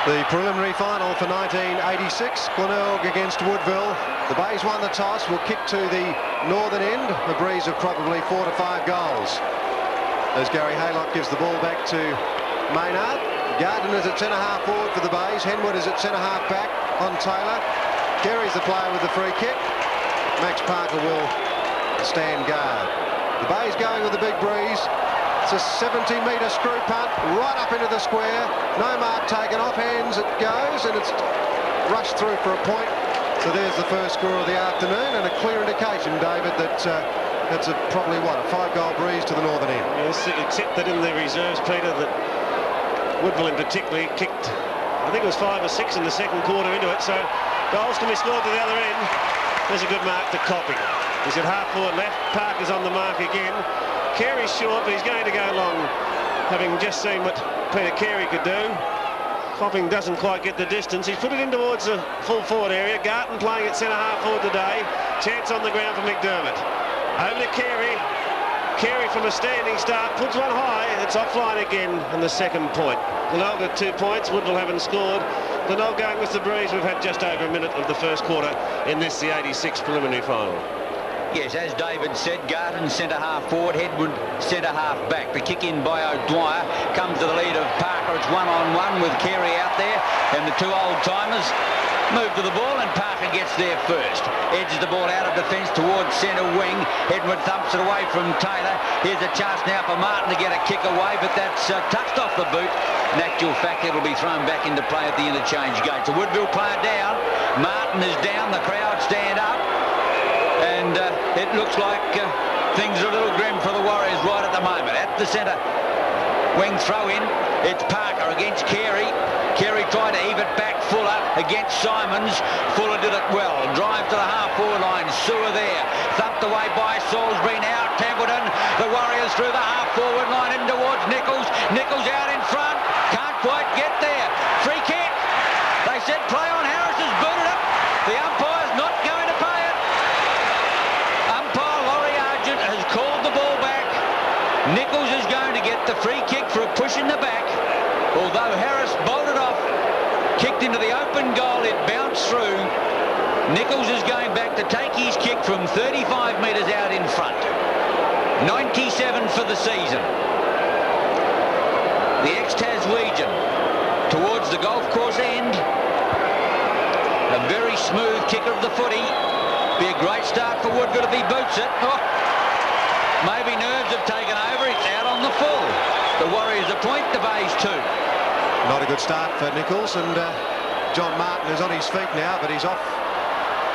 The preliminary final for 1986, Glenelg against Woodville. The Bays won the toss, will kick to the northern end, a breeze of probably 4 to 5 goals. As Gary Haylock gives the ball back to Maynard. Garden is at centre-half forward for the Bays. Henwood is at centre-half back on Taylor. Kerry's the player with the free kick. Max Parker will stand guard. The Bays going with the big breeze. It's a 70-metre screw punt right up into the square. No mark taken, off hands it goes, and it's rushed through for a point. So there's the first score of the afternoon, and a clear indication, David, that that's probably, what, a 5-goal breeze to the northern end. Yes, except that in the reserves, Peter, that Woodville in particular kicked, I think it was 5 or 6 in the second quarter into it, so goals can be scored to the other end. There's a good mark to Copping. He's at half forward left, Parker's on the mark again. Carey's short, but he's going to go long, having just seen what Peter Carey could do. Copping doesn't quite get the distance. He's put it in towards the full forward area. Garton playing at centre-half forward today. Chance on the ground for McDermott. Over to Carey. Carey from a standing start puts one high. It's offline again, and the second point. Glenelg got 2 points. Woodville haven't scored. Glenelg going with the breeze. We've had just over a minute of the first quarter in this, the 86 preliminary final. Yes, as David said, Garton centre-half forward, Hedwood centre-half back. The kick in by O'Dwyer comes to the lead of Parker. It's one-on-one with Carey out there, and the two old-timers move to the ball, and Parker gets there first. Edges the ball out of defence towards centre wing. Hedwood thumps it away from Taylor. Here's a chance now for Martin to get a kick away, but that's touched off the boot. In actual fact, it'll be thrown back into play at the interchange gate. The Woodville player down. Martin is down. The crowd stand up. And it looks like things are a little grim for the Warriors right at the moment. At the centre wing throw-in, it's Parker against Carey. Carey tried to heave it back. Fuller against Simons. Fuller did it well. Drive to the half-forward line. Sewer there. Thumped away by Salisbury. Now Templeton. The Warriors through the half-forward line in towards Nichols. Nichols out in front. Can't quite get there. Free kick. They said play on. Harris has booted it. The umpire's not going to pay it. Umpire Laurie Argent has called the ball back. Nichols is going to get the free kick for a push in the back. Although Harris bolted off, kicked into the open goal, it bounced through. Nichols is going back to take his kick from 35 metres out in front. 97 for the season. The ex-Taswegian towards the golf course end. A very smooth kicker of the footy. Be a great start for Woodville if he boots it. Oh, maybe nerves have taken over. It's out on the full. The Warriors a point, the Bays 2. Not a good start for Nichols, and John Martin is on his feet now, but he's off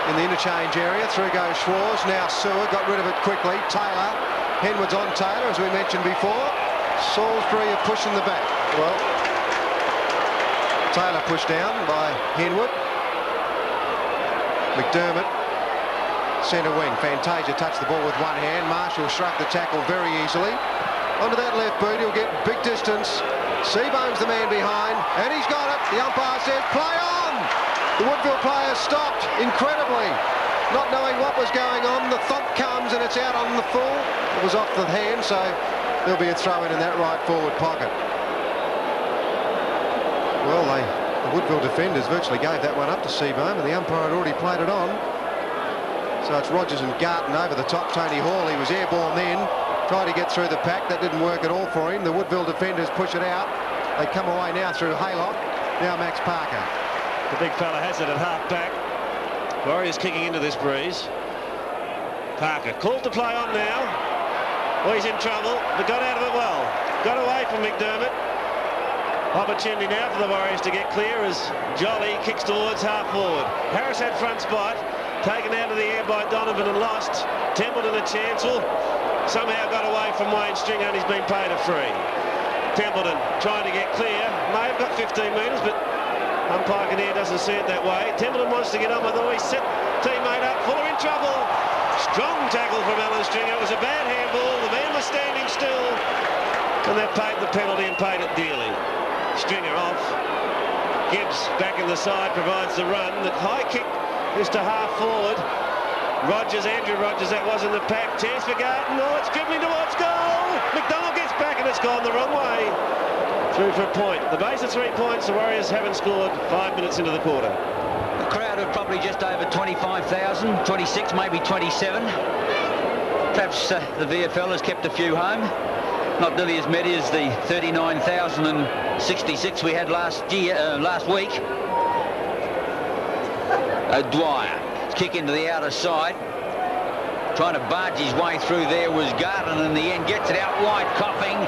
in the interchange area. Through goes Schwarz. Now Sewer got rid of it quickly. Taylor. Henwood's on Taylor, as we mentioned before. Salisbury are pushing the back. Well, Taylor pushed down by Henwood. McDermott. Centre wing. Fantasia touched the ball with one hand. Marshall struck the tackle very easily. Onto that left boot, he'll get big distance. Seabone's the man behind, and he's got it. The umpire says, play on! The Woodville player stopped, incredibly. Not knowing what was going on, the thump comes and it's out on the full. It was off the hand, so there'll be a throw-in that right forward pocket. Well, the Woodville defenders virtually gave that one up to Seabone, and the umpire had already played it on. So it's Rogers and Garton over the top. Tony Hall, he was airborne then. Tried to get through the pack. That didn't work at all for him. The Woodville defenders push it out. They come away now through Haylock. Now Max Parker. The big fella has it at half back. Warriors kicking into this breeze. Parker called to play on now. Well, he's in trouble, but got out of it well. Got away from McDermott. Opportunity now for the Warriors to get clear as Jolly kicks towards half forward. Harris had front spot. Taken out of the air by Donovan and lost. Templeton a chance. Somehow got away from Wayne Stringer, and he's been paid a free. Templeton trying to get clear. May have got 15 metres, but umpire Kinnear doesn't see it that way. Templeton wants to get on with all his set teammate up. Fuller in trouble. Strong tackle from Alan Stringer. It was a bad handball. The man was standing still, and they paid the penalty and paid it dearly. Stringer off. Gibbs back in the side provides the run. The high kick is to half forward. Rogers, Andrew Rogers, that was in the pack. Chance for Garton. Oh, it's dribbling towards goal. McDonald gets back and it's gone the wrong way. Through for a point. The base of 3 points. The Warriors haven't scored 5 minutes into the quarter. The crowd of probably just over 25,000, 26, maybe 27. Perhaps the VFL has kept a few home. Not nearly as many as the 39,066 we had last week. O'Dwyer, kick into the outer side. Trying to barge his way through there was Garden. In the end, gets it out wide. Copping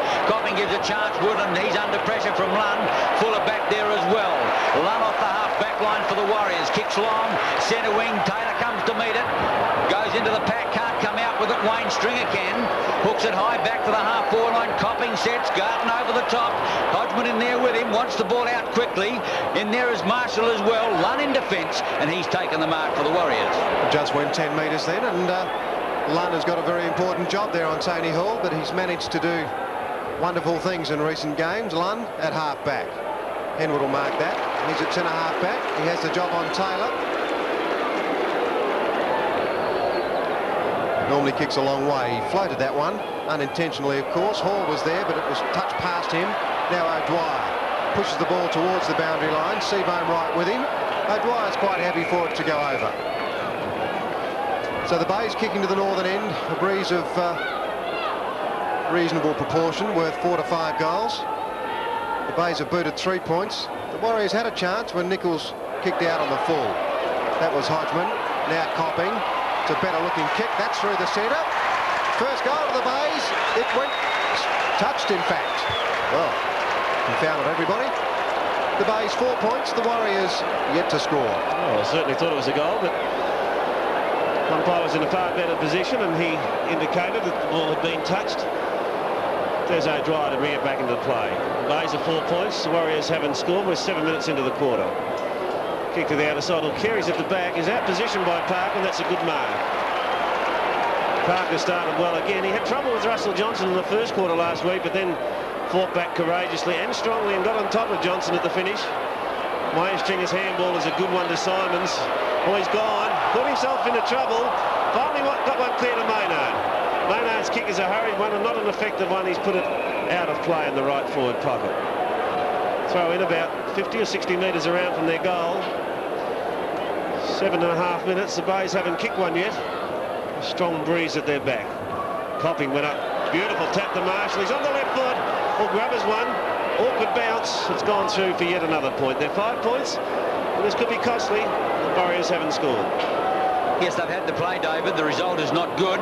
gives a chance. Woodland, he's under pressure from Lunn. Fuller back there as well. Lunn off the half back line for the Warriors. Kicks long. Centre wing. Taylor comes to meet it. Goes into the pack. Can't come out with it. Wayne Stringer can. Hooks it high back to the half forward line. Copping sets. Garden over the top. Hodgman in there with him. Wants the ball out quickly. In there is Marshall as well. Lunn in defence. And he's taken the mark for the Warriors. Just went 10 metres then, and Lunn has got a very important job there on Tony Hall, but he's managed to do wonderful things in recent games. Lunn at half-back. Henwood will mark that. He's at centre-half back. He has the job on Taylor. Normally kicks a long way. He floated that one, unintentionally of course. Hall was there, but it was touched past him. Now O'Dwyer pushes the ball towards the boundary line. Seabohm right with him. O'Dwyer's quite happy for it to go over. So the Bay's kicking to the northern end, a breeze of reasonable proportion, worth 4 to 5 goals. The Bays have booted 3 points. The Warriors had a chance when Nichols kicked out on the full. That was Hodgman. Now Copping. It's a better looking kick. That's through the centre. First goal of the Bays. It went touched, in fact. Well, confounded everybody. The Bays 4 points. The Warriors yet to score. Well, I certainly thought it was a goal, but umpire was in a far better position and he indicated that the ball had been touched. There's O'Dwyer to bring it back into play. The Bays are 4 points. The Warriors haven't scored. We're 7 minutes into the quarter. Kick to the outer side. Well, Carey's at the back. Is out positioned by Parker, and that's a good mark. Parker started well again. He had trouble with Russell Johnson in the first quarter last week, but then fought back courageously and strongly and got on top of Johnson at the finish. Wayne Stringer's handball is a good one to Simons. Oh, he's gone. Got himself into trouble. Finally got one clear to Maynard. Maynard's kick is a hurried one and not an effective one. He's put it out of play in the right forward pocket. Throw in about 50 or 60 metres around from their goal. 7.5 minutes. The Bays haven't kicked one yet. A strong breeze at their back. Copping went up. Beautiful tap to Marshall. He's on the left foot. Well, Grubbers one. Awkward bounce. It's gone through for yet another point. They're 5 points. And this could be costly. The Warriors haven't scored. Yes, they've had to play, David. The result is not good.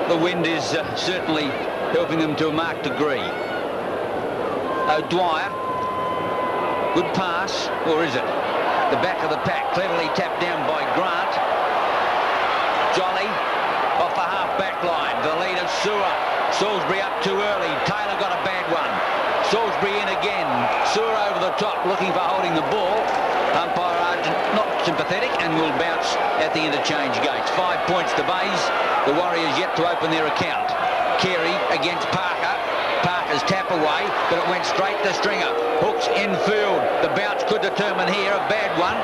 The wind is certainly helping them to a marked degree. O'Dwyer. Good pass. Or is it? The back of the pack. Cleverly tapped down by Grant. Jolly off the half-back line. The lead of Sewer. Salisbury up too early. Taylor got a bad one. Salisbury in again. Sewer over the top looking for holding the ball. Umpire Argent not sympathetic and will bounce at the interchange gates. 5 points to Bays. The Warriors yet to open their account. Carey against Parker. Parker's tap away, but it went straight to Stringer. Hooks infield. The bounce could determine here. A bad one.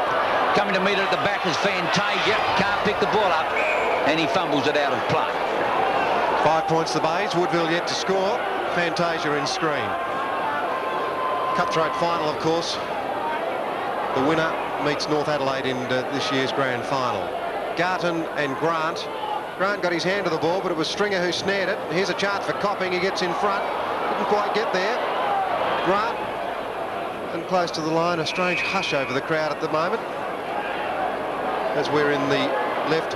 Coming to meet it at the back is Fantasia. Can't pick the ball up and he fumbles it out of play. 5 points the Bays. Woodville yet to score. Fantasia in screen. Cutthroat final, of course. The winner meets North Adelaide in this year's grand final. Garton and Grant. Grant got his hand to the ball, but it was Stringer who snared it. Here's a chance for Copping. He gets in front. Didn't quite get there. Grant and close to the line. A strange hush over the crowd at the moment, as we're in the left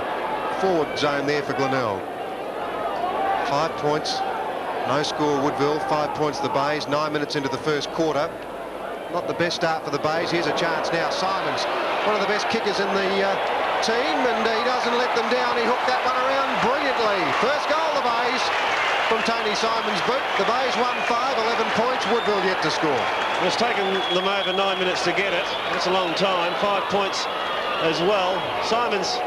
forward zone there for Glenelg. 5 points. No score Woodville. 5 points the Bays. 9 minutes into the first quarter. Not the best start for the Bays. Here's a chance now. Simons, one of the best kickers in the team, and he doesn't let them down. He hooked that one around brilliantly. First goal the Bays from Tony Simons' boot. The Bays won 5, 11 points. Woodville yet to score. It's taken them over 9 minutes to get it. That's a long time. 5 points as well. Simons,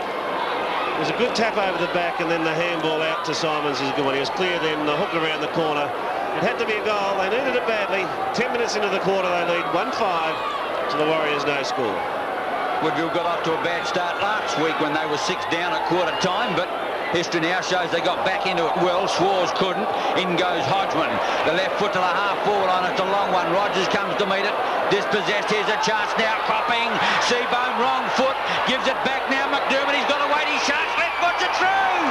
there's a good tap over the back, and then the handball out to Simons is a good one. He was clear then, the hook around the corner. It had to be a goal. They needed it badly. 10 minutes into the quarter, they lead 1-5 to the Warriors, no score. Woodville got off to a bad start last week when they were 6 down at quarter time, but history now shows they got back into it well. Swars couldn't. In goes Hodgman. The left foot to the half-forward line. It's a long one. Rogers comes to meet it. Dispossessed. Here's a chance now. Copping. Seabohm, wrong foot. Gives it back now. McDermott. He's got to wait. He sharks. Left foot's it through.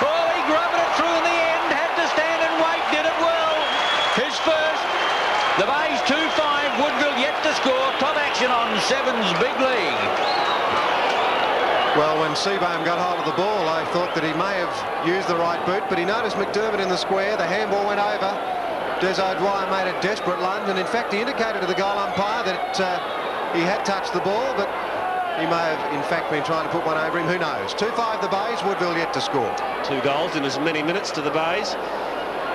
Oh, he grubbed it through in the end. Had to stand and wait. Did it well. His first. The Bays 2-5. Woodville yet to score. Top action on Sevens Big League. Well, when Seabohm got hold of the ball, I thought that he may have used the right boot, but he noticed McDermott in the square. The handball went over. Des O'Dwyer made a desperate lunge, and in fact he indicated to the goal umpire that he had touched the ball, but he may have in fact been trying to put one over him. Who knows? 2-5 the Bays. Woodville yet to score. 2 goals in as many minutes to the Bays.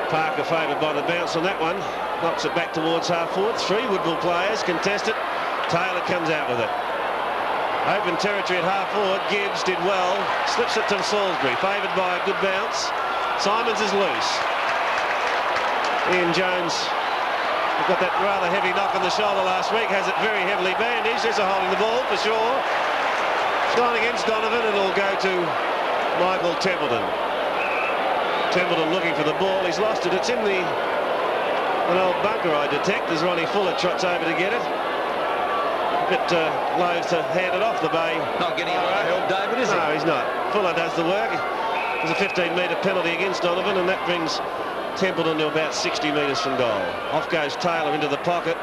Parker favoured by the bounce on that one. Knocks it back towards half-forward. 3 Woodville players contest it. Taylor comes out with it. Open territory at half-forward. Gibbs did well. Slips it to Salisbury. Favoured by a good bounce. Simons is loose. Ian Jones, who got that rather heavy knock on the shoulder last week, has it very heavily bandaged. There's a holding the ball for sure. It's gone against Donovan, and it'll go to Michael Templeton. Templeton looking for the ball. He's lost it. It's in an old bunker, I detect, as Ronnie Fuller trots over to get it. A bit loath to hand it off the Bay. Not getting a lot of help, David, is he? No, he's not. Fuller does the work. There's a 15-metre penalty against Donovan, and that brings Templeton to about 60 metres from goal. Off goes Taylor into the pocket.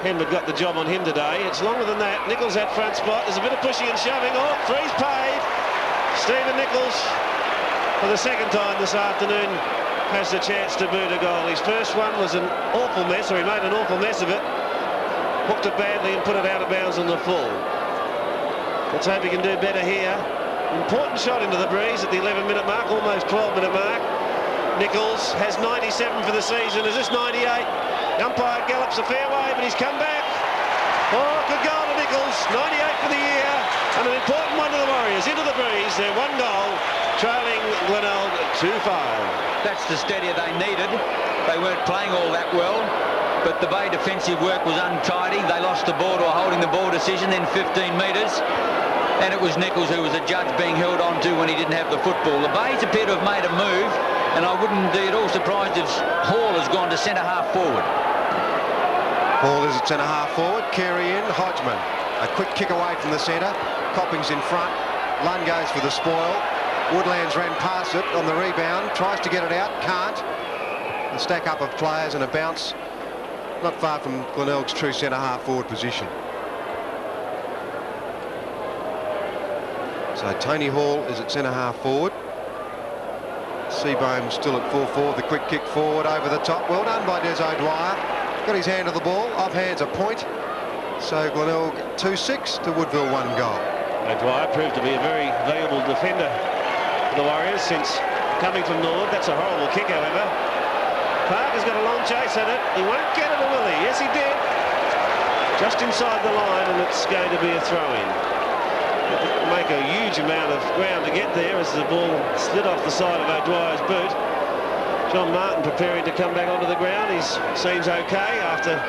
Henwood got the job on him today. It's longer than that. Nichols at front spot. There's a bit of pushing and shoving. Oh, 3's paid. Stephen Nichols, for the second time this afternoon, has the chance to boot a goal. His first one was an awful mess, or he made an awful mess of it. Hooked it badly and put it out of bounds on the full. Let's hope he can do better here. Important shot into the breeze at the 11-minute mark, almost 12-minute mark. Nichols has 97 for the season. Is this 98? The umpire gallops a fair way, but he's come back. Oh, good goal to Nichols. 98 for the year, and an important one to the Warriors. Into the breeze. They're 1 goal, trailing Glenelg 2-5. That's the steadier they needed. They weren't playing all that well, but the Bay defensive work was untidy. They lost the ball to a holding the ball decision, then 15 metres. And it was Nichols who was a judge being held on to when he didn't have the football. The Bays appear to have made a move, and I wouldn't be at all surprised if Hall has gone to centre-half forward. Hall is at centre-half forward. Carey in. Hodgman. A quick kick away from the centre. Copping's in front. Lunn goes for the spoil. Woodlands ran past it on the rebound. Tries to get it out. Can't. A stack up of players and a bounce not far from Glenelg's true centre-half forward position. So Tony Hall is at centre-half forward. Seabohm still at 4-4. The quick kick forward over the top. Well done by Des O'Dwyer. Got his hand on the ball. Offhand's a point. So Glenelg 2-6 to Woodville 1 goal. O'Dwyer proved to be a very valuable defender for the Warriors since coming from Norwood. That's a horrible kick, however. Parker's got a long chase at it. He won't get it, or will he? Yes, he did. Just inside the line, and it's going to be a throw-in. It'll make a huge amount of ground to get there as the ball slid off the side of O'Dwyer's boot. John Martin preparing to come back onto the ground. He seems okay after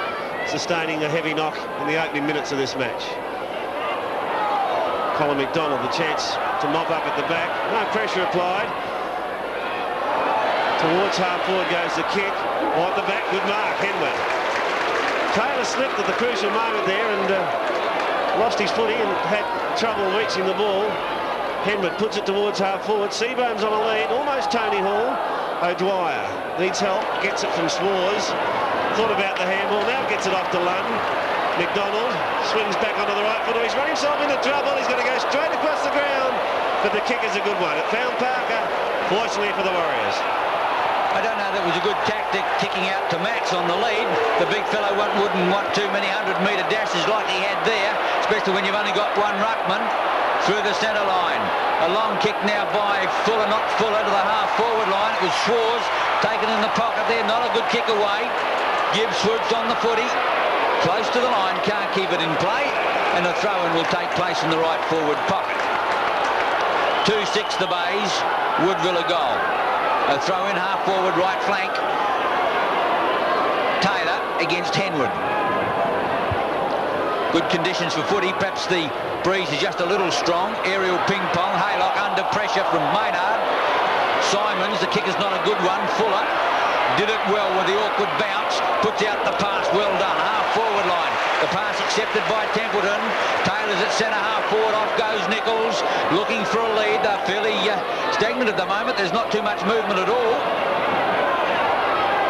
sustaining a heavy knock in the opening minutes of this match. Colin McDonald, the chance to mop up at the back. No pressure applied. Towards half-forward goes the kick. On the back, good mark, Henwood. Taylor slipped at the crucial moment there and lost his footing and had trouble reaching the ball. Henwood puts it towards half-forward. Seabohm's on a lead, almost Tony Hall. O'Dwyer needs help, gets it from Swars. Thought about the handball, now gets it off to Lunn. McDonald swings back onto the right foot. He's run himself into trouble. He's going to go straight across the ground, but the kick is a good one. It found Parker, fortunately for the Warriors. I don't know that it was a good tactic kicking out to Max on the lead. The big fellow wouldn't want too many 100-metre dashes like he had there, especially when you've only got one ruckman through the centre line. A long kick now by Fuller, not Fuller, to the half-forward line. It was Schwarz taken in the pocket there, not a good kick away. Gibbs swoops on the footy, close to the line, can't keep it in play, and a throw-in will take place in the right forward pocket. 2-6 the Bays, Woodville a goal. A throw-in half-forward right flank. Taylor against Henwood. Good conditions for footy. Perhaps the breeze is just a little strong. Aerial ping pong. Haylock under pressure from Maynard. Simons, the kick is not a good one. Fuller did it well with the awkward bounce. Puts out the pass. Well done. Half forward line. The pass accepted by Templeton. Taylor's at centre half forward. Off goes Nichols. Looking for a lead. They're fairly stagnant at the moment. There's not too much movement at all.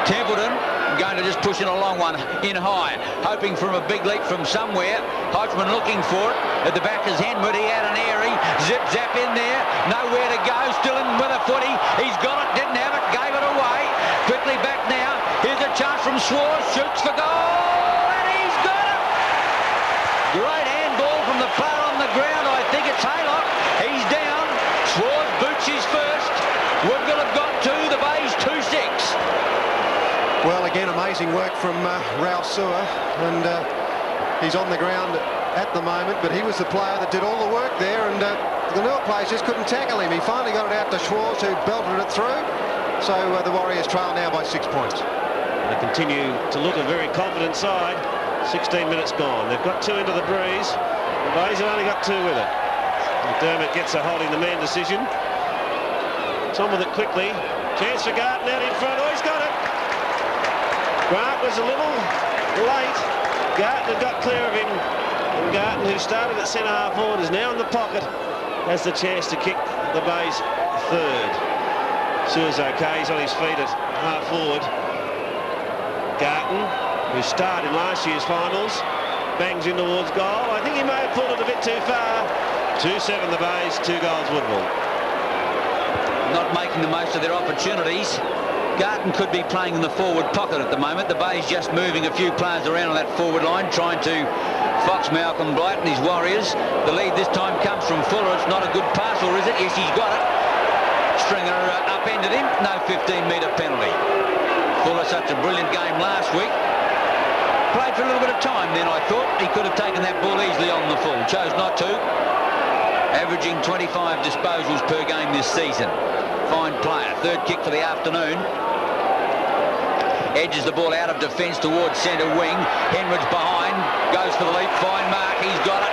Templeton going to just push in a long one in high, hoping for a big leap from somewhere. Hodgman looking for it. At the back is Henwood. He had an airy. Zip zap in there. Nowhere to go. Still in with a footy. He's got it. Didn't have it. Gave it away. Quickly back now. Here's a chance from Schwartz. Shoots for goal. And he's got it. Great handball from the player on the ground. I think it's Haylock. He's down. Schwartz boots his first. Woodville have got two. The Bay's 2-6. Well, again, amazing work from Ralph Sewer, and he's on the ground at the moment, but he was the player that did all the work there, and the Glenelg players just couldn't tackle him. He finally got it out to Schwartz, who belted it through, so the Warriors trail now by 6 points. They continue to look a very confident side. 16 minutes gone. They've got two into the breeze. The Bays have only got two with it. McDermott gets a holding the man decision. It's on with it quickly. Chance for Garton out in front. Oh, he's got it. Grant was a little late. Garton had got clear of him. And Garton, who started at centre half forward, is now in the pocket. Has the chance to kick the Bay's third. Sue's okay. He's on his feet at half forward. Garton, who starred in last year's finals, bangs in towards goal. I think he may have pulled it a bit too far. 2-7 the Bays, 2 goals Woodville. Not making the most of their opportunities. Garton could be playing in the forward pocket at the moment. The Bay's just moving a few players around on that forward line, trying to fox Malcolm Blight and his Warriors. The lead this time comes from Fuller. It's not a good pass, or is it? Yes, he's got it. Stringer upended him. No 15-metre penalty. Fuller, such a brilliant game last week. Played for a little bit of time then, I thought. He could have taken that ball easily on the full. Chose not to. Averaging 25 disposals per game this season. Fine player. Third kick for the afternoon. Edges the ball out of defence towards centre wing. Henwood's behind. Goes for the leap. Fine mark. He's got it.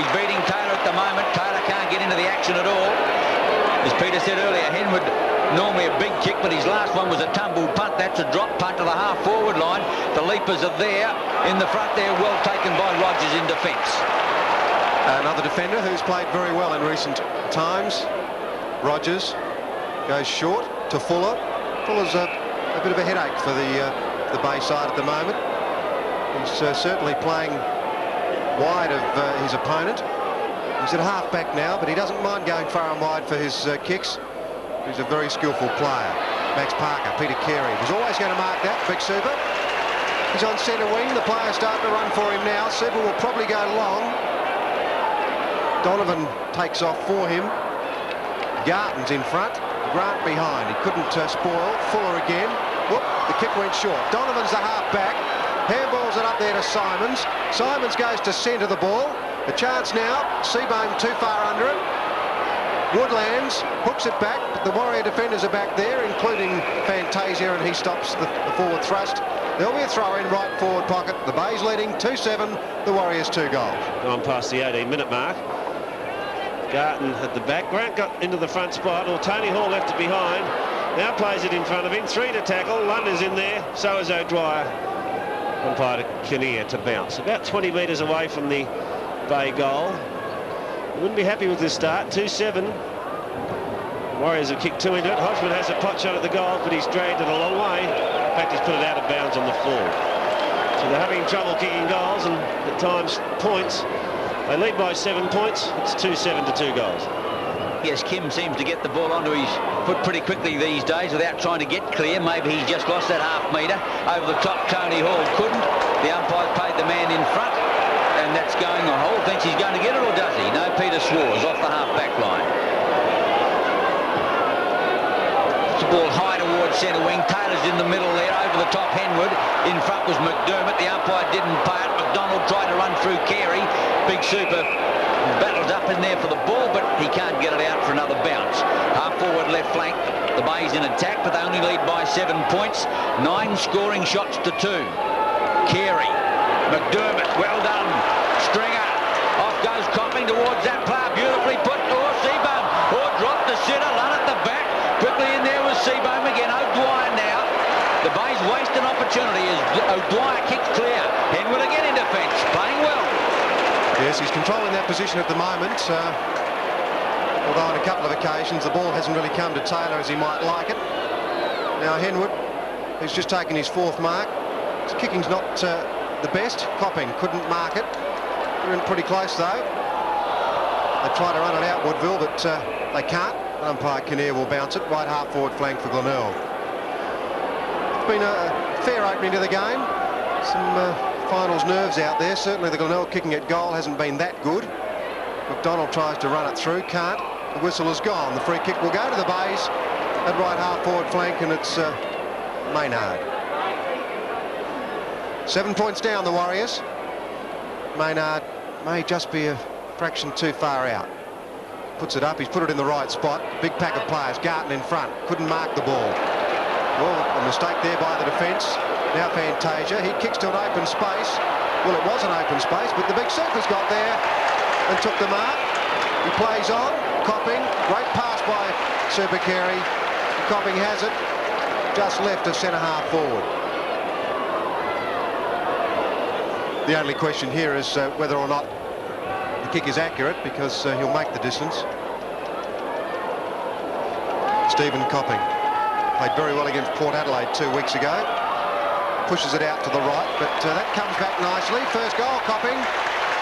He's beating Taylor at the moment. Taylor can't get into the action at all. As Peter said earlier, Henwood normally a big kick, but his last one was a tumble punt. That's a drop punt to the half-forward line. The leapers are there. In the front there, well taken by Rogers in defence. Another defender who's played very well in recent times. Rogers goes short to Fuller. Fuller's a bit of a headache for the Bay side at the moment. He's certainly playing wide of his opponent. He's at half-back now, but he doesn't mind going far and wide for his kicks. He's a very skillful player. Max Parker, Peter Carey was always going to mark that. Big Super. He's on centre wing. The player's starting to run for him now. Super will probably go long. Donovan takes off for him. Garton's in front. Grant behind. He couldn't spoil. Fuller again. Whoop, the kick went short. Donovan's the half-back. Handballs it up there to Simons. Simons goes to centre the ball. A chance now. Seabohm too far under it. Woodlands hooks it back. The Warrior defenders are back there, including Fantasia, and he stops the forward thrust. There'll be a throw in right forward pocket. The Bay's leading 2-7. The Warriors 2 goals. Gone past the 18-minute mark. Garton at the back. Grant got into the front spot, or Tony Hall left it behind. Now plays it in front of him. 3 to tackle. Lunder's in there. So is O'Dwyer. Umpire to Kinnear to bounce. About 20 metres away from the Bay goal. Wouldn't be happy with this start. 2-7. Warriors have kicked 2 into it. Hodgman has a pot shot at the goal, but he's dragged it a long way. In fact, he's put it out of bounds on the floor. So they're having trouble kicking goals and at times points. They lead by 7 points. It's 2-7 to 2 goals. Yes, Kim seems to get the ball onto his foot pretty quickly these days without trying to get clear. Maybe he's just lost that half-metre. Over the top, Tony Hall couldn't. The umpire paid the man in front, and that's going on. Hall thinks he's going to get it, or does he? No, Peter Swars off the half-back line. It's the ball high towards centre wing. Taylor's in the middle there, over the top Henwood. In front was McDermott. The umpire didn't pay it. McDonald tried to run through Carey. Big Super battles up in there for the ball, but he can't get it out for another bounce. Half forward left flank. The Bay's in attack, but they only lead by 7 points. 9 scoring shots to 2. Carey, McDermott, well done. Dwyer kicks clear. Henwood again in defence, playing well. Yes, he's controlling that position at the moment. Although on a couple of occasions the ball hasn't really come to Taylor as he might like it. Now Henwood, who's just taken his 4th mark. His kicking's not the best. Copping couldn't mark it. They're in pretty close though. They try to run it out, Woodville, but they can't. Umpire Kinnear will bounce it. Right half forward flank for Glenelg. It's been a fair opening to the game. Some finals nerves out there. Certainly the Glenelg kicking at goal hasn't been that good. McDonald tries to run it through, can't. The whistle is gone. The free kick will go to the Bays at right half forward flank, and it's Maynard. 7 points down, the Warriors. Maynard may just be a fraction too far out. Puts it up, he's put it in the right spot. Big pack of players. Garton in front, couldn't mark the ball. Well, a mistake there by the defence. Now Fantasia, he kicks to an open space. Well, it was an open space, but the big surfer's got there and took the mark. He plays on. Copping, great pass by Super Carey. Copping has it just left of centre half forward. The only question here is whether or not the kick is accurate, because he'll make the distance. Stephen Copping played very well against Port Adelaide 2 weeks ago. Pushes it out to the right, but that comes back nicely. First goal, Copping.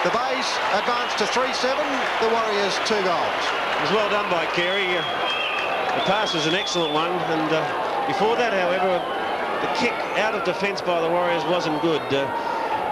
The Bays advance to 3-7. The Warriors 2 goals. It was well done by Carey. The pass was an excellent one, and before that, however, the kick out of defence by the Warriors wasn't good.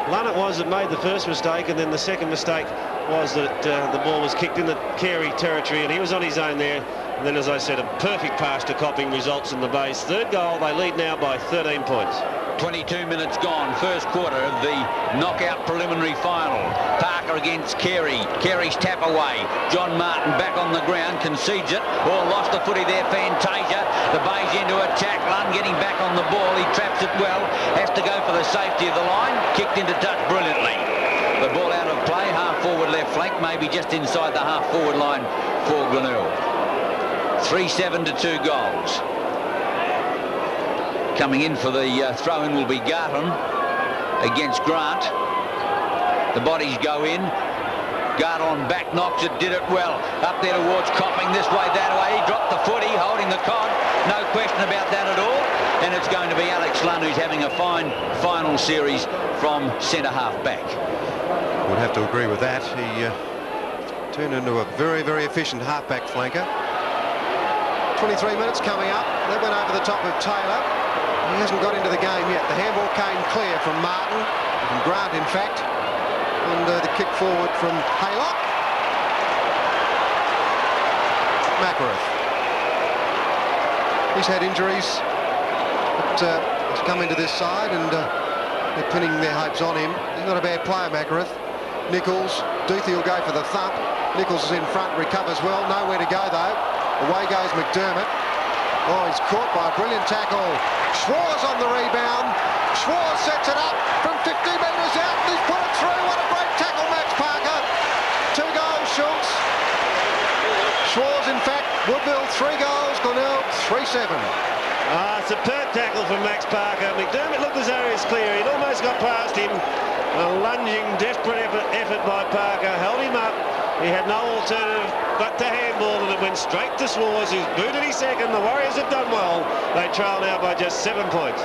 Lunnett was that made the first mistake, and then the second mistake was that the ball was kicked in the Carey territory, and he was on his own there. And then, as I said, a perfect pass to Copping results in the Bays' 3rd goal. They lead now by 13 points. 22 minutes gone, first quarter of the knockout preliminary final. Parker against Carey. Carey's tap away. John Martin back on the ground, concedes it. Or lost the footy there, Fantasia. The Bays into attack. Lunn getting back on the ball. He traps it well. Has to go for the safety of the line. Kicked into touch brilliantly. The ball out of play, half forward left flank, maybe just inside the half forward line for Glenelg. 3-7 to 2 goals. Coming in for the throw-in will be Garton against Grant. The bodies go in. Garton back knocks it, did it well. Up there towards Copping, this way, that way. He dropped the footy, holding the cod. No question about that at all. And it's going to be Alex Lunn, who's having a fine final series from centre half back. Would have to agree with that. He turned into a very, very efficient half-back flanker. 23 minutes coming up. They went over the top of Taylor. He hasn't got into the game yet. The handball came clear from Martin, from Grant in fact, and the kick forward from Haylock. Mackereth. He's had injuries, but he's come into this side, and they're pinning their hopes on him. He's not a bad player, Mackereth. Nichols, Darcy will go for the thump. Nichols is in front, recovers well. Nowhere to go though. Away goes McDermott. Oh, he's caught by a brilliant tackle. Schwarz on the rebound. Schwarz sets it up from 50 metres out. He's put it through. What a great tackle, Max Parker. 2 goals, Schultz. Schwarz, in fact, Woodville 3 goals, Glenelg 3-7. Superb tackle from Max Parker. McDermott looked as though he was clear. He'd almost got past him. A lunging, desperate effort by Parker. Held him up. He had no alternative but to handball, and it went straight to Schwarz, who's booted his second. The Warriors have done well. They trail now by just 7 points.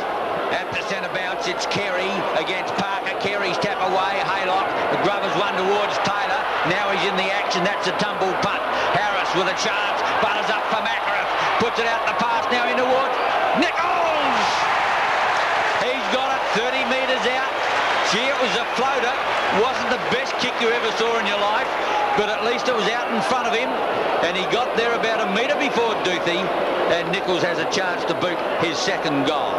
At the centre bounce, it's Carey against Parker. Carey's tap away, Haylock. The Grovers one towards Taylor. Now he's in the action. That's a tumble punt. Harris with a chance. Butters up for Mackereth. Puts it out the pass now in towards Nichols. He's got it 30 metres out. Gee, it was a floater. Wasn't the best kick you ever saw in your life, but at least it was out in front of him, and he got there about a metre before Darcy, and Nichols has a chance to boot his 2nd goal.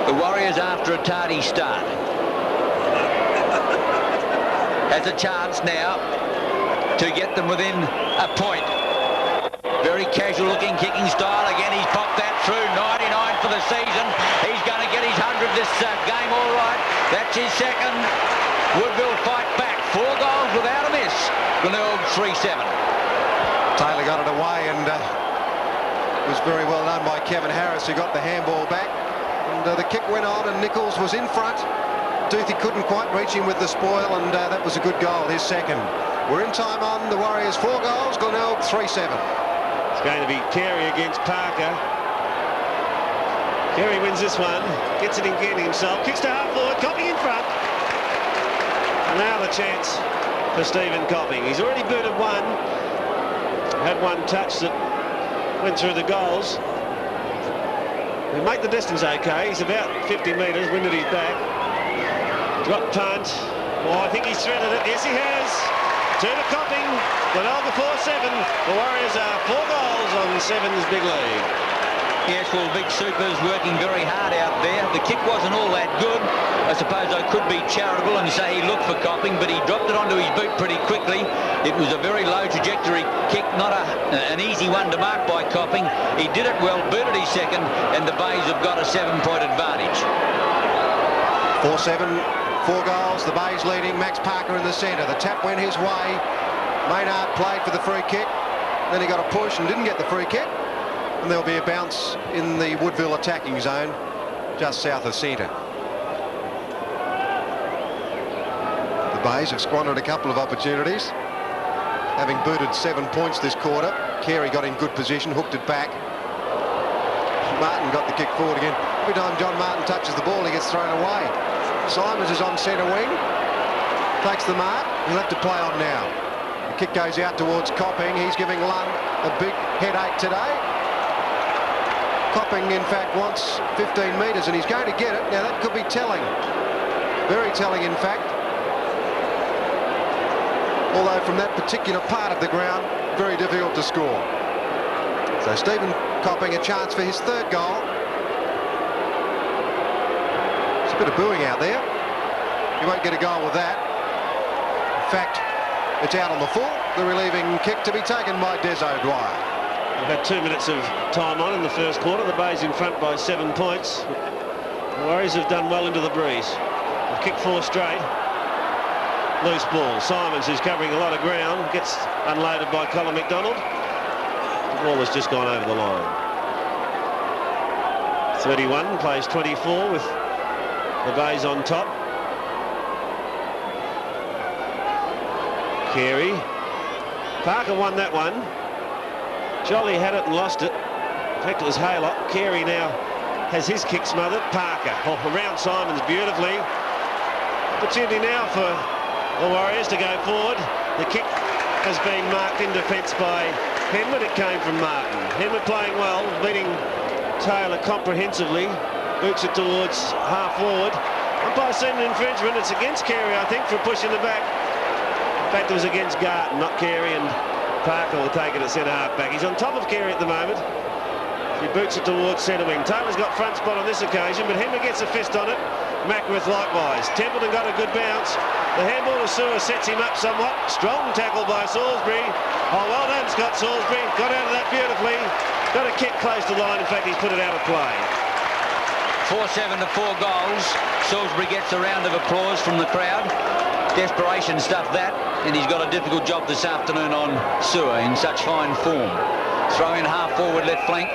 The Warriors, after a tardy start, has a chance now to get them within a point. Very casual looking kicking style. Again, he's popped that through. 99 for the season. He's going to get his 100 this game, all right. That's his 2nd. Woodville fight back. 4 goals without a miss. Glenelg 3-7. Taylor got it away, and it was very well done by Kevin Harris, who got the handball back. And the kick went on and Nichols was in front. Duthie couldn't quite reach him with the spoil, and that was a good goal, his second. We're in time on. The Warriors 4 goals, Glenelg 3-7. It's going to be Carey against Parker. Carey wins this one, gets it again himself, kicks to half forward, Copping in front. And now the chance for Stephen Copping. He's already booted one, had one touch that went through the goals. We make the distance okay. He's about 50 metres, winded his back. Drop punt. Oh, I think he's threaded it. Yes, he has. 2 to Copping. Glenelg 4-7. The Warriors are 4 goals on 7's big lead. Yes, well, Big Super's working very hard out there. The kick wasn't all that good. I suppose I could be charitable and say he looked for Copping, but he dropped it onto his boot pretty quickly. It was a very low trajectory kick, not an easy one to mark by Copping. He did it well, booted his second, and the Bays have got a 7-point advantage. 4-7, 4 goals, the Bays leading, Max Parker in the centre. The tap went his way. Maynard played for the free kick. Then he got a push and didn't get the free kick. And there'll be a bounce in the Woodville attacking zone, just south of centre. The Bays have squandered a couple of opportunities, having booted 7 points this quarter. Carey got in good position, hooked it back. Martin got the kick forward again. Every time John Martin touches the ball, he gets thrown away. Simons is on centre wing, takes the mark. He'll have to play on now. The kick goes out towards Copping. He's giving Lund a big headache today. Copping, in fact, wants 15 metres and he's going to get it. Now, that could be telling. Very telling, in fact. Although from that particular part of the ground, very difficult to score. So Stephen Copping a chance for his 3rd goal. There's a bit of booing out there. He won't get a goal with that. In fact, it's out on the full. The relieving kick to be taken by Des O'Dwyer. We've had 2 minutes of time on in the first quarter. The Bays in front by 7 points. The Warriors have done well into the breeze. They've kicked 4 straight. Loose ball. Simons, who's covering a lot of ground, gets unloaded by Colin McDonald. The ball has just gone over the line. 31 plays 24 with the Bays on top. Carey. Parker won that one. Jolly had it and lost it. In fact, it was Haylock. Carey now has his kick smothered. Parker around Simons beautifully. Opportunity now for the Warriors to go forward. The kick has been marked in defence by Henwood. It came from Martin. Henwood playing well, beating Taylor comprehensively. Boots it towards half forward. Umpire seen an infringement. It's against Carey, I think, for pushing the back. In fact, it was against Garton, not Carey, and Parker will take it at centre half back. He's on top of Carey at the moment. He boots it towards centre wing. Taylor's got front spot on this occasion, but Henry gets a fist on it. Mackworth likewise. Templeton got a good bounce. The handball to Sewer sets him up somewhat. Strong tackle by Salisbury. Oh, well done, Scott Salisbury. Got out of that beautifully. Got a kick close to the line. In fact, he's put it out of play. 4-7 to 4 goals. Salisbury gets a round of applause from the crowd. Desperation stuff that, and he's got a difficult job this afternoon on Sewer in such fine form. Throw in half forward left flank.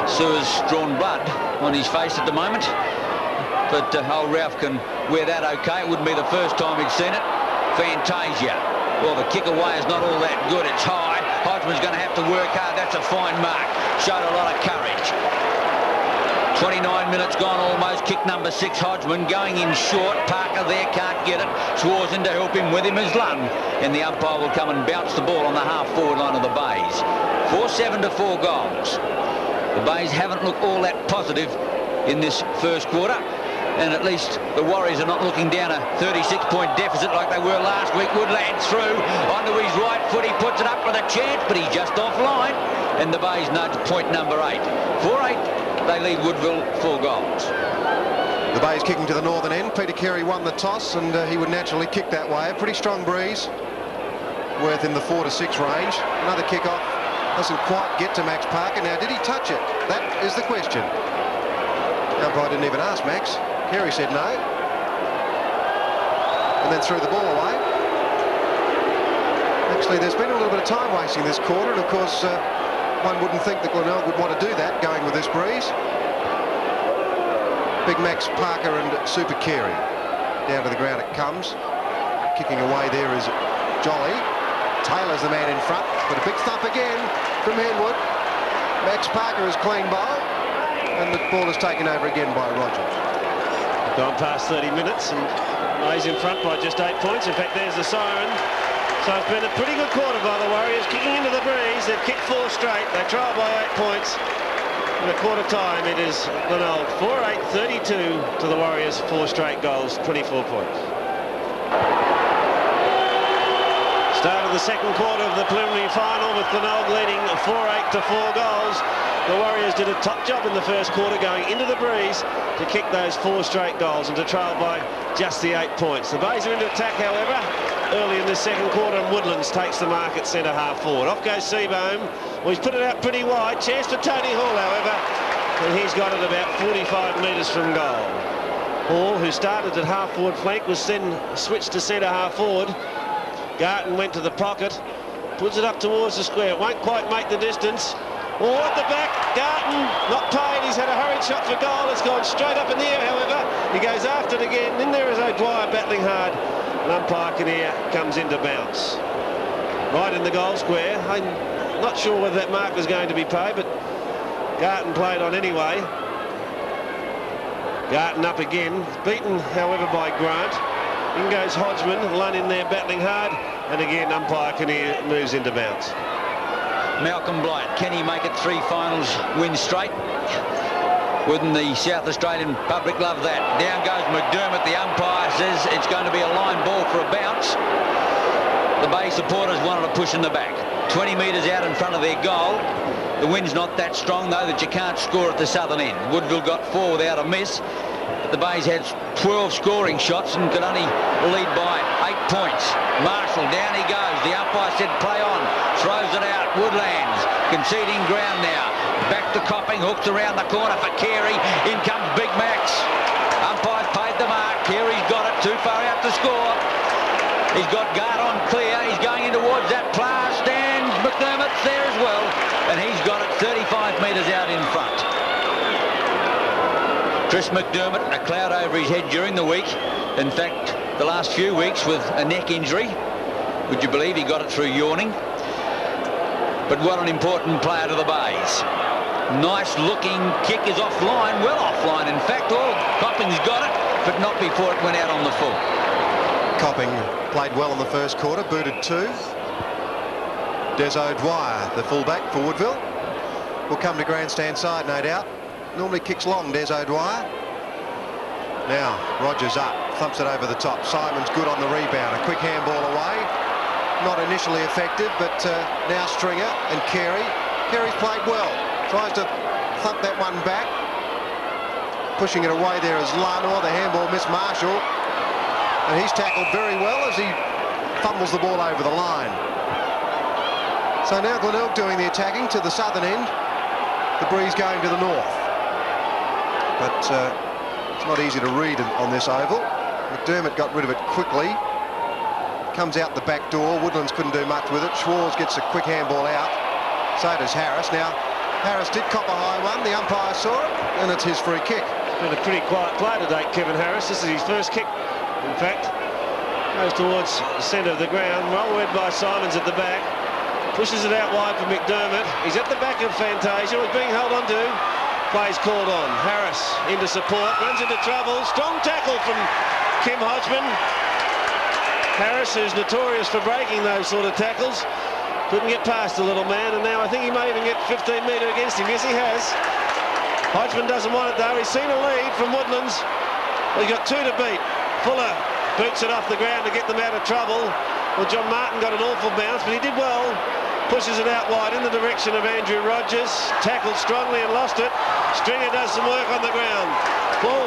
Sewer's drawn blood on his face at the moment, but old Ralph can wear that okay. It wouldn't be the first time he'd seen it. Fantasia. Well, the kick away is not all that good. It's high. Hodgman's going to have to work hard. That's a fine mark. Showed a lot of courage. 29 minutes gone almost. Kick number 6, Hodgman going in short. Parker there can't get it. Schwarz in to help him with him is Lund. And the umpire will come and bounce the ball on the half-forward line of the Bays. 4-7 to 4 goals. The Bays haven't looked all that positive in this first quarter. And at least the Warriors are not looking down a 36-point deficit like they were last week. Woodland through onto his right foot. He puts it up with a chance, but he's just offline. And the Bays nudge point number 8. 4-8. They lead Woodville 4 goals. The Bays kicking to the northern end. Peter Carey won the toss and he would naturally kick that way. A pretty strong breeze. Worth in the 4 to 6 range. Another kick off. Doesn't quite get to Max Parker. Now, did he touch it? That is the question. The umpire didn't even ask Max. Carey said no. And then threw the ball away. Actually, there's been a little bit of time wasting this quarter, and of course one wouldn't think that Glenelg would want to do that going with this breeze. Big Max Parker and Super Carey. Down to the ground it comes. Kicking away there is Jolly. Taylor's the man in front, but a big thump again from Henwood. Max Parker is clean bowl, and the ball is taken over again by Rogers. Gone past 30 minutes, and May's in front by just 8 points. In fact, there's the siren. So it's been a pretty good quarter by the Warriors, kicking into the breeze. They've kicked 4 straight. They trail by 8 points. In a quarter time, it is Glenelg 4-8, 32 to the Warriors. 4 straight goals, 24 points. Start of the second quarter of the preliminary final with Glenelg leading 4-8 to 4 goals. The Warriors did a top job in the first quarter going into the breeze to kick those 4 straight goals and to trail by just the 8 points. The Bays are into attack, however, early in the second quarter, and Woodlands takes the mark at centre half forward. Off goes Seabohm. Well, he's put it out pretty wide. Chance for Tony Hall, however, and he's got it about 45 metres from goal. Hall, who started at half forward flank, was then switched to centre half forward. Garton went to the pocket, puts it up towards the square. It won't quite make the distance. Oh, at the back, Garton not paid. He's had a hurried shot for goal. It's gone straight up in the air, however. He goes after it again. Then there is O'Dwyer battling hard. And umpire Kinnear comes in to bounce. Right in the goal square. I'm not sure whether that mark was going to be paid, but Garton played on anyway. Garton up again. Beaten, however, by Grant. In goes Hodgman. Lunn in there battling hard. And again, umpire Kinnear moves into bounce. Malcolm Blight, can he make it 3 finals wins straight? Wouldn't the South Australian public love that? Down goes McDermott. The umpire says it's going to be a line ball for a bounce. The Bay supporters wanted to push in the back. 20 metres out in front of their goal. The wind's not that strong, though, that you can't score at the southern end. Woodville got 4 without a miss. But the Bays had 12 scoring shots and could only lead by 8 points. Marshall, down he goes. The umpire said play on. Throws it out. Woodlands conceding ground now. Back to Copping. Hooks around the corner for Carey. In comes Big Max. Umpire's paid the mark. Carey's got it. Too far out to score. He's got guard on clear. He's going in towards that player stand. McDermott's there as well. And he's got it 35 metres out in front. Chris McDermott, a cloud over his head during the week. In fact, the last few weeks with a neck injury. Would you believe he got it through yawning? But what an important player to the Bays. Nice looking kick is offline, well offline in fact. Copping's got it, but not before it went out on the full. Copping played well in the first quarter, booted 2. Des O'Dwyer, the fullback for Woodville, will come to grandstand side, no doubt. Normally kicks long, Des O'Dwyer. Now, Rogers up, thumps it over the top. Simon's good on the rebound. A quick handball away. Not initially effective, but now Stringer and Carey. Carey's played well. Tries to thump that one back. Pushing it away there is Lanor. The handball missed Marshall. And he's tackled very well as he fumbles the ball over the line. So now Glenelg doing the attacking to the southern end. The breeze going to the north. But it's not easy to read on this oval. McDermott got rid of it quickly. Comes out the back door. Woodlands couldn't do much with it. Schwarz gets a quick handball out. So does Harris. Now, Harris did cop a high one. The umpire saw it, and it's his free kick. Been a pretty quiet play today, Kevin Harris. This is his first kick, in fact. Goes towards the centre of the ground. Well read by Simons at the back. Pushes it out wide for McDermott. He's at the back of Fantasia. He's being held on to. Plays called on. Harris into support. Runs into trouble. Strong tackle from Kim Hodgman. Harris, who's notorious for breaking those sort of tackles, couldn't get past the little man, and now I think he may even get 15 metre against him. Yes, he has. Hodgman doesn't want it, though. He's seen a lead from Woodlands. He's got 2 to beat. Fuller boots it off the ground to get them out of trouble. Well, John Martin got an awful bounce, but he did well. Pushes it out wide in the direction of Andrew Rogers. Tackled strongly and lost it. Stringer does some work on the ground. Ball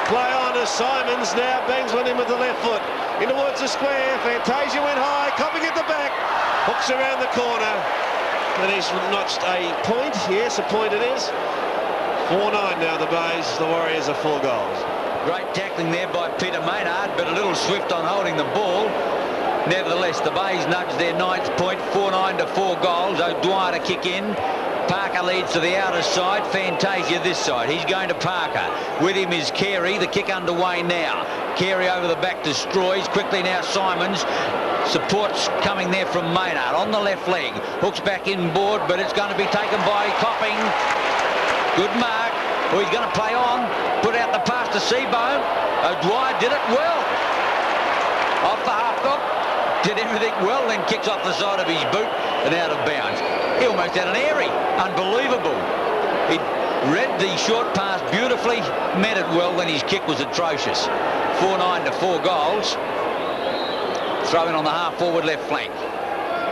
play on as Simons now bangs one in with the left foot. In towards the square. Fantasia went high. Copping at the back. Hooks around the corner. And he's notched a point. Yes, a point it is. 4-9 now the Bays. The Warriors are 4 goals. Great tackling there by Peter Maynard, but a little swift on holding the ball. Nevertheless, the Bays nudged their 9th point, 4-9 to 4 goals. O'Dwyer to kick in. Parker leads to the outer side. Fantasia this side. He's going to Parker. With him is Carey. The kick underway now. Carey over the back destroys. Quickly now Simons. Supports coming there from Maynard on the left leg. Hooks back inboard, but it's going to be taken by Copping. Good mark. Oh, he's going to play on. Put out the pass to Seabohm. O'Dwyer did it well. Off the half cock. Did everything well, then kicks off the side of his boot and out of bounds. He almost had an airy. Unbelievable. He read the short pass beautifully, met it well, then his kick was atrocious. 4-9 to 4 goals. Throw in on the half-forward left flank.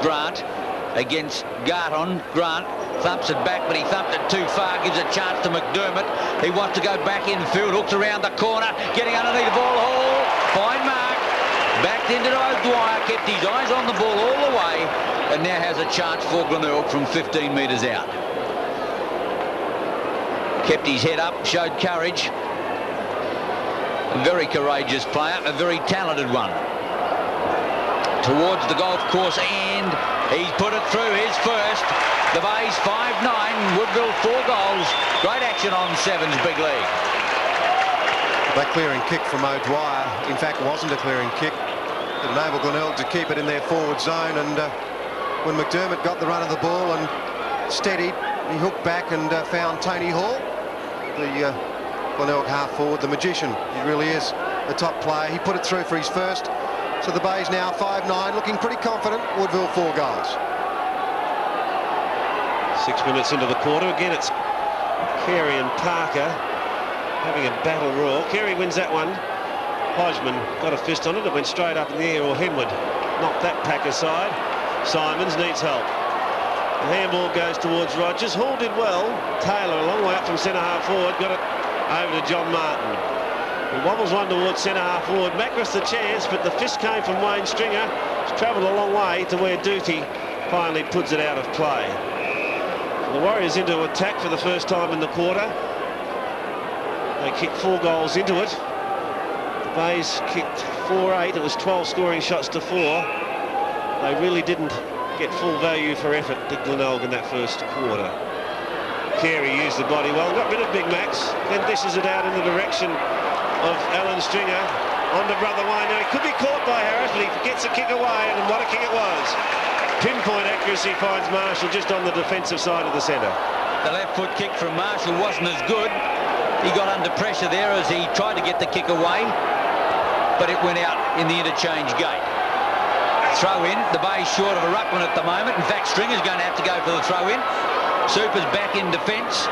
Grant against Garton. Grant thumps it back, but he thumped it too far. Gives a chance to McDermott. He wants to go back in field. Hooks around the corner. Getting underneath the ball. Hall. Fine mark. Backed into O'Dwyer. Kept his eyes on the ball all the way. And now has a chance for Glenelg from 15 metres out. Kept his head up. Showed courage. A very courageous player. A very talented one. Towards the golf course end. He's put it through his first. The Bays 5-9. Woodville 4 goals. Great action on Sevens big league. That clearing kick from O'Dwyer, in fact, wasn't a clearing kick. It enabled Glenelg to keep it in their forward zone, and when McDermott got the run of the ball and steadied, he hooked back and found Tony Hall, the Glenelg half-forward, the magician. He really is a top player. He put it through for his first. So the Bays now 5-9, looking pretty confident. Woodville 4 goals. 6 minutes into the quarter. Again, it's Carey and Parker having a battle royal. Carey wins that one. Hodgman got a fist on it. It went straight up in the air, or Henwood knocked that pack aside. Simons needs help. The handball goes towards Rogers. Hall did well. Taylor a long way up from centre half forward. Got it over to John Martin. He wobbles one towards centre half forward. Macris the chance, but the fist came from Wayne Stringer. He's travelled a long way to where Doothy finally puts it out of play. The Warriors into attack for the first time in the quarter. They kicked 4 goals into it. The Bays kicked 4-8. It was 12 scoring shots to 4. They really didn't get full value for effort, did Glenelg, in that first quarter. Carey used the body well, got rid of Big Max, then dishes it out in the direction of Alan Stringer. On to Brother Wayne. Now, he could be caught by Harris, but he gets a kick away, and what a kick it was. Pinpoint accuracy finds Marshall just on the defensive side of the centre. The left foot kick from Marshall wasn't as good. He got under pressure there as he tried to get the kick away, but it went out in the interchange gate. Throw in. The Bay's short of a ruckman at the moment. In fact, Stringer's going to have to go for the throw in. Super's back in defence.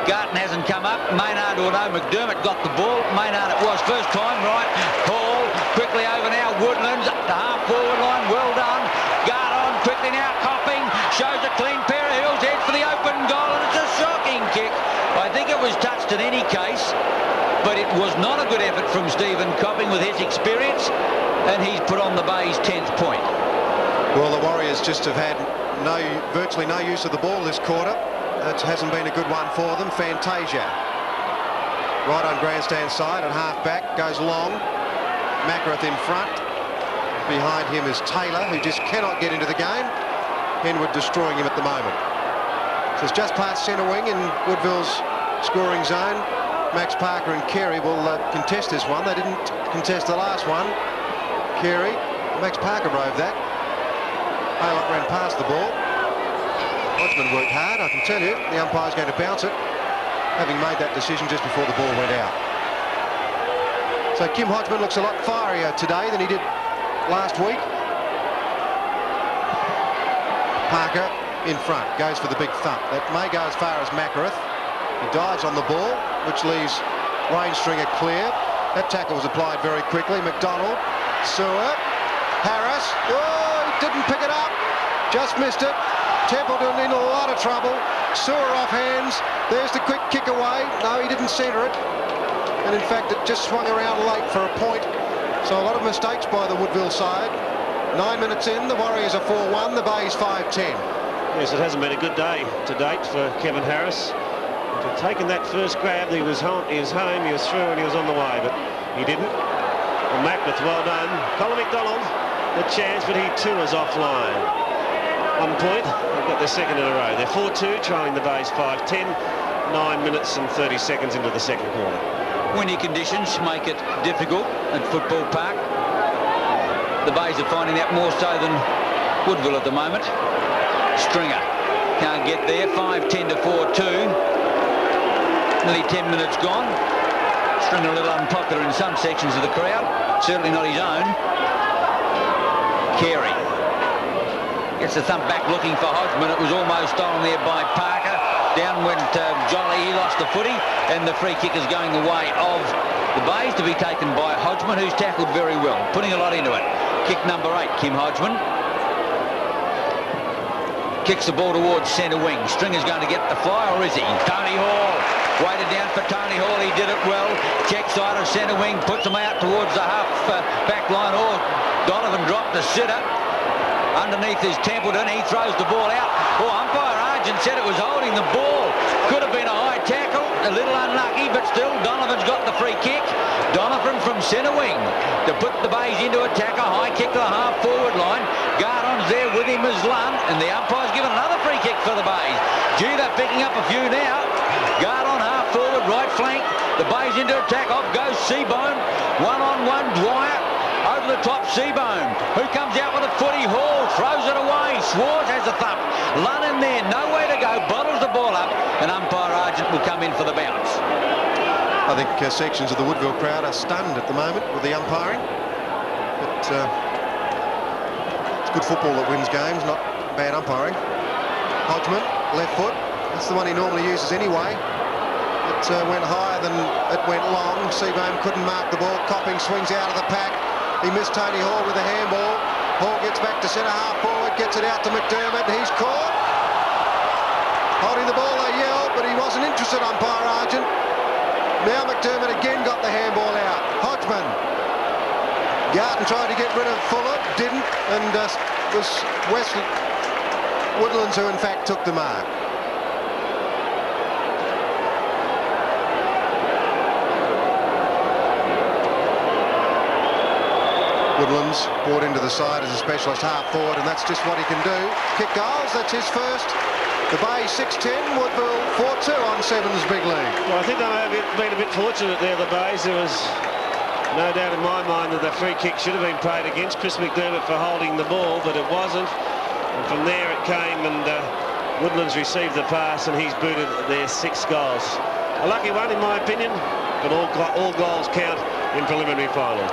Garton hasn't come up. Maynard or no, McDermott got the ball. Maynard it was first time, right. Hall quickly over now. Woodlands up the half forward line. Well done. Garton quickly now. Copping shows a clean pair of heels. Heads for the open goal, and it's a shocking kick. I think it was touched in any case, but it was not a good effort from Stephen Copping with his experience, and he's put on the Bay's 10th point. Well, the Warriors just have had virtually no use of the ball this quarter. It hasn't been a good one for them. Fantasia right on grandstand side and half back, goes long. Macrath in front. Behind him is Taylor, who just cannot get into the game. Henwood destroying him at the moment. So it's just past centre wing in Woodville's scoring zone. Max Parker and Carey will contest this one. They didn't contest the last one. Carey, Max Parker rode that. Haylock ran past the ball. Hodgman worked hard, I can tell you. The umpire's going to bounce it, having made that decision just before the ball went out. So Kim Hodgman looks a lot fierier today than he did last week. Parker in front, goes for the big thump. That may go as far as Macarath. He dives on the ball, which leaves Wayne Stringer clear. That tackle was applied very quickly. McDonald, Sewer, Harris. Oh, he didn't pick it up. Just missed it. Templeton in a lot of trouble. Sewer off hands. There's the quick kick away. No, he didn't centre it. And in fact, it just swung around late for a point. So a lot of mistakes by the Woodville side. 9 minutes in, the Warriors are 4-1, the Bays 5-10. Yes, it hasn't been a good day to date for Kevin Harris. If he'd taken that first grab, he was home, he was through, and he was on the way, but he didn't. Well, Macbeth, well done. Colin McDonald, the chance, but he too is offline. 1 point. They've got their second in a row. They're 4-2, trailing the Bays 5-10. 9 minutes and 30 seconds into the second quarter. Windy conditions make it difficult at Football Park. The Bays are finding that more so than Woodville at the moment. Stringer can't get there. 5-10 to 4-2. Nearly 10 minutes gone. Stringer a little unpopular in some sections of the crowd. Certainly not his own. Carey gets the thump back looking for Hodgman. It was almost stolen there by Parker. Down went Jolly. He lost the footy, and the free kick is going the way of the Bays to be taken by Hodgman, who's tackled very well, putting a lot into it. Kick number 8, Kim Hodgman. Kicks the ball towards centre wing. Stringer's going to get the fly, or is he? Tony Hall waited down for Tony Hall. He did it well. Check side of centre wing, puts him out towards the half back line. Oh, Donovan dropped the sitter. Underneath is Templeton. He throws the ball out. Oh, umpire Argent said it was holding the ball. Could have been a high tackle. A little unlucky, but still Donovan's got the free kick. Donovan from centre wing to put the Bays into attack. A high kick to the half-forward line. Gardon's there with him as Lunn, and the umpire's given another free kick for the Bays. Gee, they're picking up a few now. Gardon half-forward, right flank. The Bays into attack. Off goes Seabone. One-on-one, Dwyer. Over the top, Seabone, who comes out with a footy. Hall throws it away. Schwartz has a thump. Lunn in there, no way to go. Bottles the ball up, and umpire Argent will come in for the bounce. I think sections of the Woodville crowd are stunned at the moment with the umpiring. But it's good football that wins games, not bad umpiring. Hodgman, left foot. That's the one he normally uses anyway. It went higher than it went long. Seabohm couldn't mark the ball. Copping swings out of the pack. He missed Tony Hall with a handball. Hall gets back to centre half forward, gets it out to McDermott. He's caught. Holding the ball, they yelled, but he wasn't interested, umpire Argent. Now McDermott again got the handball out. Hodgman. Garton tried to get rid of Fuller, didn't, and was Wesley Woodlands who in fact took the mark. Woodlands brought into the side as a specialist half forward, and that's just what he can do. Kick goals, that's his first. The Bay 6-10, Woodville 4-2 on Sevens Big League. Well, I think they may have been a bit fortunate there, the Bays. There was no doubt in my mind that the free kick should have been played against Chris McDermott for holding the ball, but it wasn't. And from there it came, and Woodlands received the pass, and he's booted their 6 goals. A lucky one, in my opinion, but all goals count in preliminary final.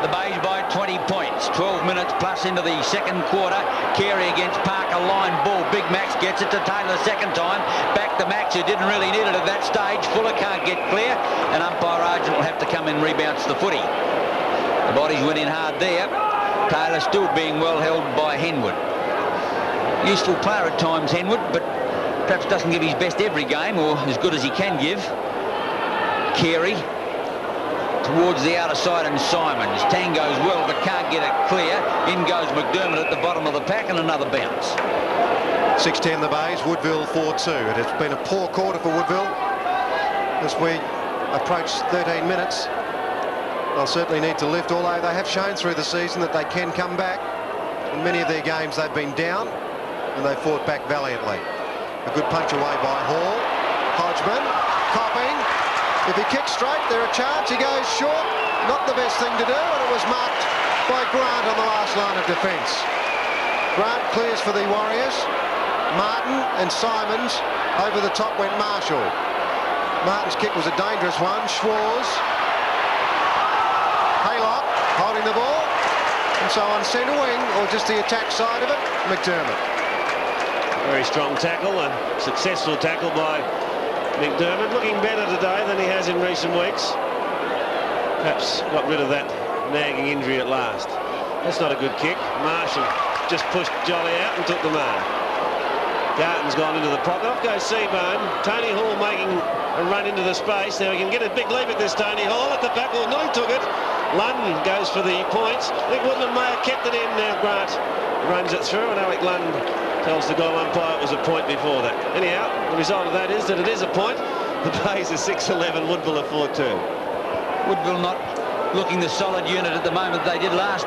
The Bays by 20 points, 12 minutes plus into the second quarter. Carey against Parker, line ball. Big Max gets it to Taylor second time. Back to Max, who didn't really need it at that stage. Fuller can't get clear, and umpire Argent will have to come and rebounce the footy. The bodies went in hard there. Taylor still being well held by Henwood. Useful player at times, Henwood, but perhaps doesn't give his best every game, or as good as he can give. Carey towards the outer side, and Simons. Tang goes well, but can't get it clear. In goes McDermott at the bottom of the pack, and another bounce. 6-10 the Bays, Woodville 4-2. It has been a poor quarter for Woodville. As we approach 13 minutes, they'll certainly need to lift, although they have shown through the season that they can come back. In many of their games they've been down, and they fought back valiantly. A good punch away by Hall. Hodgman, Copping. If he kicks straight, there's a chance. He goes short. Not the best thing to do, and it was marked by Grant on the last line of defence. Grant clears for the Warriors. Martin and Simons. Over the top went Marshall. Martin's kick was a dangerous one. Schwartz. Haylock holding the ball. And so on centre wing, or just the attack side of it, McDermott. Very strong tackle, and successful tackle by McDermott, looking better today than he has in recent weeks. Perhaps got rid of that nagging injury at last. That's not a good kick. Marshall just pushed Jolly out and took the mark. Garton's gone into the pocket. Off goes Seabone. Tony Hall making a run into the space. Now he can get a big leap at this, Tony Hall at the back. Well, nearly took it. Lund goes for the points. I think Woodland may have kept it in. Now Grant runs it through, and Alec Lund tells the goal umpire it was a point before that. Anyhow, the result of that is that it is a point. The Bays are 6-11, Woodville are 4-2. Woodville not looking the solid unit at the moment they did last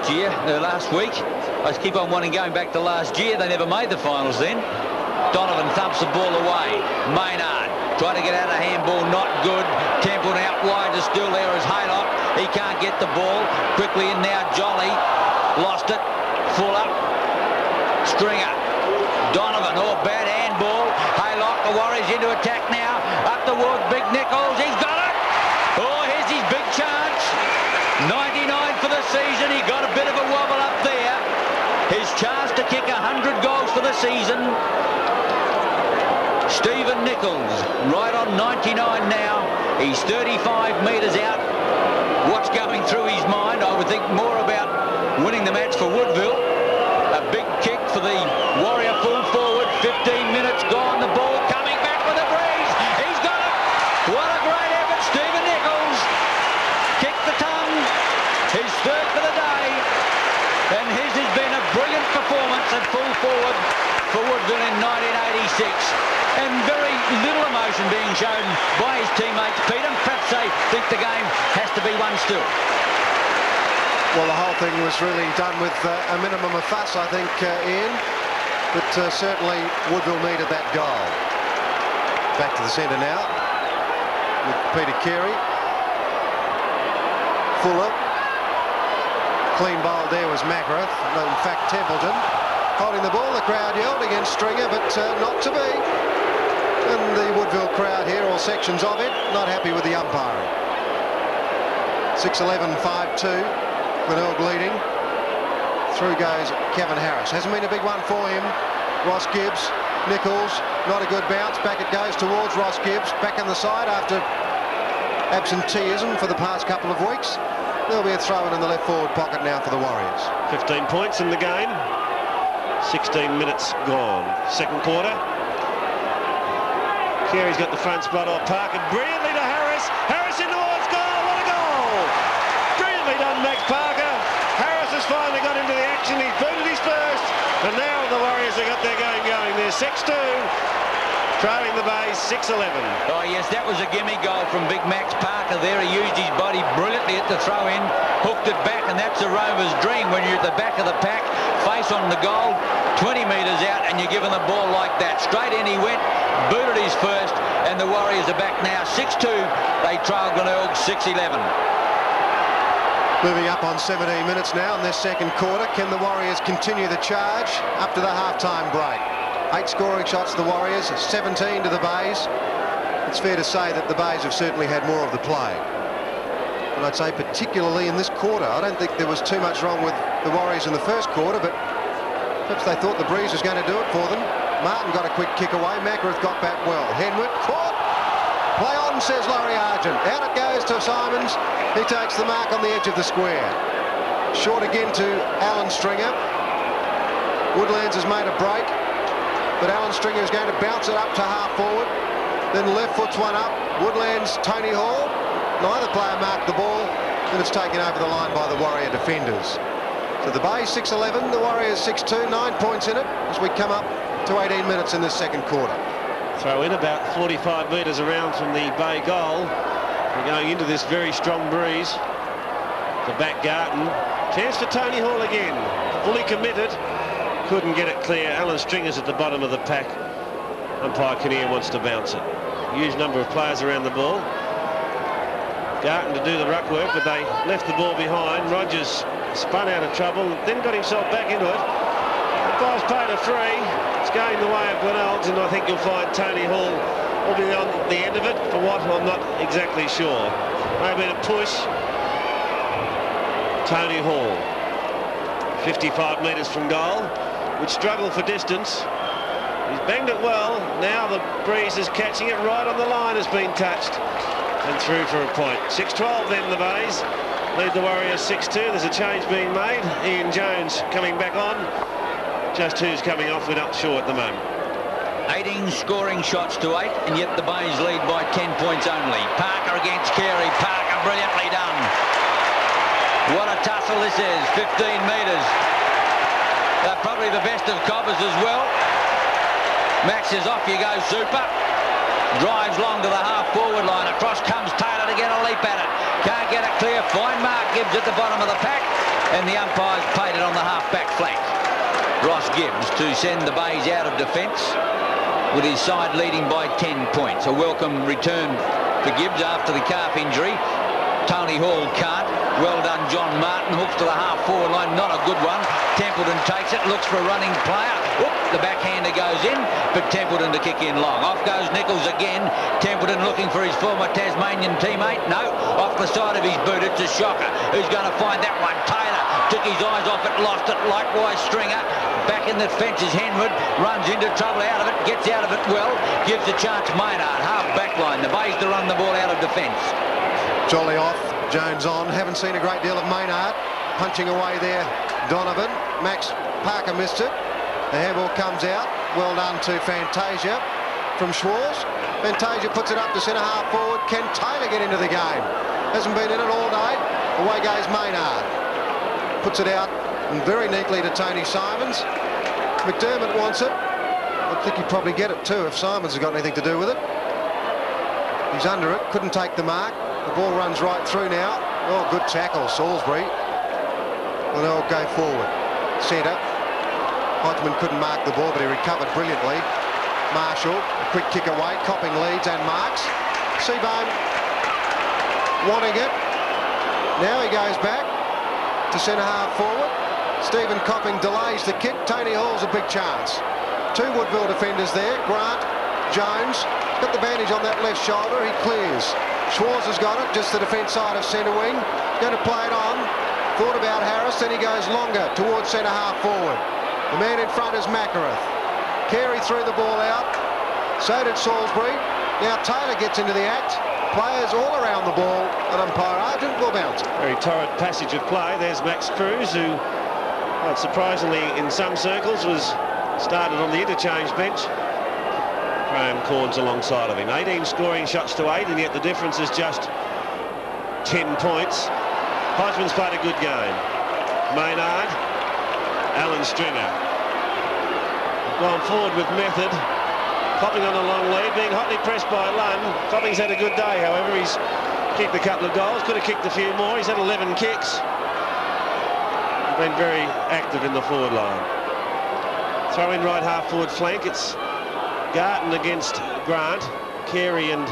week. I keep on wanting going back to last year. They never made the finals then. Donovan thumps the ball away. Maynard trying to get out of handball, not good. Templeton out wide, is still there as Haylock. He can't get the ball. Quickly in now, Jolly. Lost it. Fuller. Stringer. Donovan, bad handball. Haylock, the Warriors into attack now. Up towards Big Nichols. He's got it. Here's his big chance. 99 for the season. He got a bit of a wobble up there. His chance to kick 100 goals for the season. Stephen Nichols, right on 99 now. He's 35 metres out. What's going through his mind? I would think more about winning the match for Woodville. A big kick for the Warrior full forward. 15 minutes gone. The ball coming back with a breeze. He's got it. What a great effort, Stephen Nichols. Kicked the tongue. His third for the day. And his has been a brilliant performance at full forward for Woodville in 1986. And very little emotion being shown by his teammates, Peter. Perhaps they think the game has to be won still. Well, the whole thing was really done with a minimum of fuss, I think, Ian. But certainly Woodville needed that goal. Back to the centre now with Peter Carey. Fuller. Clean bowl there was Mackworth. In fact, Templeton holding the ball. The crowd yelled against Stringer, but not to be. And the Woodville crowd here, all sections of it, not happy with the umpiring. 6-11, 5-2. Glenelg leading. Through goes Kevin Harris. Hasn't been a big one for him. Ross Gibbs, Nichols, not a good bounce. Back it goes towards Ross Gibbs. Back on the side after absenteeism for the past couple of weeks. There'll be a throw-in the left forward pocket now for the Warriors. 15 points in the game. 16 minutes gone. Second quarter. Carey's got the front spot off Parker. Brilliantly to Harris. Harris in towards goal. What a goal! Brilliantly done, Max Parker. Harris has finally got into the action. He's booted his first. And now the Warriors have got their game going. They're 6-2. Trailing the base, 6-11. Oh, yes, that was a gimme goal from Big Max Parker there. He used his body brilliantly at the throw-in, hooked it back, and that's a rover's dream when you're at the back of the pack, face on the goal, 20 metres out, and you're given the ball like that. Straight in he went, booted his first, and the Warriors are back now 6-2. They trail Glenelg 6-11. Moving up on 17 minutes now in this second quarter. Can the Warriors continue the charge up to the half-time break? 8 scoring shots to the Warriors, 17 to the Bays. It's fair to say that the Bays have certainly had more of the play. And I'd say particularly in this quarter. I don't think there was too much wrong with the Warriors in the first quarter, but perhaps they thought the breeze was going to do it for them. Martin got a quick kick away. Mackworth got back well. Henwood caught. Play on, says Laurie Argent. Out it goes to Simons. He takes the mark on the edge of the square. Short again to Alan Stringer. Woodlands has made a break. But Alan Stringer is going to bounce it up to half forward. Then left foot's one up. Woodlands, Tony Hall. Neither player marked the ball. And it's taken over the line by the Warrior defenders. So the Bay 6-11, the Warriors 6-2, 9 points in it as we come up to 18 minutes in this second quarter. Throw in about 45 metres around from the Bay goal. We're going into this very strong breeze. The back garden. Chance for Tony Hall again. Fully committed. Couldn't get it clear. Alan Stringer's at the bottom of the pack. Umpire Kinnear wants to bounce it. Huge number of players around the ball. Garton to do the ruck work, but they left the ball behind. Rogers spun out of trouble, then got himself back into it. Umpire's paid a free. It's going the way of Glenelg, and I think you'll find Tony Hall will be on the end of it. For what, I'm not exactly sure. Maybe a push. Tony Hall. 55 metres from goal. Would struggle for distance. He's banged it well. Now the breeze is catching it right on the line. Has been touched and through for a point. 6-12 then the Bays lead the Warriors 6-2. There's a change being made. Ian Jones coming back on. Just who's coming off, we're not sure at the moment. 18 scoring shots to 8, and yet the Bays lead by 10 points only. Parker against Carey. Parker brilliantly done. What a tussle this is. 15 metres. They're probably the best of coppers as well. Max is off, you go, super. drives long to the half-forward line. Across comes Taylor to get a leap at it. Can't get it clear. Fine mark Gibbs at the bottom of the pack, and the umpire's paid it on the half-back flank. Ross Gibbs to send the Bays out of defence with his side leading by 10 points. A welcome return for Gibbs after the calf injury. Tony Hall can't. Well done, John Martin. Hooks to the half-forward line. Not a good one. Templeton takes it. Looks for a running player. Oop, the backhander goes in, but Templeton to kick in long. Off goes Nichols again. Templeton looking for his former Tasmanian teammate. No, off the side of his boot. It's a shocker. Who's going to find that one? Taylor took his eyes off it, lost it. Likewise, Stringer. Back in the fences, Henwood runs into trouble out of it, gets out of it well, gives a chance Maynard, half back line. The Bays to run the ball out of defence. Jolly off, Jones on. Haven't seen a great deal of Maynard. Punching away there, Donovan. Max Parker missed it. The handball comes out. Well done to Fantasia from Schwarz. Fantasia puts it up to centre half forward. Can Taylor get into the game? Hasn't been in it all day. Away goes Maynard. Puts it out very neatly to Tony Simons. McDermott wants it. I think he'd probably get it too if Simons has got anything to do with it. He's under it. Couldn't take the mark. The ball runs right through now. Oh, good tackle, Salisbury. Well, they'll go forward. Centre. Hodgman couldn't mark the ball, but he recovered brilliantly. Marshall, a quick kick away. Copping leads and marks. Seabohm wanting it. Now he goes back to centre half forward. Stephen Copping delays the kick. Tony Hall's a big chance. Two Woodville defenders there. Grant, Jones. Got the bandage on that left shoulder. He clears. Schwarz has got it, just the defence side of centre wing. Going to play it on. Thought about Harris, then he goes longer towards centre half forward. The man in front is Macarath. Carey threw the ball out. So did Salisbury. Now Taylor gets into the act. Players all around the ball, and umpire Argent will bounce it. Very torrid passage of play. There's Max Cruz, who, quite surprisingly in some circles, was started on the interchange bench. Graham Corns alongside of him. 18 scoring shots to 8, and yet the difference is just 10 points. Hodgman's played a good game. Maynard, Alan Stringer. Gone forward with method. Copping on a long lead, being hotly pressed by Lunn. Copping's had a good day, however. He's kicked a couple of goals, could have kicked a few more. He's had 11 kicks. Been very active in the forward line. Throw in right half forward flank. It's Garton against Grant. Carey and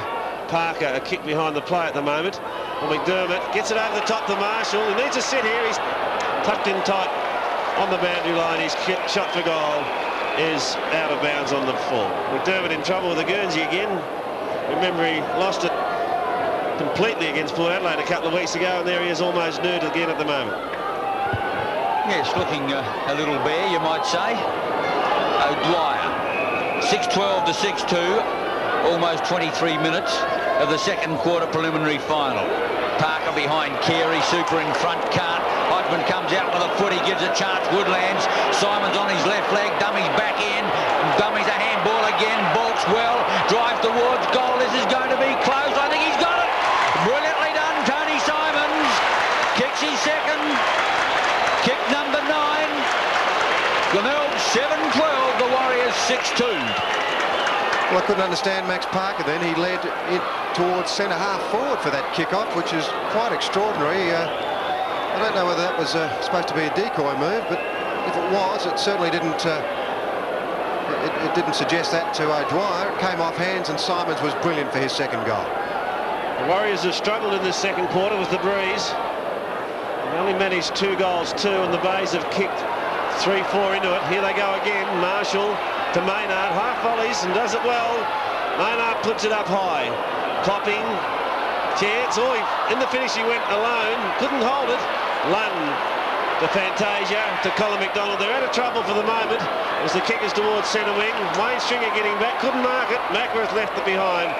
Parker a kick behind the play at the moment. Well, McDermott gets it over the top to Marshall. He needs to sit here. He's tucked in tight on the boundary line. His shot for goal is out of bounds on the full. McDermott in trouble with the Guernsey again. Remember, he lost it completely against Port Adelaide a couple of weeks ago, and there he is almost nude again at the moment. Yes, looking a little bare, you might say. O'Dwyer. 6-12 to 6-2, almost 23 minutes of the second quarter preliminary final. Parker behind Carey, Super in front, can't. Hodgman comes out with a foot, he gives a chance, Woodlands. Simons on his left leg, dummies back in, dummies a handball again, balks well, drives towards goal. This is going to be close. I think he's got it. Brilliantly done, Tony Simons. Kicks his second. Kick number 9. Glenelg 7-12, the Warriors 6-2. Well, I couldn't understand Max Parker then. He led it towards centre half forward for that kick-off, which is quite extraordinary. I don't know whether that was supposed to be a decoy move, but if it was, it certainly didn't it didn't suggest that to O'Dwyer. It came off hands, and Simons was brilliant for his second goal. The Warriors have struggled in this second quarter with the breeze. They only managed 2 goals, 2, and the Bays have kicked 3-4 into it. Here they go again. Marshall to Maynard, half volleys and does it well. Maynard puts it up high. Copping, chance. Oh, in the finish he went alone, couldn't hold it. Lunn to Fantasia, to Colin McDonald. They're out of trouble for the moment as the kick is towards centre wing. Wayne Stringer getting back, couldn't mark it. Macarath left it behind.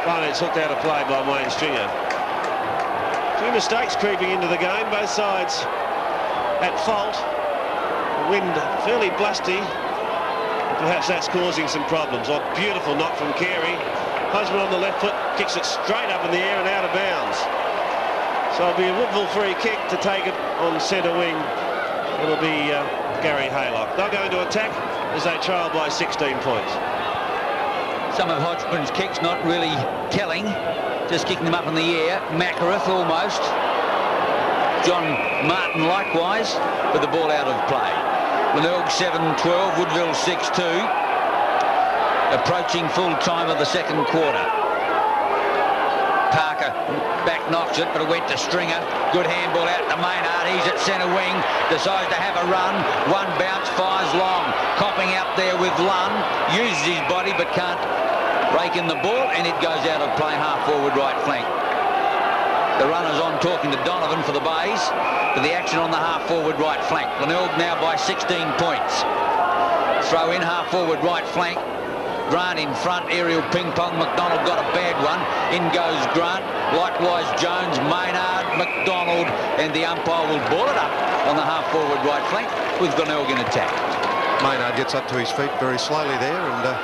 Finally, it's hooked out of play by Wayne Stringer. 2 mistakes creeping into the game, both sides at fault. The wind fairly blusty. Perhaps that's causing some problems. Oh, beautiful knock from Carey. Hodgman on the left foot, kicks it straight up in the air and out of bounds. So it'll be a Woodville free kick to take it on centre wing. It'll be Gary Haylock. They'll go into attack as they trail by 16 points. Some of Hodgman's kicks not really telling, just kicking them up in the air. Macareth almost. John Martin likewise, with the ball out of play. Glenelg 7-12, Woodville 6-2. Approaching full time of the second quarter. Parker back knocks it, but it went to Stringer. Good handball out to Maynard. He's at centre wing. Decides to have a run. One bounce, fires long. Copping out there with Lunn. Uses his body but can't rake in the ball, and it goes out of play half forward right flank. The runner's on talking to Donovan for the Bays. For the action on the half forward right flank. Glenelg now by 16 points. Throw in half forward right flank. Grant in front, aerial ping-pong. McDonald got a bad one. In goes Grant. Likewise Jones, Maynard, McDonald, and the umpire will ball it up on the half-forward right flank with Glenelg in attack. Maynard gets up to his feet very slowly there, and the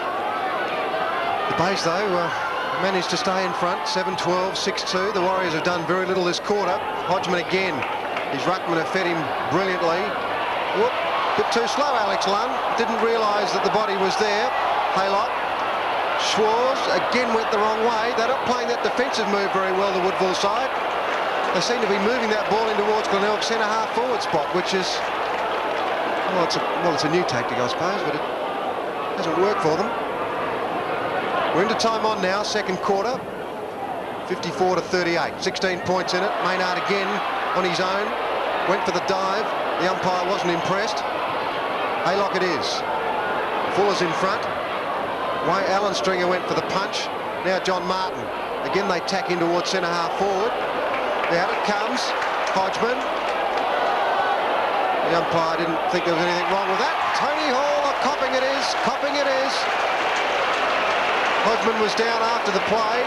Bays, though, managed to stay in front, 7-12, 6-2. The Warriors have done very little this quarter. Hodgman again. His ruckman have fed him brilliantly. Whoop, bit too slow, Alex Lunn. Didn't realise that the body was there. Haylock. Schwarz again went the wrong way. They're not playing that defensive move very well, the Woodville side. They seem to be moving that ball in towards Glenelg's centre half forward spot, which is, well, it's a new tactic, I suppose, but it hasn't worked for them. We're into time on now, second quarter. 54-38, 16 points in it. Maynard again on his own. Went for the dive. The umpire wasn't impressed. Haylock it is. Fuller's in front. Alan Stringer went for the punch. Now John Martin. Again they tack in towards centre half forward. Out it comes. Hodgman. The umpire didn't think there was anything wrong with that. Tony Hall, a copping it is. Copping it is. Hodgman was down after the play.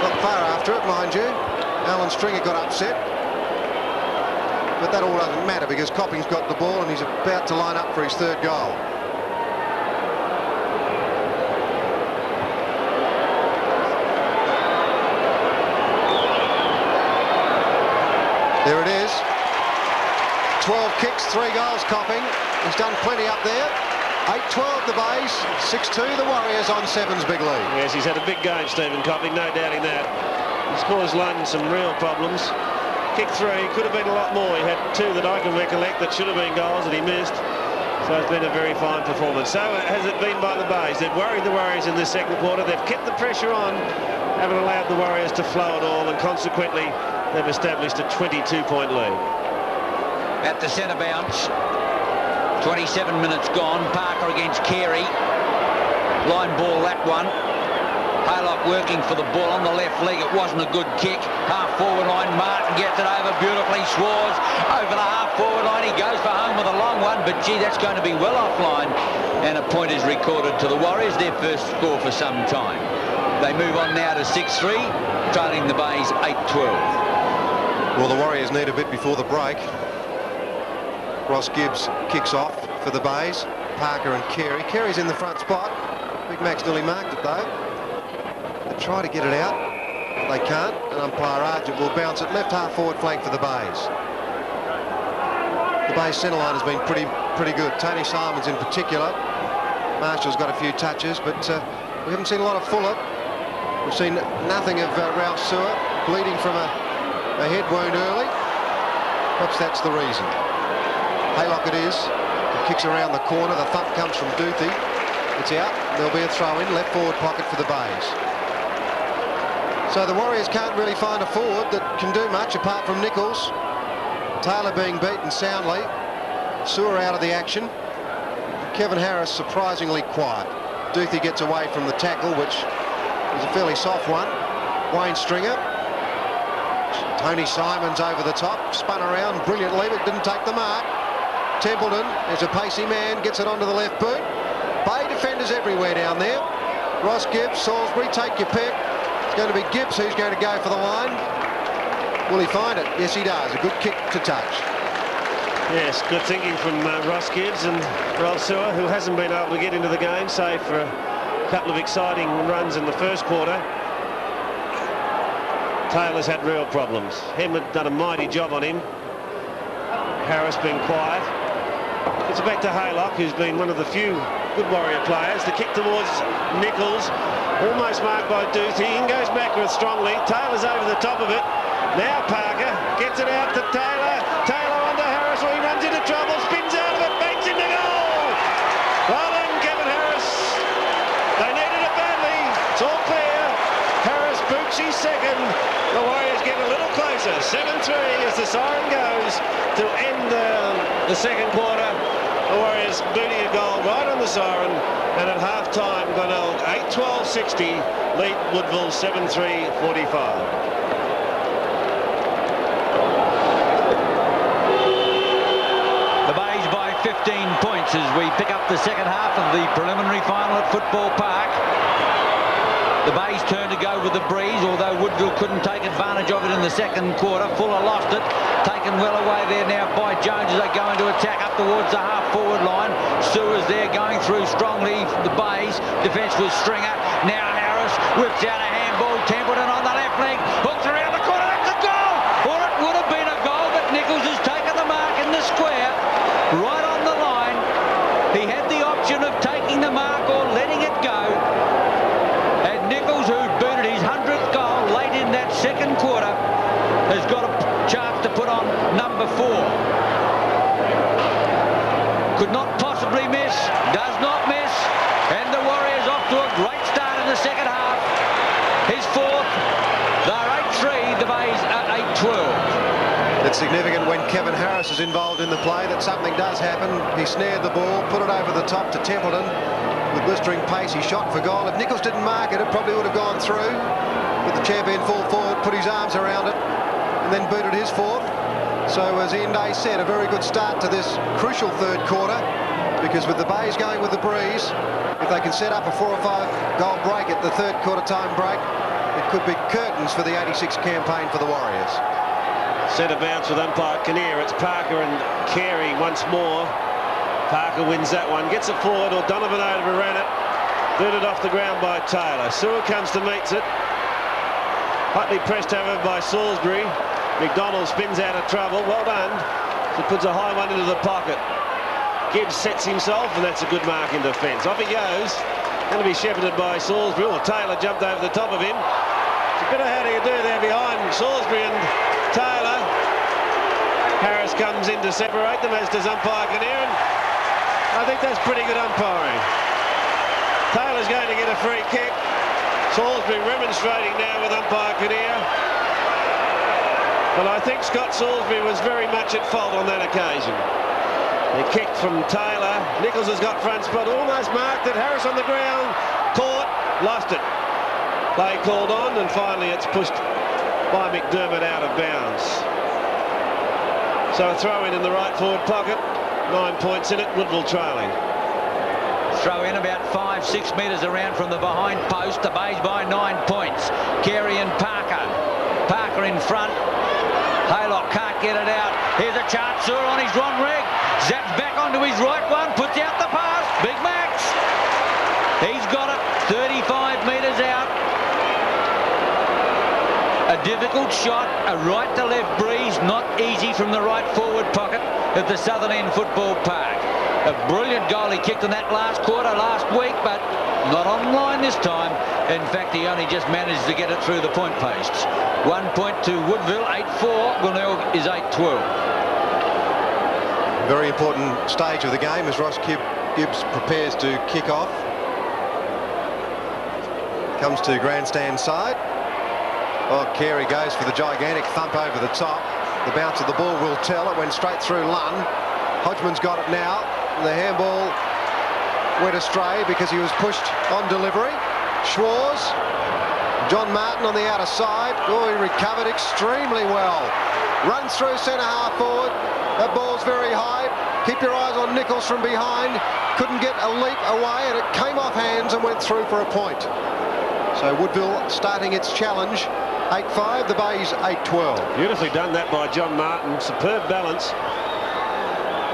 Not far after it, mind you. Alan Stringer got upset. But that all doesn't matter because Copping's got the ball and he's about to line up for his third goal. There it is. 12 kicks, 3 goals, Copping. He's done plenty up there. 8-12 the Bays, 6-2 the Warriors on Sevens big lead. Yes, he's had a big game, Stephen Copping, no doubting that. He's caused London some real problems. Kick 3, could have been a lot more. He had 2 that I can recollect that should have been goals that he missed. So it's been a very fine performance. So has it been by the Bays. They've worried the Warriors in this second quarter. They've kept the pressure on, haven't allowed the Warriors to flow at all, and consequently they've established a 22-point lead. At the centre bounce, 27 minutes gone. Parker against Carey. Line ball, that one. Haylock working for the ball on the left leg. It wasn't a good kick. Half forward line, Martin gets it over beautifully. Schwarz over the half forward line. He goes for home with a long one, but gee, that's going to be well offline. And a point is recorded to the Warriors, their first score for some time. They move on now to 6-3, trailing the Bays 8-12. Well, the Warriors need a bit before the break. Ross Gibbs kicks off for the Bays. Parker and Carey. Carey's in the front spot. Big Mac's nearly marked it though. They try to get it out. They can't. And umpire Argent will bounce it left half forward flank for the Bays. The Bays centre line has been pretty good. Tony Simons in particular. Marshall's got a few touches, but we haven't seen a lot of Fuller. We've seen nothing of Ralph Sewer bleeding from a head wound early. Perhaps that's the reason. Haylock it is. He kicks around the corner. The thump comes from Duthie. It's out. There'll be a throw in. Left forward pocket for the Bays. So the Warriors can't really find a forward that can do much apart from Nichols. Taylor being beaten soundly. Sewer out of the action. Kevin Harris surprisingly quiet. Duthie gets away from the tackle, which was a fairly soft one. Wayne Stringer. Tony Simons over the top. Spun around brilliantly, but didn't take the mark. Templeton is a pacey man, gets it onto the left boot. Bay defenders everywhere down there. Ross Gibbs, Salisbury, take your pick. It's going to be Gibbs who's going to go for the line. Will he find it? Yes, he does. A good kick to touch. Yes, good thinking from Ross Gibbs and Ralph Sewer, who hasn't been able to get into the game, save for a couple of exciting runs in the first quarter. Taylor's had real problems. Hemwood done a mighty job on him. Harris been quiet. It's back to Haylock, who's been one of the few good Warrior players. The kick towards Nichols, almost marked by Darcy. He goes backwards strongly. Taylor's over the top of it. Now Parker gets it out to Taylor. Taylor onto Harris, where he runs into trouble, spins out of it, bangs into goal. Well done, Kevin Harris. They needed it badly. It's all clear. Harris boots his second. The Warriors get a little closer. 7-3 as the siren goes to end the second quarter. The Warriors booting a goal right on the siren, and at half-time, Glenelg 8-12-60 lead Woodville 7-3-45. The Bays by 15 points as we pick up the second half of the preliminary final at Football Park. The Bays turn to go with the breeze, although Woodville couldn't take advantage of it in the second quarter. Fuller lost it, taken well away there now by Jones as they go into attack up towards the half-forward line. Sewer's there going through strongly. The Bays defence was Stringer. Now Harris whips out a handball. Templeton on the left leg, hooks around the corner. That's a goal, or it would have been a goal, but Nichols has taken the mark in the square, right on the line. He had the option of taking the mark or letting it go. Nichols, who booted his 100th goal late in that second quarter, has got a chance to put on number 4. Could not possibly miss, does not miss, and the Warriors off to a great start in the second half. His 4th, they're 8-3, the Bays are 8-12. It's significant when Kevin Harris is involved in the play that something does happen. He snared the ball, put it over the top to Templeton. With blistering pace, he shot for goal. If Nichols didn't mark it, it probably would have gone through. But the champion full forward put his arms around it and then booted his 4th. So as Ian Day said, a very good start to this crucial third quarter, because with the Bays going with the breeze, if they can set up a 4 or 5 goal break at the third quarter time break, it could be curtains for the 86 campaign for the Warriors. Centre bounce with umpire Kinnear. It's Parker and Carey once more. Parker wins that one, gets it forward, or Donovan overran it. Booted off the ground by Taylor. Sewer comes to meets it. Hotly pressed over by Salisbury. McDonald spins out of trouble. Well done. He puts a high one into the pocket. Gibbs sets himself, and that's a good mark in defence. Off he goes. Going to be shepherded by Salisbury. Well, Taylor jumped over the top of him. It's a bit of how do you do there behind Salisbury and Taylor. Harris comes in to separate them, as does umpire Kinnear. I think that's pretty good umpiring. Taylor's going to get a free kick. Salisbury remonstrating now with umpire Kinnear. But I think Scott Salisbury was very much at fault on that occasion. The kick from Taylor. Nichols has got front spot, almost marked it. Harris on the ground, caught, lost it. Play called on, and finally it's pushed by McDermott out of bounds. So a throw in the right forward pocket. 9 points in it, Woodville trailing. Throw in about 5-6 metres around from the behind post. The Bays by 9 points. Carey and Parker. Parker in front. Haylock can't get it out. Here's a chance. Sewer on his wrong leg. Zaps back onto his right one. Puts out the pass. Big Max. He's got it. 35 metres out. A difficult shot, a right to left breeze, not easy from the right forward pocket at the Southern End Football Park. A brilliant goal he kicked in that last quarter last week, but not on line this time. In fact, he only just managed to get it through the point posts. 1 point to Woodville, 8-4. Glenelg is 8-12. Very important stage of the game as Ross Gibbs prepares to kick off. Comes to grandstand side. Oh, Carey goes for the gigantic thump over the top. The bounce of the ball will tell. It went straight through Lunn. Hodgman's got it now. The handball went astray because he was pushed on delivery. Schwarz. John Martin on the outer side. Oh, he recovered extremely well. Runs through centre half forward. That ball's very high. Keep your eyes on Nichols from behind. Couldn't get a leap away, and it came off hands and went through for a point. So Woodville starting its challenge. 8-5, the Bays 8-12. Beautifully done that by John Martin. Superb balance.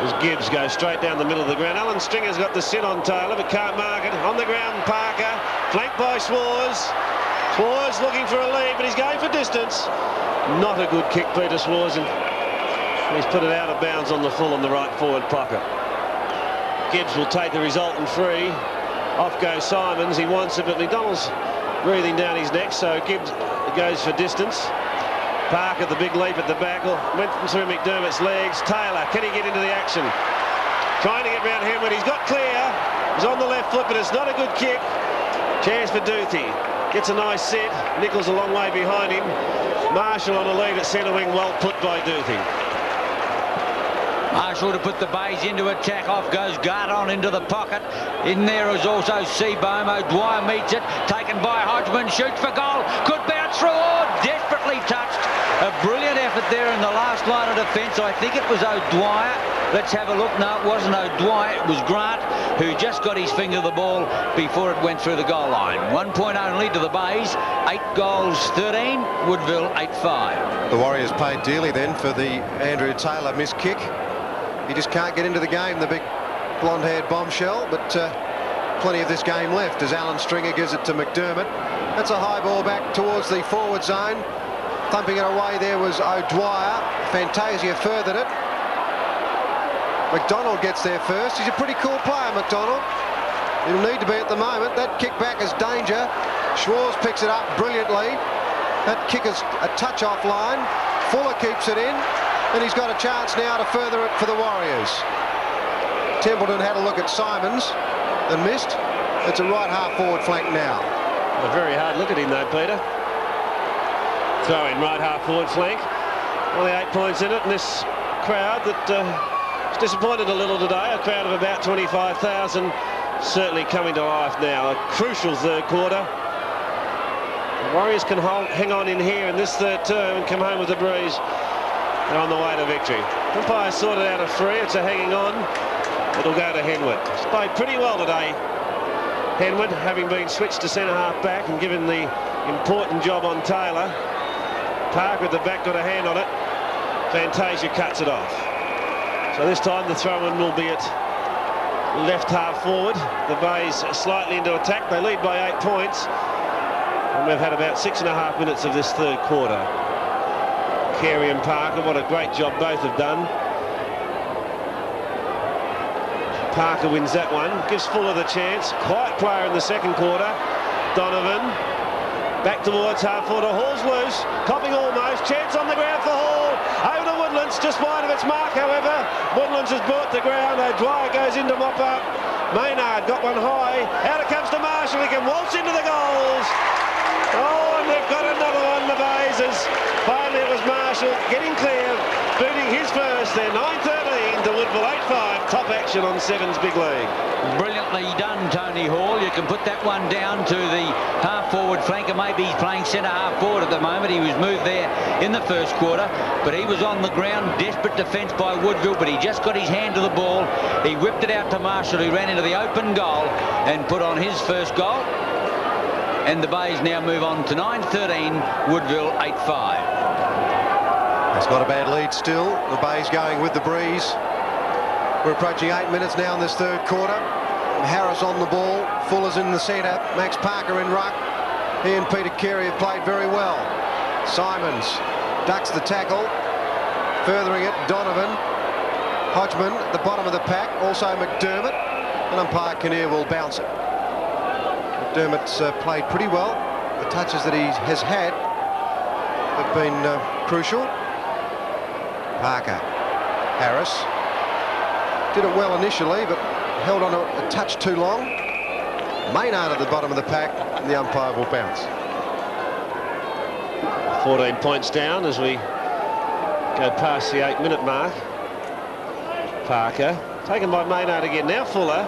As Gibbs goes straight down the middle of the ground. Alan Stringer's got the sit on Taylor, but can't mark it. On the ground, Parker. Flanked by Schwarz. Schwarz looking for a lead, but he's going for distance. Not a good kick, Peter Schwarz. And he's put it out of bounds on the full on the right forward pocket. Gibbs will take the resultant free. Off goes Simons. He wants it, but McDonald's breathing down his neck, so Gibbs goes for distance. Parker, the big leap at the back, went through McDermott's legs. Taylor, can he get into the action? Trying to get round Henwood. He's got clear. He's on the left foot, but it's not a good kick. Chance for Duthie. Gets a nice set. Nichols a long way behind him. Marshall on a lead at centre wing. Well put by Duthie. Marshall to put the Bays into attack. Off goes Gardon into the pocket. In there is also Seabohm. O'Dwyer meets it. Taken by Hodgman. Shoots for goal. Could bounce through. Oh, desperately touched. A brilliant effort there in the last line of defence. I think it was O'Dwyer. Let's have a look. No, it wasn't O'Dwyer. It was Grant who just got his finger to the ball before it went through the goal line. 1 point only to the Bays. 8 goals, 13. Woodville 8-5. The Warriors paid dearly then for the Andrew Taylor missed kick. He just can't get into the game, the big blonde-haired bombshell, but plenty of this game left as Alan Stringer gives it to McDermott. That's a high ball back towards the forward zone. Thumping it away there was O'Dwyer. Fantasia furthered it. McDonald gets there first. He's a pretty cool player, McDonald. He'll need to be at the moment. That kick back is danger. Schwarz picks it up brilliantly. That kick is a touch offline. Fuller keeps it in. And he's got a chance now to further it for the Warriors. Templeton had a look at Simons and missed. It's a right half forward flank now. A very hard look at him though, Peter. Throw in right half forward flank. Only 8 points in it, and this crowd that is disappointed a little today, a crowd of about 25,000, certainly coming to life now. A crucial third quarter. The Warriors can hang on in here in this third term and come home with a breeze. They're on the way to victory. Umpire sorted out a free. It's a hanging on. It'll go to Henwood. He's played pretty well today. Henwood, having been switched to centre half back and given the important job on Taylor. Parker at the back got a hand on it. Fantasia cuts it off. So this time the throw-in will be at left half forward. The Bays slightly into attack. They lead by 8 points. And we've had about 6.5 minutes of this third quarter. Carey and Parker, what a great job both have done. Parker wins that one, gives Fuller the chance. Quiet player in the second quarter. Donovan back towards half forward. Hall's loose, copping almost. Chance on the ground for Hall. Over to Woodlands, just wide of its mark, however. Woodlands has brought the ground. O'Dwyer goes in to mop up. Maynard got one high. Out it comes to Marshall. He can waltz into the goals. Oh, and they've got another one, the Bays. Finally it was Marshall getting clear, booting his first. They're 9-13 to Woodville 8-5. Top action on Sevens Big League. Brilliantly done, Tony Hall. You can put that one down to the half-forward flanker. Maybe he's playing centre-half forward at the moment. He was moved there in the first quarter, but he was on the ground. Desperate defence by Woodville, but he just got his hand to the ball. He whipped it out to Marshall, who ran into the open goal and put on his first goal. And the Bays now move on to 9-13, Woodville 8-5. It's not a bad lead still. The Bays going with the breeze. We're approaching 8 minutes now in this third quarter. Harris on the ball. Fuller's in the centre. Max Parker in ruck. He and Peter Carey have played very well. Simons ducks the tackle. Furthering it, Donovan. Hodgman at the bottom of the pack. Also McDermott. And umpire Kinnear will bounce it. McDermott's played pretty well. The touches that he has had have been crucial. Parker. Harris did it well initially, but held on a touch too long. Maynard at the bottom of the pack, and the umpire will bounce. 14 points down as we go past the 8-minute mark. Parker taken by Maynard again. Now Fuller.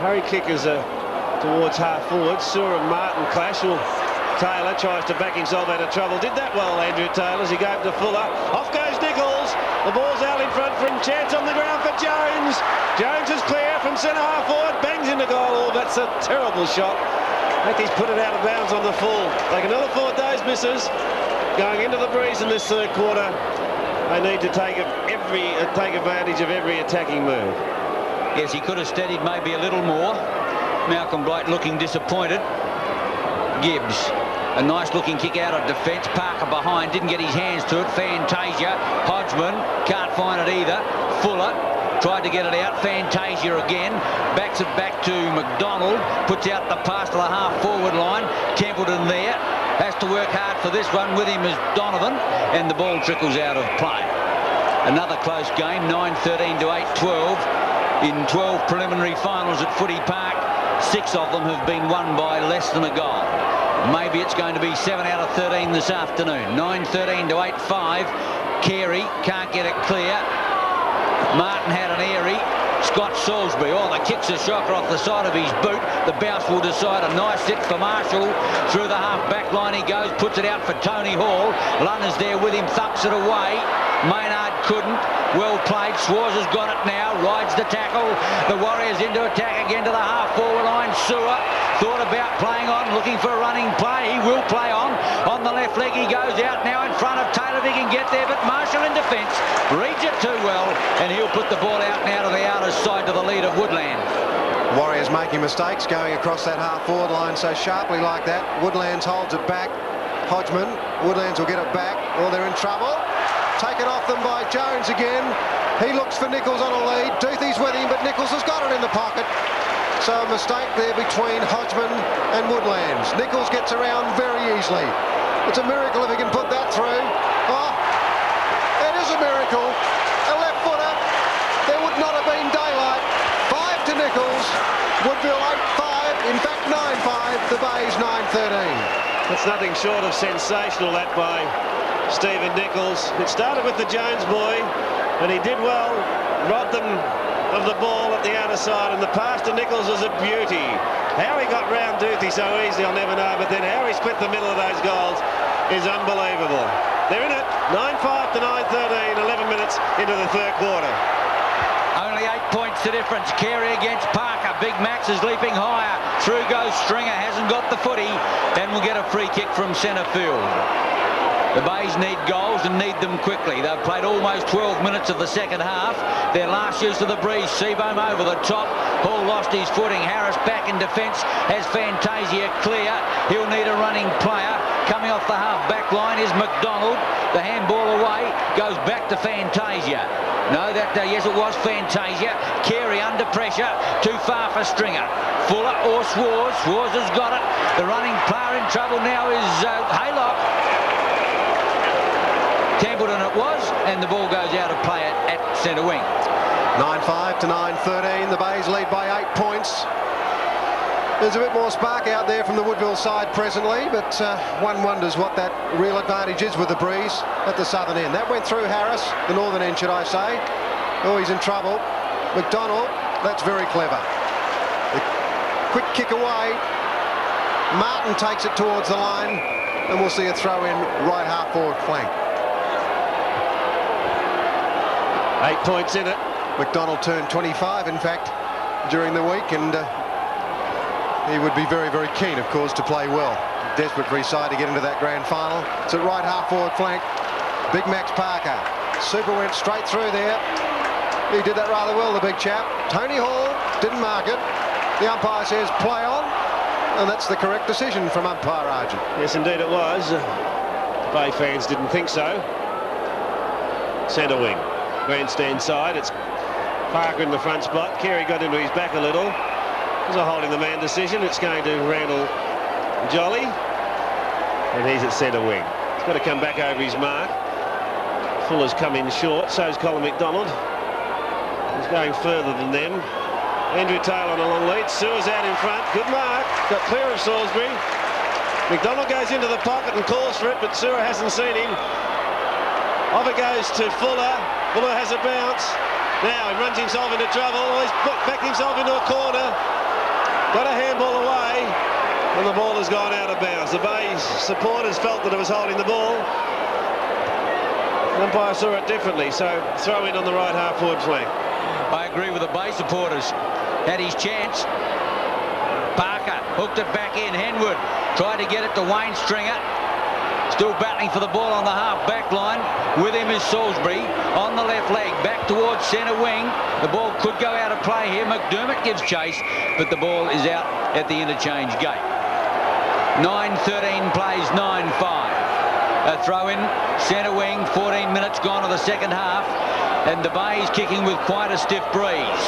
Hurry kickers towards half forward. Sewer and Martin clash. Taylor tries to back himself out of trouble. Did that well, Andrew Taylor, as he gave to Fuller. Off goes Nichols. The ball's out in front for him. Chance on the ground for Jones. Jones is clear from centre half forward. Bangs into goal. Oh, that's a terrible shot. I think he's put it out of bounds on the full. Take another 4 days, misses. Going into the breeze in this third quarter. They need to take advantage of every attacking move. Yes, he could have steadied maybe a little more. Malcolm Blight looking disappointed. Gibbs, a nice looking kick out of defence. Parker behind, didn't get his hands to it. Fantasia, Hodgman, can't find it either. Fuller tried to get it out. Fantasia again, backs it back to McDonald, puts out the pass to the half-forward line. Templeton there, has to work hard for this one. With him is Donovan, and the ball trickles out of play. Another close game, 9-13 to 8-12. In 12 preliminary finals at Footy Park, 6 of them have been won by less than a goal. Maybe it's going to be 7 out of 13 this afternoon. 9-13 to 8-5. Carey can't get it clear. Martin had an airy. Scott Salisbury, the kicks a shocker off the side of his boot. The bounce will decide. A nice hit for Marshall. Through the half-back line he goes, puts it out for Tony Hall. Lunner's there with him, thumps it away. Maynard couldn't. Well played. Schwarz has got it now. Rides the tackle. The Warriors into attack again to the half-forward line. Sewer thought about playing on, looking for a running play. He will play on. On the left leg he goes out now in front of Taylor if he can get there, but Marshall in defence reads it too well, and he'll put the ball out now to the outer side to the lead of Woodland. Warriors making mistakes going across that half-forward line so sharply like that. Woodlands holds it back. Hodgman, Woodlands will get it back. They're in trouble. Taken off them by Jones again. He looks for Nichols on a lead. Duthie's with him, but Nichols has got it in the pocket. So a mistake there between Hodgman and Woodlands. Nichols gets around very easily. It's a miracle if he can put that through. Oh, it is a miracle. A left footer. There would not have been daylight. 5 to Nichols. Woodville 8-5. In fact, 9-5. The Bays 9-13. That's nothing short of sensational, that by Stephen Nichols. It started with the Jones boy, and he did well. Robbed them of the ball at the outer side, and the pass to Nichols was a beauty. How he got round Duthie so easily, I'll never know, but then how he split the middle of those goals is unbelievable. They're in it. 9-5 to 9-13, 11 minutes into the third quarter. Only 8 points the difference. Carey against Parker. Big Max is leaping higher. Through goes Stringer. Hasn't got the footy. And will get a free kick from centre field. The Bays need goals and need them quickly. They've played almost 12 minutes of the second half. Their last use of the breeze. Seabohm over the top. Hall lost his footing. Harris back in defence. Has Fantasia clear. He'll need a running player. Coming off the half-back line is McDonald. The handball away. Goes back to Fantasia. No, yes, it was Fantasia. Carey under pressure. Too far for Stringer. Fuller or Schwarz. Schwarz has got it. The running player in trouble now is Haylock. Templeton it was, and the ball goes out of play at centre wing. 9-5 to 9-13. The Bays lead by 8 points. There's a bit more spark out there from the Woodville side presently, but one wonders what that real advantage is with the breeze at the southern end. That went through Harris, the northern end, should I say. Oh, he's in trouble. McDonald, that's very clever. The quick kick away. Martin takes it towards the line, and we'll see a throw in right half-forward flank. 8 points in it. McDonald turned 25, in fact, during the week, and he would be very, very keen, of course, to play well. Desperate for his side to get into that grand final. It's at right half-forward flank. Big Max Parker. Super went straight through there. He did that rather well, the big chap. Tony Hall didn't mark it. The umpire says play on, and that's the correct decision from umpire Argent. Yes, indeed it was. Bay fans didn't think so. Centre wing. Grandstand side. It's Parker in the front spot. Carey got into his back a little. It was a holding the man decision. It's going to Randall Jolly, and he's at centre wing. He's got to come back over his mark. Fuller's come in short, so's Colin McDonald. He's going further than them. Andrew Taylor on a long lead. Sewer's out in front. Good mark. Got clear of Salisbury. McDonald goes into the pocket and calls for it, but Sewer hasn't seen him. Off it goes to Fuller. Fuller has a bounce. Now he runs himself into trouble. He's backed himself into a corner. Got a handball away, and the ball has gone out of bounds. The Bays supporters felt that it was holding the ball. The umpire saw it differently, so throw in on the right half-forward flank. I agree with the Bay supporters. Had his chance. Parker hooked it back in. Henwood tried to get it to Wayne Stringer. Still battling for the ball on the half-back line. With him is Salisbury on the left leg, back towards centre wing. The ball could go out of play here. McDermott gives chase, but the ball is out at the interchange gate. 9-13 plays 9-5. A throw in, centre wing, 14 minutes gone of the second half. and the Bay's kicking with quite a stiff breeze.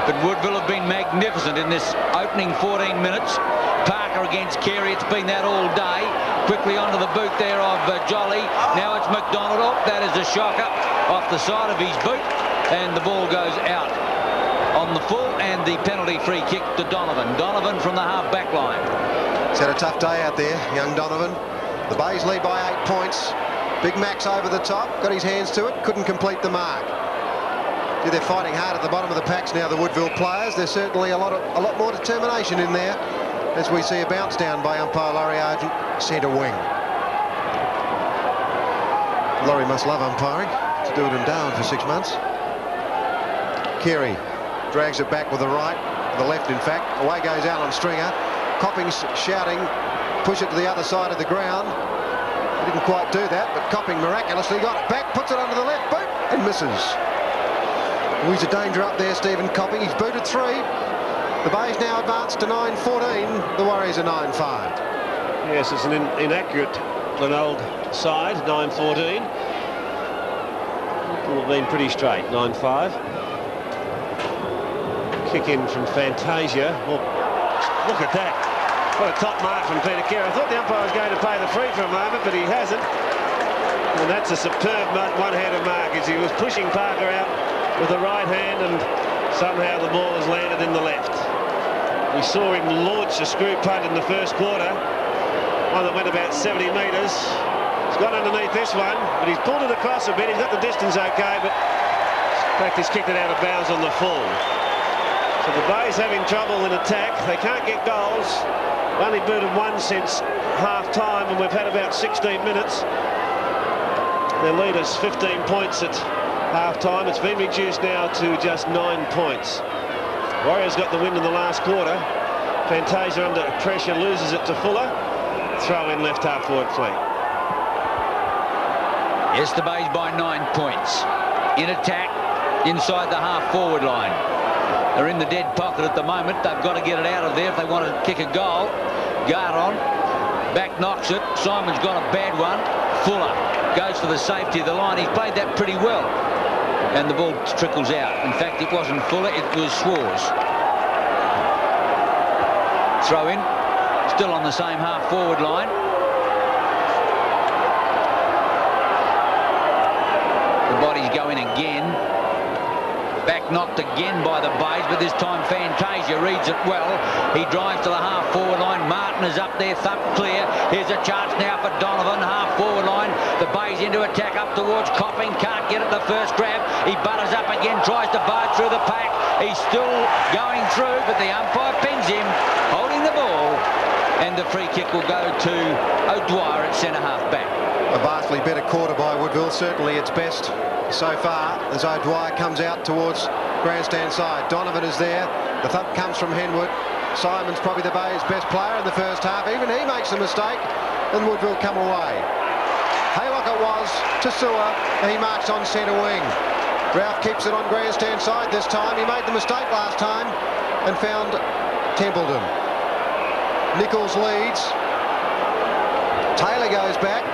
But Woodville have been magnificent in this opening 14 minutes. Parker against Carey, it's been that all day. Quickly onto the boot there of Jolly. Now it's McDonald. Oh, that is a shocker off the side of his boot, and the ball goes out on the full, and the penalty free kick to Donovan. Donovan from the half-back line. He's had a tough day out there, young Donovan. The Bays lead by 8 points. Big Max over the top, got his hands to it, couldn't complete the mark. Yeah, they're fighting hard at the bottom of the packs now, the Woodville players. There's certainly a lot more determination in there as we see a bounce down by umpire Laurie Argent, centre wing. Laurie must love umpiring, to do it in Darwin for 6 months. Carey drags it back with the right, the left in fact. Away goes Alan Stringer. Copping's shouting, push it to the other side of the ground. He didn't quite do that, but Copping miraculously got it back, puts it under the left boot and misses. Oh, he's a danger up there, Stephen Copping. He's booted 3. The Bays now advanced to 9-14. The Warriors are 9-5. Yes, it's an inaccurate Glenelg side, 9-14. People have been pretty straight, 9-5. Kick in from Fantasia. Well, look at that. What a top mark from Peter Carey. I thought the umpire was going to pay the free for a moment, but he hasn't. And that's a superb one-handed mark as he was pushing Parker out with the right hand, and somehow the ball has landed in the left. We saw him launch a screw punt in the first quarter, one that went about 70 metres. He's got underneath this one, but he's pulled it across a bit. He's got the distance okay, but in fact he's kicked it out of bounds on the full. So the Bays having trouble in attack. They can't get goals. Only booted 1 since half-time, and we've had about 16 minutes. Their lead is 15 points at half-time. It's been reduced now to just 9 points. Warriors got the win in the last quarter. Fantasia under pressure loses it to Fuller. Throw in left half forward flank. Yes, the Bays by 9 points. In attack, inside the half-forward line. They're in the dead pocket at the moment. They've got to get it out of there if they want to kick a goal. Gardon back knocks it. Simon's got a bad one. Fuller goes for the safety of the line. He's played that pretty well. And the ball trickles out. In fact, it wasn't Fuller, it was Schwarz. Throw in. Still on the same half-forward line. The bodies go in again. Back knocked again by the Bays, but this time Fantasia reads it well. He drives to the half-forward line. Martin is up there, thump clear. Here's a chance now for Donovan, half-forward line. The Bays into attack up towards Copping. Can't get it the first grab. He butters up again, tries to bar through the pack. He's still going through, but the umpire pings him, holding the ball. And the free kick will go to O'Dwyer at centre half-back. A vastly better quarter by Woodville, certainly its best so far, as O'Dwyer comes out towards grandstand side. Donovan is there. The thump comes from Henwood. Simon's probably the Bays' best player in the first half. Even he makes a mistake, and Woodville come away. Haylock it was to Sewer, and he marks on centre wing. Ralph keeps it on grandstand side this time. He made the mistake last time and found Templeton. Nichols leads. Taylor goes back,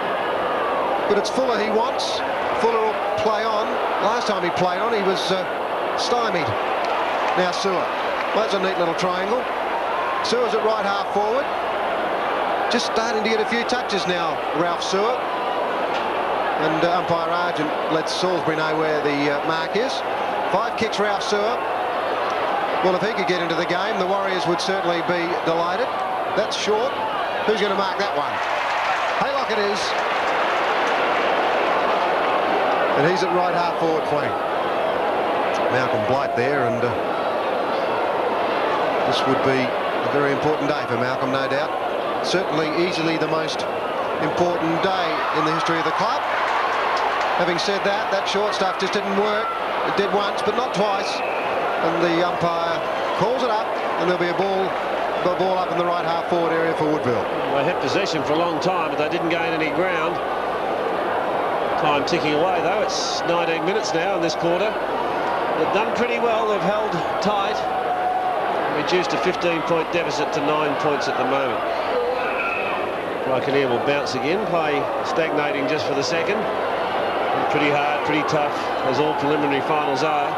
but it's Fuller he wants. Fuller will play on. Last time he played on, he was stymied. Now Sewer. Well, that's a neat little triangle. Sewer's at right half forward. Just starting to get a few touches now, Ralph Sewer. And umpire Argent lets Salisbury know where the mark is. 5 kicks, Ralph Sewer. Well, if he could get into the game, the Warriors would certainly be delighted. That's short. Who's going to mark that one? Haylock it is. And he's at right half forward flank. Malcolm Blight there, and this would be a very important day for Malcolm, no doubt. Certainly easily the most important day in the history of the club. Having said that, that short stuff just didn't work. It did once, but not twice. And the umpire calls it up, and there'll be a ball up in the right half forward area for Woodville. They had possession for a long time, but they didn't gain any ground. Time ticking away though. It's 19 minutes now in this quarter. They've done pretty well. They've held tight. Reduced a 15-point deficit to 9 points at the moment. Buccaneer will bounce again. Play stagnating just for the second. pretty hard, pretty tough, as all preliminary finals are.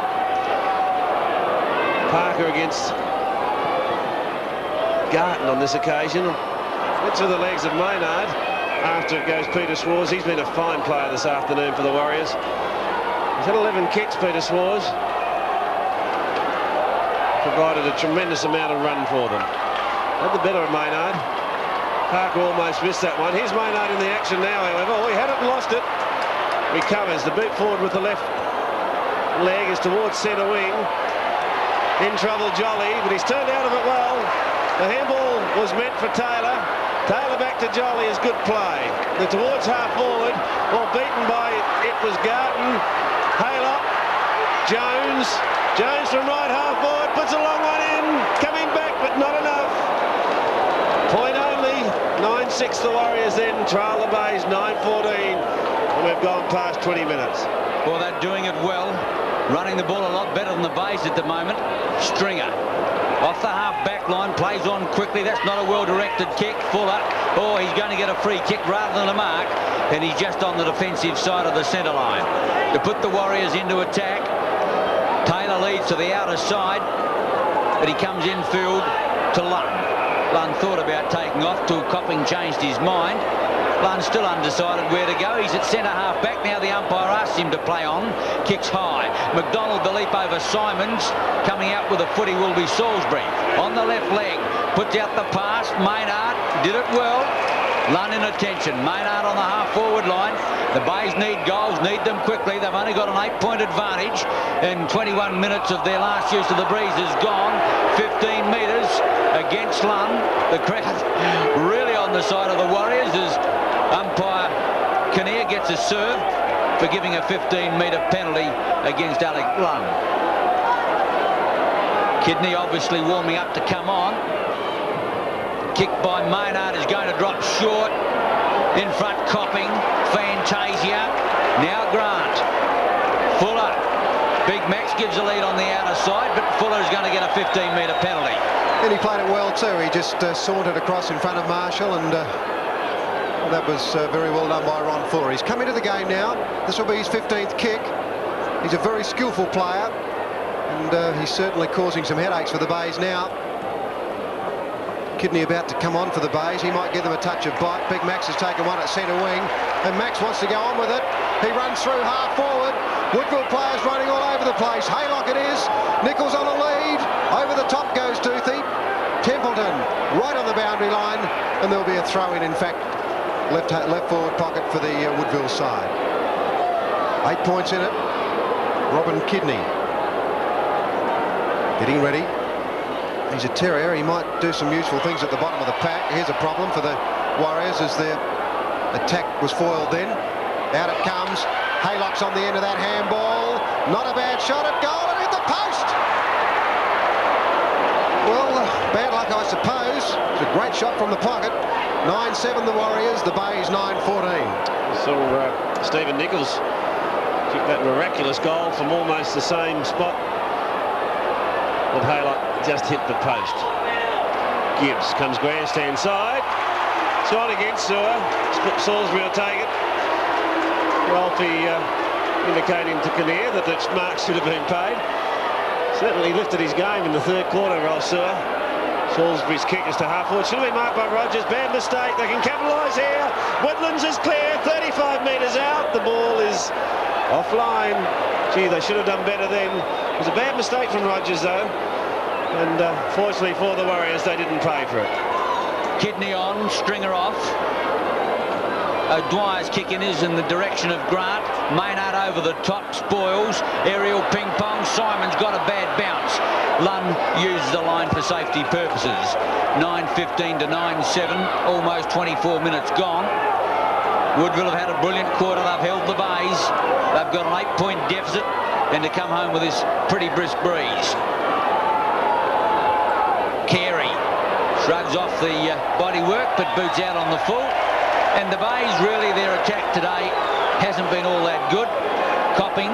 Parker against Garton on this occasion. Went through the legs of Maynard. After it goes Peter Swars. He's been a fine player this afternoon for the Warriors. He's had 11 kicks, Peter Swars. Provided a tremendous amount of run for them. Had the better of Maynard. Parker almost missed that one. Here's Maynard in the action now, however. Oh, he had it and lost it. Recovers. The boot forward with the left leg is towards centre wing. In trouble, Jolly, but he's turned out of it well. The handball was meant for Taylor. Taylor back to Jolly is good play. They're towards half forward. Well, beaten by, it was Garton. Haylock. Jones. Jones from right half forward. Puts a long one in. Coming back, but not enough. Point only. 9-6 the Warriors then. Trail the Bays 9-14. And we've gone past 20 minutes. Well, they're doing it well. Running the ball a lot better than the Bays at the moment. Stringer. Off the half-back line, plays on quickly. That's not a well-directed kick. Fuller. Oh, he's going to get a free kick rather than a mark. And he's just on the defensive side of the centre line. To put the Warriors into attack. Taylor leads to the outer side. But he comes infield to Lunn. Lunn thought about taking off till Copping changed his mind. Lunn's still undecided where to go. He's at centre half back now. The umpire asks him to play on. Kicks high. McDonald the leap over Simons. Coming out with a footy will be Salisbury. On the left leg. Puts out the pass. Maynard did it well. Lunn in attention. Maynard on the half forward line. The Bays need goals. Need them quickly. They've only got an 8-point advantage. And 21 minutes of their last use of the breeze is gone. 15 metres against Lunn. The crowd really on the side of the Warriors as umpire Kinnear gets a serve for giving a 15-metre penalty against Alec Lunn. Kidney obviously warming up to come on. Kick by Maynard is going to drop short. In front, Copping. Fantasia. Now Grant. Fuller. Big Max gives a lead on the outer side, but Fuller is going to get a 15-metre penalty. And he played it well too. He just sauntered across in front of Marshall, and that was very well done by Ron Fuller. He's come into the game now. This will be his 15th kick. He's a very skillful player, and he's certainly causing some headaches for the Bays now. Kidney about to come on for the Bays. He might give them a touch of bite. Big Max has taken one at centre wing, and Max wants to go on with it. He runs through half forward. Woodville players running all over the place. Haylock it is. Nichols on a lead. Over the top goes Toothy. Templeton right on the boundary line, and there'll be a throw in fact, left forward pocket for the Woodville side. 8 points in it. Robin Kidney getting ready. He's a terrier. He might do some useful things at the bottom of the pack. Here's a problem for the Warriors as their attack was foiled then. Out it comes. Haylock's on the end of that handball. Not a bad shot at goal, and hit the post. Well, bad luck, I suppose. It's a great shot from the pocket. 9-7 the Warriors, the Bays 9-14. So Stephen Nichols kicked that miraculous goal from almost the same spot. But Haylock just hit the post. Gibbs comes grandstand side. It's on against Sewer. Salisbury will take it. Rolfie indicating to Kinnear that the marks should have been paid. Certainly lifted his game in the third quarter, Rolf Sewer. Salisbury's kick is to half forward. Should have been marked by Rogers. Bad mistake. They can capitalise here. Woodlands is clear. 35 metres out. The ball is offline. Gee, they should have done better then. It was a bad mistake from Rogers, though. And fortunately for the Warriors, they didn't pay for it. Kidney on, Stringer off. O'Dwyer's kicking is in the direction of Grant. Maynard over the top, spoils. Aerial ping pong. Simon's got a bad bounce. Lunn uses the line for safety purposes. 9-15 to 9-7. Almost 24 minutes gone. Woodville have had a brilliant quarter. They've held the Bays. They've got an 8-point deficit, and to come home with this pretty brisk breeze. Carey shrugs off the body work, but boots out on the full. And the Bays, really, their attack today hasn't been all that good. Copping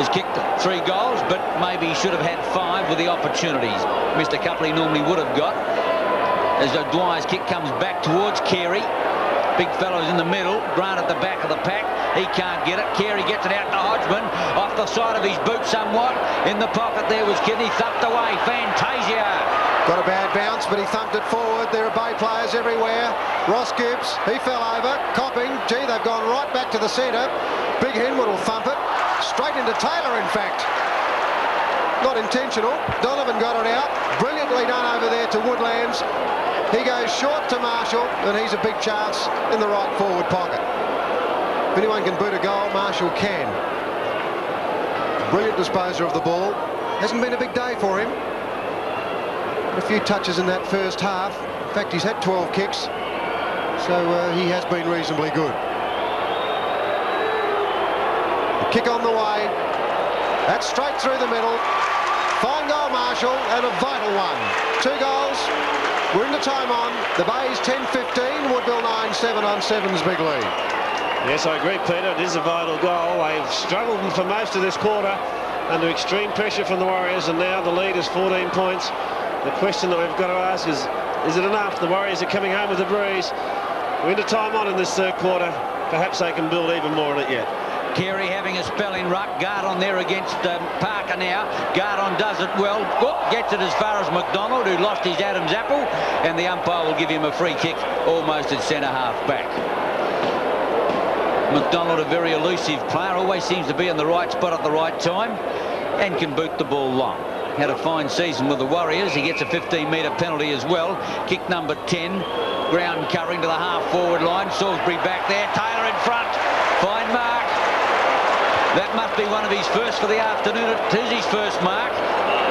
has kicked 3 goals, but maybe should have had 5 with the opportunities Mr. Copley normally would have got. As O'Dwyer's kick comes back towards Carey. Big fellows in the middle. Grant at the back of the pack. He can't get it. Carey gets it out to Hodgman. Off the side of his boot somewhat. In the pocket there was Kidney. Thumped away. Fantasia. Got a bad bounce, but he thumped it forward. There are Bay players everywhere. Ross Gibbs, he fell over. Copping. Gee, they've gone right back to the centre. Big Henwood will thump it. Straight into Taylor, in fact. Not intentional. Donovan got it out. Brilliantly done over there to Woodlands. He goes short to Marshall, and he's a big chance in the right forward pocket. If anyone can boot a goal, Marshall can. Brilliant disposer of the ball. Hasn't been a big day for him. A few touches in that first half. In fact, he's had 12 kicks, so he has been reasonably good. The kick on the way. That's straight through the middle. Fine goal, Marshall, and a vital one. 2 goals. We're into time on. The Bay's 10-15. Woodville 9-7 on 7's big lead. Yes, I agree, Peter. It is a vital goal. They've struggled for most of this quarter under extreme pressure from the Warriors, and now the lead is 14 points. The question that we've got to ask is it enough? The Warriors are coming home with a breeze. We're into time on in this third quarter. Perhaps they can build even more on it yet. Carey having a spell in ruck. Gardon there against Parker now. Gardon does it well. Gets it as far as McDonald, who lost his Adam's apple, and the umpire will give him a free kick almost at centre half back. McDonald, a very elusive player, always seems to be in the right spot at the right time and can boot the ball long. Had a fine season with the Warriors. He gets a 15-metre penalty as well. Kick number 10. Ground covering to the half-forward line. Salisbury back there. Taylor in front. Fine mark. That must be one of his first for the afternoon. It is his first mark,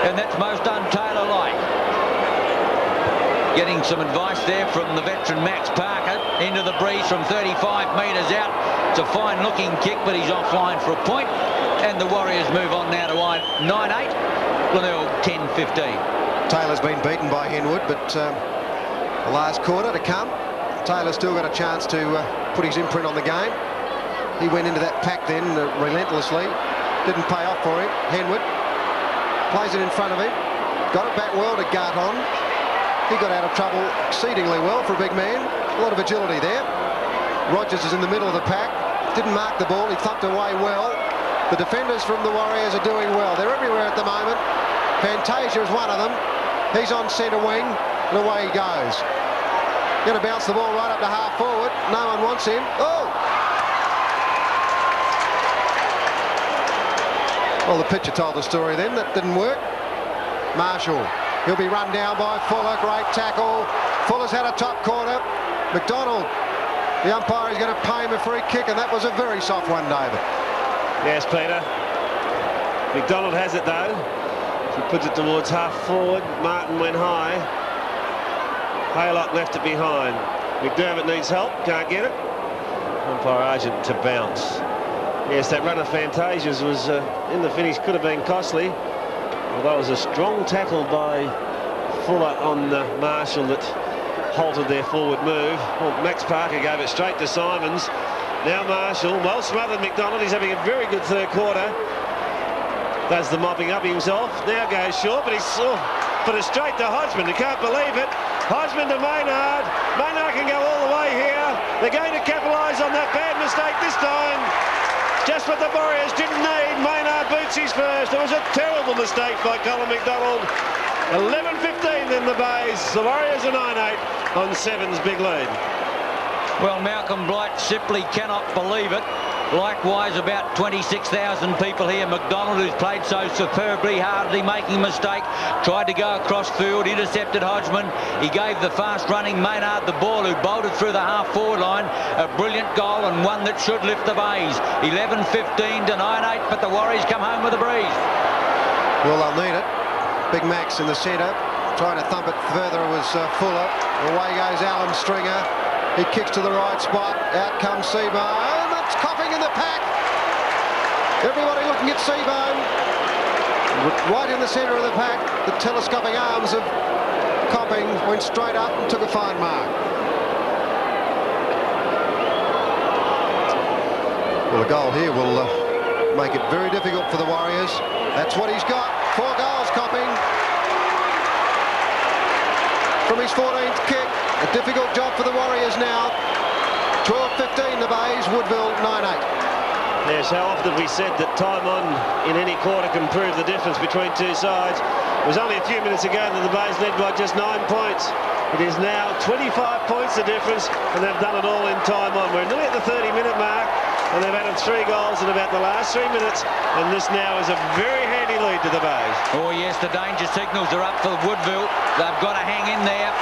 and that's most un-Taylor-like. Getting some advice there from the veteran Max Parker. Into the breeze from 35 metres out. It's a fine-looking kick, but he's offline for a point. And the Warriors move on now to 9-8. Glenelg 10-15. Taylor's been beaten by Henwood, but the last quarter to come. Taylor's still got a chance to put his imprint on the game. He went into that pack then relentlessly. Didn't pay off for him. Henwood plays it in front of him. Got it back well to Gardon. He got out of trouble exceedingly well for a big man. A lot of agility there. Rogers is in the middle of the pack. Didn't mark the ball. He thumped away well. The defenders from the Warriors are doing well. They're everywhere at the moment. Fantasia is one of them. He's on centre wing, and away he goes. Going to bounce the ball right up to half forward. No one wants him. Oh! Well, the pitcher told the story then. That didn't work. Marshall. He'll be run down by Fuller. Great tackle. Fuller's had a top corner. McDonald. The umpire is going to pay him a free kick, and that was a very soft one, David. Yes, Peter. McDonald has it, though. He puts it towards half forward. Martin went high. Haylock left it behind. McDermott needs help. Can't get it. Umpire Argent to bounce. Yes, that run of Fantasia's was in the finish, could have been costly. Well, that was a strong tackle by Fuller on Marshall that halted their forward move. Well, Max Parker gave it straight to Simons. Now Marshall, well smothered McDonald. He's having a very good third quarter. Does the mopping up himself. Now goes short, but he's put it straight to Hodgman. You can't believe it. Hodgman to Maynard. Maynard can go all the way here. They're going to capitalise on that bad mistake this time. Just what the Warriors didn't need. Maynard boots his first. It was a terrible mistake by Colin McDonald. 11-15 in the Bays. The Warriors are 9-8 on 7's big lead. Well, Malcolm Blight simply cannot believe it. Likewise, about 26,000 people here. McDonald, who's played so superbly hardly making a mistake, tried to go across field, intercepted Hodgman. He gave the fast-running Maynard the ball, who bolted through the half-forward line. A brilliant goal, and one that should lift the Bays. 11-15 to 9-8, but the Warriors come home with a breeze. Well, they'll need it. Big Max in the centre, trying to thump it further was Fuller. Away goes Alan Stringer. He kicks to the right spot. Out comes Seabourn. It's Copping in the pack. Everybody looking at Seabourn. Right in the centre of the pack. The telescopic arms of Copping went straight up and took a fine mark. Well, the goal here will make it very difficult for the Warriors. That's what he's got. 4 goals, Copping. From his 14th kick. A difficult job for the Warriors now. 12-15 the Bays, Woodville 9-8. Yes, how often have we said that time on in any quarter can prove the difference between two sides. It was only a few minutes ago that the Bays led by just 9 points. It is now 25 points the difference, and they've done it all in time on. We're nearly at the 30-minute mark, and they've added 3 goals in about the last 3 minutes, and this now is a very handy lead to the Bays. Oh yes, the danger signals are up for Woodville. They've got to hang in there.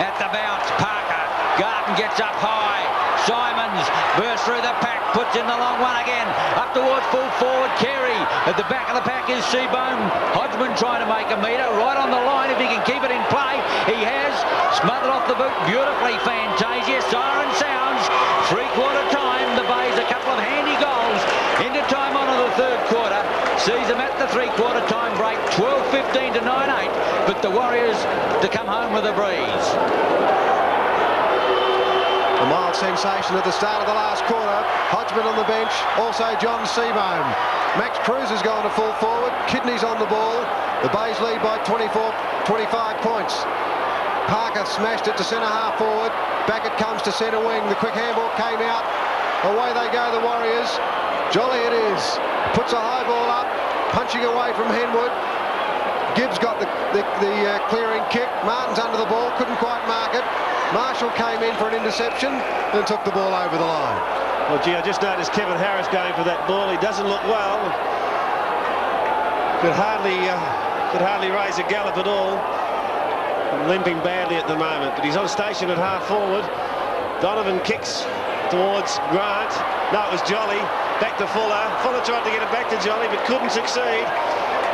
At the bounce, Parker. Garden gets up high. Simons bursts through the pack, puts in the long one again. Up towards full forward, Carey. At the back of the pack is Seabohm. Hodgman trying to make a metre. Right on the line if he can keep it in play. He has. Smothered off the boot beautifully, Fantasia. Siren sounds. 3-quarter time. The Bays a couple of handy goals. Into time on in the 3rd quarter. Sees them at the 3-quarter time break. 12-15 to 9-8. But the Warriors to come home with a breeze. A mild sensation at the start of the last quarter. Hodgman on the bench, also John Seabohm. Max Cruz has gone to full forward. Kidney's on the ball. The Bays lead by 25 points. Parker smashed it to centre-half forward. Back it comes to centre wing. The quick handball came out. Away they go, the Warriors. Jolly it is. Puts a high ball up, punching away from Henwood. Gibbs got the clearing kick. Martin's under the ball, couldn't quite mark it. Marshall came in for an interception and took the ball over the line. Well, gee, I just noticed Kevin Harris going for that ball. He doesn't look well. Could hardly raise a gallop at all. Limping badly at the moment, but he's on station at half forward. Donovan kicks towards Grant. No, it was Jolly. Back to Fuller. Fuller tried to get it back to Jolly, but couldn't succeed.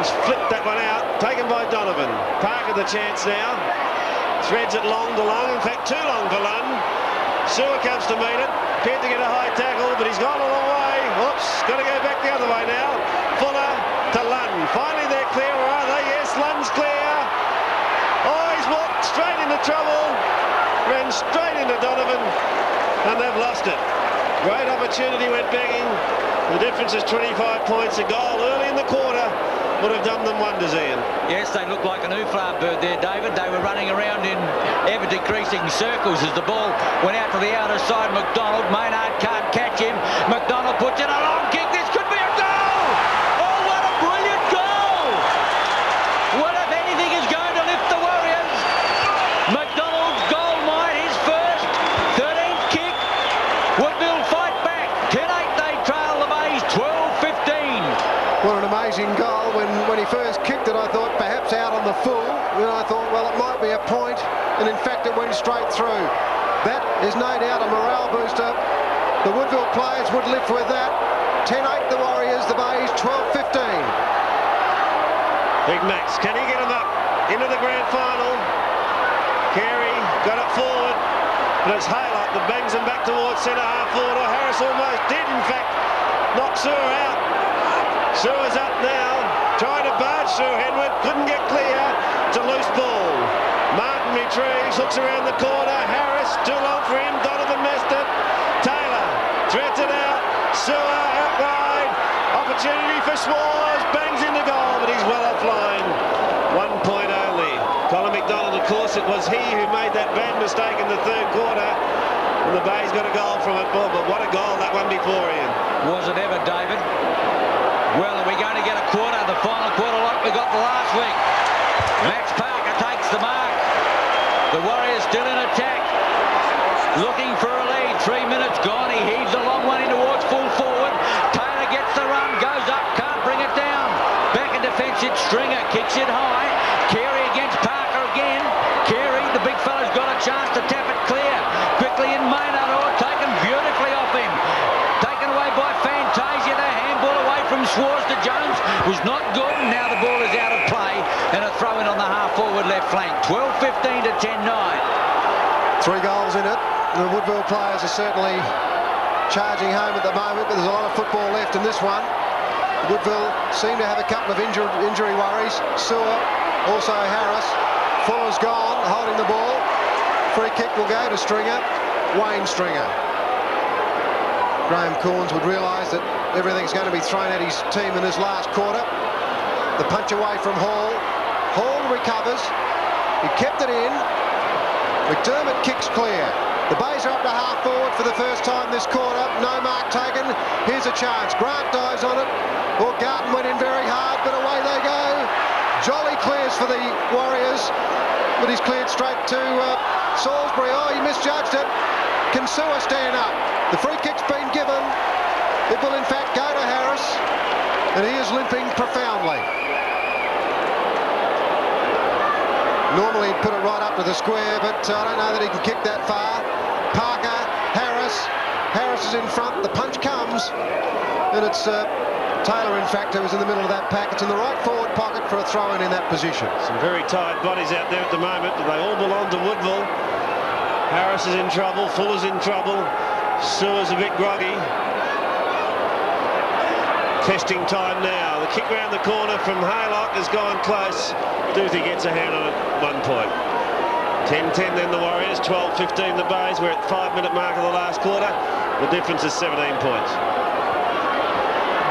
He's flipped that one out. Taken by Donovan. Parker the chance now. Threads it long to Long, in fact too long for Lunn. Sewer comes to meet it, appeared to get a high tackle, but he's gone a long way. Whoops, got to go back the other way now. Fuller to Lunn. Finally they're clear, or are they? Yes, Lunn's clear. Oh, he's walked straight into trouble. Ran straight into Donovan, and they've lost it. Great opportunity, went begging. The difference is 25 points. A goal early in the quarter would have done them wonders, Ian. Yes, they look like an oofla bird there, David. They were running around in ever-decreasing circles as the ball went out to the outer side. McDonald, Maynard can't catch him. McDonald puts in a long kick. This could be a goal! Oh, what a brilliant goal! What, if anything, is going to lift the Warriors? McDonald's goal might, his first, 13th kick. Woodville fight back. 10-8 they trail the Bays, 12-15. What an amazing goal. When he first kicked it, I thought perhaps out on the full. Then I thought, well, it might be a point, and in fact it went straight through. That is no doubt a morale booster. The Woodville players would live with that. 10-8 the Warriors, the Bays 12-15. Big Max, can he get him up into the grand final? Carey got it forward, but it's Haylock that bangs him back towards centre-half forward. Or Harris almost did, in fact, knock Sewer out. Sewer's up now, trying to barge through Henwood, couldn't get clear. It's a loose ball. Martin retrieves, hooks around the corner. Harris, too long for him. Donovan missed it. Taylor threads it out. Sewer out wide. Opportunity for Swars. Bangs in the goal, but he's well offline. 1 point only. Colin McDonald, of course, it was he who made that bad mistake in the 3rd quarter. And the Bays got a goal from it. But what a goal that one before, Ian. Was it ever, David? Well, are we going to get a quarter, the final quarter like we got the last week? Max Parker takes the mark. The Warriors still in attack. Looking for a lead. 3 minutes gone. He heaves a long one in towards full forward. Taylor gets the run, goes up, can't bring it down. Back in defence, it's Stringer, kicks it high. Carey against Parker again. Carey, the big fella's got a chance to tap it clear. Quickly in Maynard, taken beautifully off him. Taken away by Fantasia. The handball away from Schwartz to Jones was not good. Now the ball is out of play and a throw in on the half forward left flank. 12-15 to 10-9. 3 goals in it. The Woodville players are certainly charging home at the moment, but there's a lot of football left in this one. Woodville seem to have a couple of injury worries. Sewer, also Harris. Fuller's gone, holding the ball. Free kick will go to Stringer, Wayne Stringer. Graham Corns would realise that everything's going to be thrown at his team in this last quarter. The punch away from Hall. Hall recovers. He kept it in. McDermott kicks clear. The Bays are up to half forward for the first time this quarter. No mark taken. Here's a chance. Grant dives on it. Or Garton went in very hard, but away they go. Jolly clears for the Warriors, but he's cleared straight to Salisbury. Oh, he misjudged it. Can Sewer stand up? The free kick's been given. It will in fact go to Harris, and he is limping profoundly. Normally he'd put it right up to the square, but I don't know that he can kick that far. Parker, Harris. Harris is in front. The punch comes, and it's Taylor, in fact, who was in the middle of that pack. It's in the right forward pocket for a throw-in in that position. Some very tired bodies out there at the moment, but they all belong to Woodville. Harris is in trouble. Fuller's in trouble. Sewer's a bit groggy. Testing time now. The kick round the corner from Haylock has gone close. Duthie gets a hand on it, 1 point. 10-10 then the Warriors, 12-15 the Bays. We're at the 5-minute mark of the last quarter. The difference is 17 points.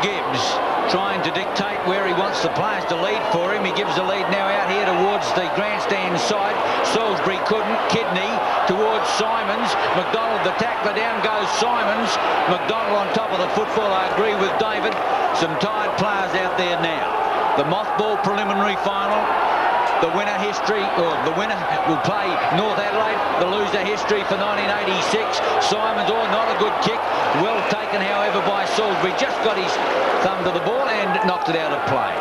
Gibbs trying to dictate where he wants the players to lead for him. He gives the lead now out here towards the grandstand side. Salisbury couldn't. Kidney towards Simons. McDonald the tackler. Down goes Simons. McDonald on top of the football. I agree with David. Some tired players out there now. The mothball preliminary final. The winner history, or the winner will play North Adelaide. The loser history for 1986. Simons, not a good kick. Well taken, however, by Salisbury. Just got his thumb to the ball and knocked it out of play.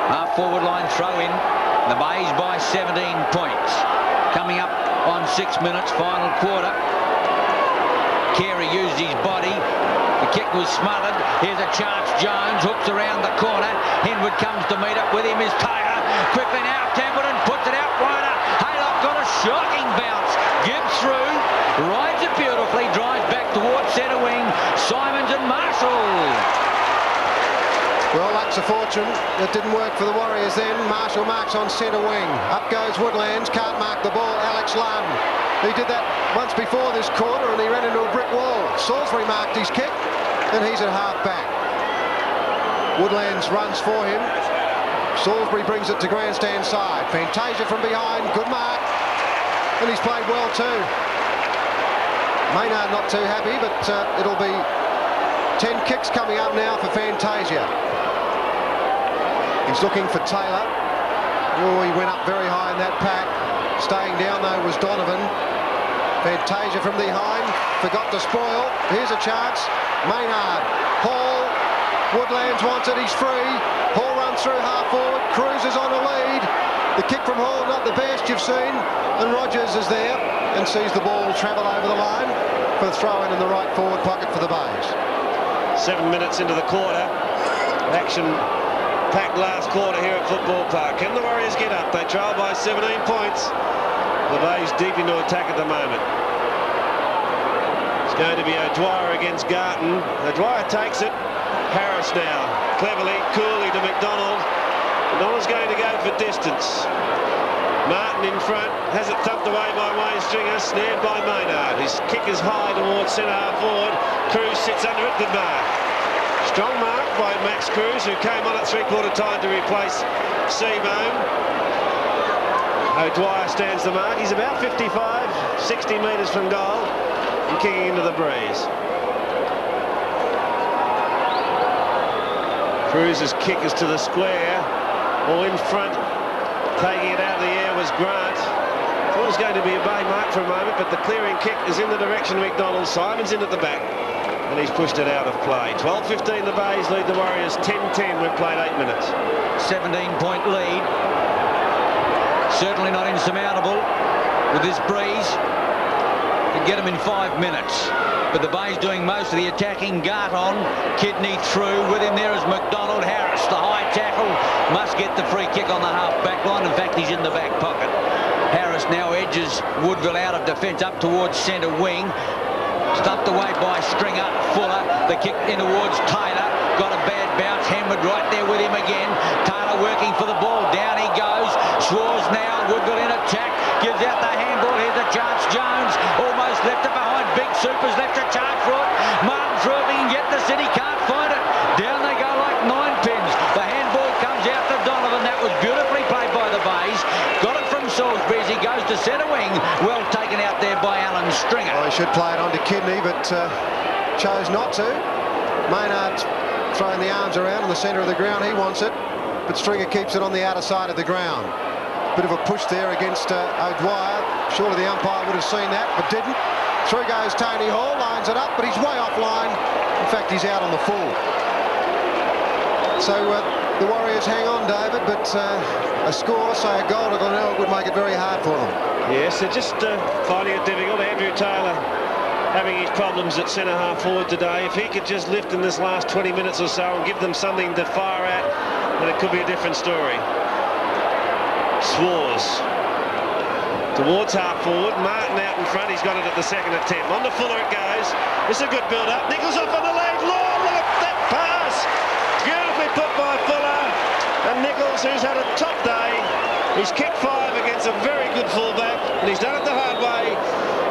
Half forward line throw in. The Bays by 17 points. Coming up on 6 minutes, final quarter. Carey used his body. The kick was smothered. Here's a chance. Jones hooks around the corner. Henwood comes to meet up with him. Is Taylor. Quickly now, Templeton puts it out wider. Haylock got a shocking bounce. Gibbs through. Rides it beautifully. Drives back towards centre wing. Simons and Marshall. Well, that's a fortune. It didn't work for the Warriors then. Marshall marks on centre wing. Up goes Woodlands. Can't mark the ball. Alex Lund. He did that once before this quarter and he ran into a brick wall. Salisbury marked his kick and he's at half back. Woodlands runs for him. Salisbury brings it to grandstand side. Fantasia from behind. Good mark. And he's played well too. Maynard not too happy, but it'll be 10 kicks coming up now for Fantasia. He's looking for Taylor. Oh, he went up very high in that pack. Staying down though was Donovan. Fantasia from behind, forgot to spoil. Here's a chance. Maynard, Hall, Woodlands wants it, he's free. Hall runs through half forward, cruises on a lead. The kick from Hall, not the best you've seen. And Rogers is there and sees the ball travel over the line for the throw-in the right forward pocket for the Bays. 7 minutes into the quarter. Action-packed last quarter here at Football Park. Can the Warriors get up? They trail by 17 points. The Bays deep into attack at the moment. It's going to be O'Dwyer against Garton. O'Dwyer takes it. Harris now. Cleverly, coolly to McDonald. McDonald's going to go for distance. Martin in front. Has it thumped away by Wayne Stringer. Snared by Maynard. His kick is high towards centre half forward. Cruz sits under it. Good mark. Strong mark by Max Cruz, who came on at three-quarter time to replace Seabohm. O'Dwyer stands the mark. He's about 55, 60 metres from goal and kicking into the breeze. Cruz's kick is to the square. All in front, taking it out of the air was Grant. Thought it was going to be a bay mark for a moment, but the clearing kick is in the direction of McDonald. Simon's in at the back, and he's pushed it out of play. 12-15 the Bays lead the Warriors 10-10. We've played 8 minutes. 17-point lead. Certainly not insurmountable with this breeze. Could get them in 5 minutes. But the Bays doing most of the attacking. Garton, Kidney through. With him there is McDonald. Harris, the high tackle. Must get the free kick on the half-back line. In fact, he's in the back pocket. Harris now edges Woodville out of defence up towards centre wing. Stumped away by Stringer. Fuller, the kick in towards Taylor. Got a bad bounce. Henwood right there with him again. Taylor working for the ball. Down he goes. Schwarz now. Woodville in attack. Gives out the handball. Here's a chance. Jones almost left it behind. Big Super's left a chance for it. Martin through it. He can get the city. Can't find it. Down they go like 9 pins. The handball comes out to Donovan. That was beautifully played by the Bays. Got it from Salisbury as he goes to centre wing. Well taken out there He should play it on to Kidney, but chose not to. Maynard throwing the arms around in the centre of the ground. He wants it, but Stringer keeps it on the outer side of the ground. Bit of a push there against O'Dwyer. Surely the umpire would have seen that, but didn't. Through goes Tony Hall, lines it up, but he's way offline. In fact, he's out on the full. So the Warriors hang on, David, but a score, say a goal to Glenelg, would make it very hard for them. Yes, they're just finding it difficult. Andrew Taylor having his problems at centre-half forward today. If he could just lift in this last 20 minutes or so and give them something to fire at, then it could be a different story. Swars towards half forward. Martin out in front. He's got it at the second attempt. On to Fuller it goes. It's a good build-up. Nichols off on the leg. Lord, look at that pass. Beautifully put by Fuller. And Nichols, who's had a top day, he's kicked 5 against a very good fullback, and he's done it the hard way.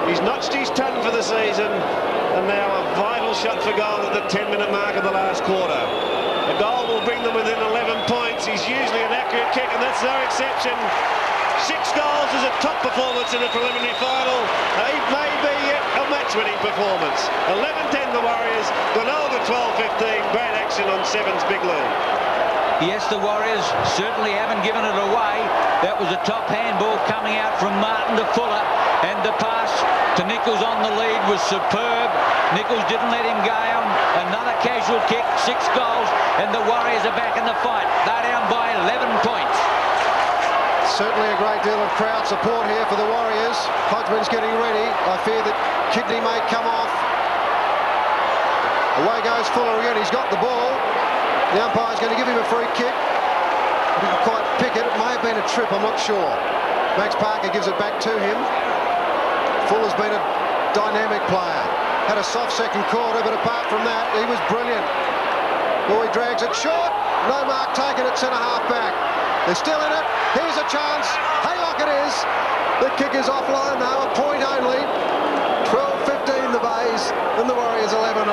He's notched his ton for the season, and now a vital shot for goal at the 10-minute mark of the last quarter. The goal will bring them within 11 points. He's usually an accurate kick, and that's no exception. 6 goals is a top performance in the preliminary final. It may be a match-winning performance. 11-10 the Warriors. Glenelg at 12-15. Great action on 7's big lead. Yes, the Warriors certainly haven't given it away. That was a top handball coming out from Martin to Fuller, and the pass to Nichols on the lead was superb. Nichols didn't let him go on. Another casual kick, 6 goals, and the Warriors are back in the fight. They're down by 11 points. Certainly a great deal of crowd support here for the Warriors. Hodgman's getting ready. I fear that Kidney may come off. Away goes Fuller again. He's got the ball. The umpire's going to give him a free kick. He didn't quite pick it. It may have been a trip, I'm not sure. Max Parker gives it back to him. Fuller's been a dynamic player. Had a soft second quarter, but apart from that, he was brilliant. Boy, he drags it short. No mark taken at centre-half back. They're still in it. Here's a chance. Haylock it is. The kick is offline now, a point only. 12-15 the Bays, and the Warriors 11-11.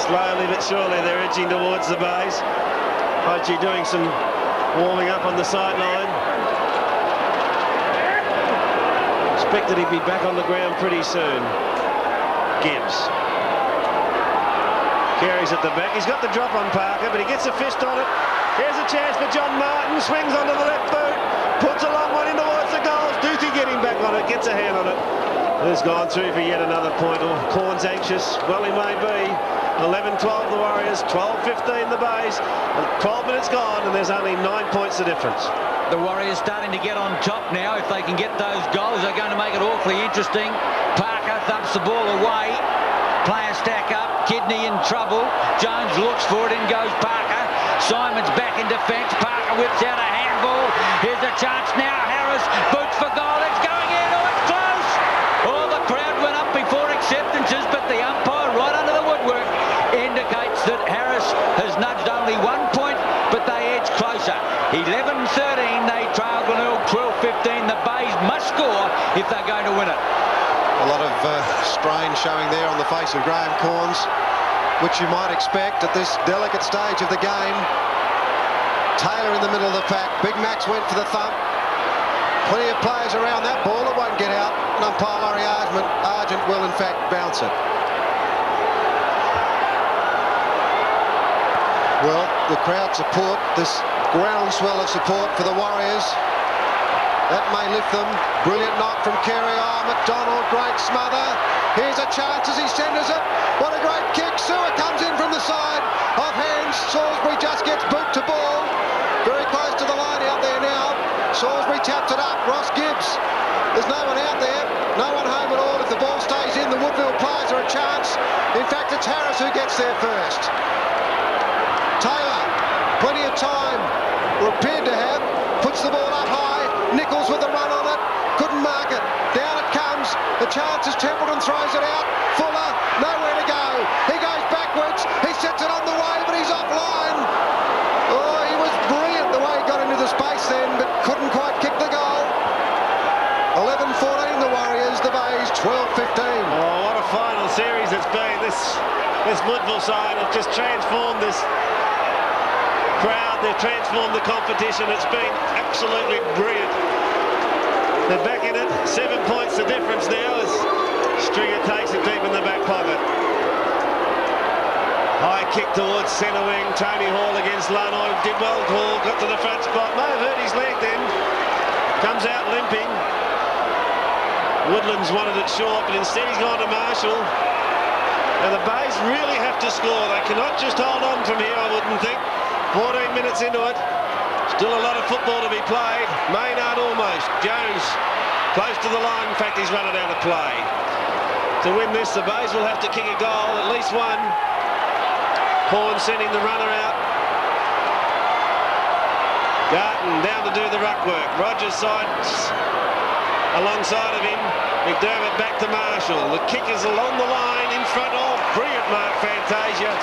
Slowly but surely they're edging towards the Bays. Hodgie doing some warming up on the sideline. Expected he'd be back on the ground pretty soon. Gibbs carries at the back. He's got the drop on Parker, but he gets a fist on it. Here's a chance for John Martin. Swings onto the left boot. Puts a long one in towards the goals. Duthie getting back on it. Gets a hand on it. Has gone through for yet another point. Oh, Corn's anxious. Well, he may be. 11-12 the Warriors. 12-15 the Bays. 12 minutes gone, and there's only 9 points the difference. The Warriors starting to get on top now. If they can get those goals, they're going to make it awfully interesting. Parker thumps the ball away. Player stack up. Kidney in trouble. Jones looks for it and goes Parker. Simon's back in defence. Parker whips out a handball. Here's a chance now. Harris boots for goal. It's going in. Oh, it's close. Oh, the crowd went up before acceptances, but the umpire right under the woodwork indicates that Harris has nudged only 1 point, but they edge closer. 11-13, they trail Glenelg. 12-15, the Bays must score if they're going to win it. A lot of strain showing there on the face of Graham Corns, which you might expect at this delicate stage of the game. Taylor in the middle of the pack. Big Max went for the thump. Plenty of players around that ball. It won't get out. And umpire Laurie Argent will in fact bounce it. Well, the crowd support, this groundswell of support for the Warriors. That may lift them. Brilliant knock from Carey. Oh, McDonald, great smother. Here's a chance as he centres it. What a great kick. Sewer comes in from the side. Off hands. Salisbury just gets boot to ball. Very close to the line out there now. Salisbury taps it up. Ross Gibbs. There's no one out there. No one home at all. If the ball stays in, the Woodville players are a chance. In fact, it's Harris who gets there first. Taylor, plenty of time, or appeared to have, puts the ball up high. Nichols with a run on it, couldn't mark it. Down it comes, the chance is Templeton throws it out. Fuller, nowhere to go. He goes backwards, he sets it on the way, but he's offline. Oh, he was brilliant the way he got into the space then, but couldn't quite kick the goal. 11-14 the Warriors, the Bays 12-15. Oh, what a final series it's been. This Woodville side have just transformed this crowd. They've transformed the competition. It's been absolutely brilliant. They're back in it. 7 points the difference now as Stringer takes it deep in the back pocket. High kick towards centre wing. Tony Hall against Lanoy. Did well. Hall got to the front spot. May have hurt his leg then. Comes out limping. Woodland's wanted it short, but instead he's gone to Marshall. And the Bays really have to score. They cannot just hold on from here, I wouldn't think. 14 minutes into it. Still a lot of football to be played. Maynard almost. Jones close to the line. In fact, he's run it out of play. To win this, the Bays will have to kick a goal, at least one. Horn sending the runner out. Garton down to do the ruck work. Rogers sides alongside of him. McDermott back to Marshall. The kick is along the line in front of. Brilliant mark, Fantasia.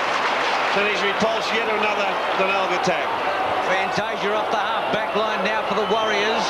And he's repulsed yet another Glenelg attack. Fantasia off the half-back line now for the Warriors.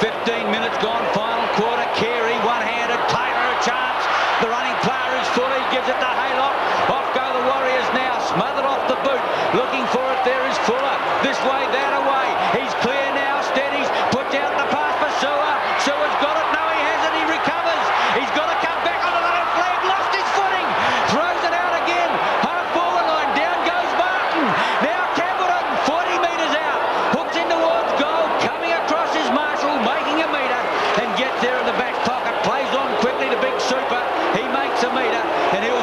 15 minutes gone, final quarter. Carey, one-handed. Taylor a chance. The running player is Fully, gives it to Haylock. Off go the Warriors now, smothered off the boot. Looking for it, there is Fuller. This way, that away. He's clear now, steadies. Puts out the pass for Sewer. Sewer's got it. No, he hasn't. He recovers. He's got to come back onto the left leg. Lost his footing. Throws it out again. Half-forward line. Down goes Martin. Now Campbellton, 40 metres out. Hooks in towards goal. Coming across is Marshall, making a metre. And gets there in the back pocket. Plays on quickly to Big Super. He makes a metre. And he'll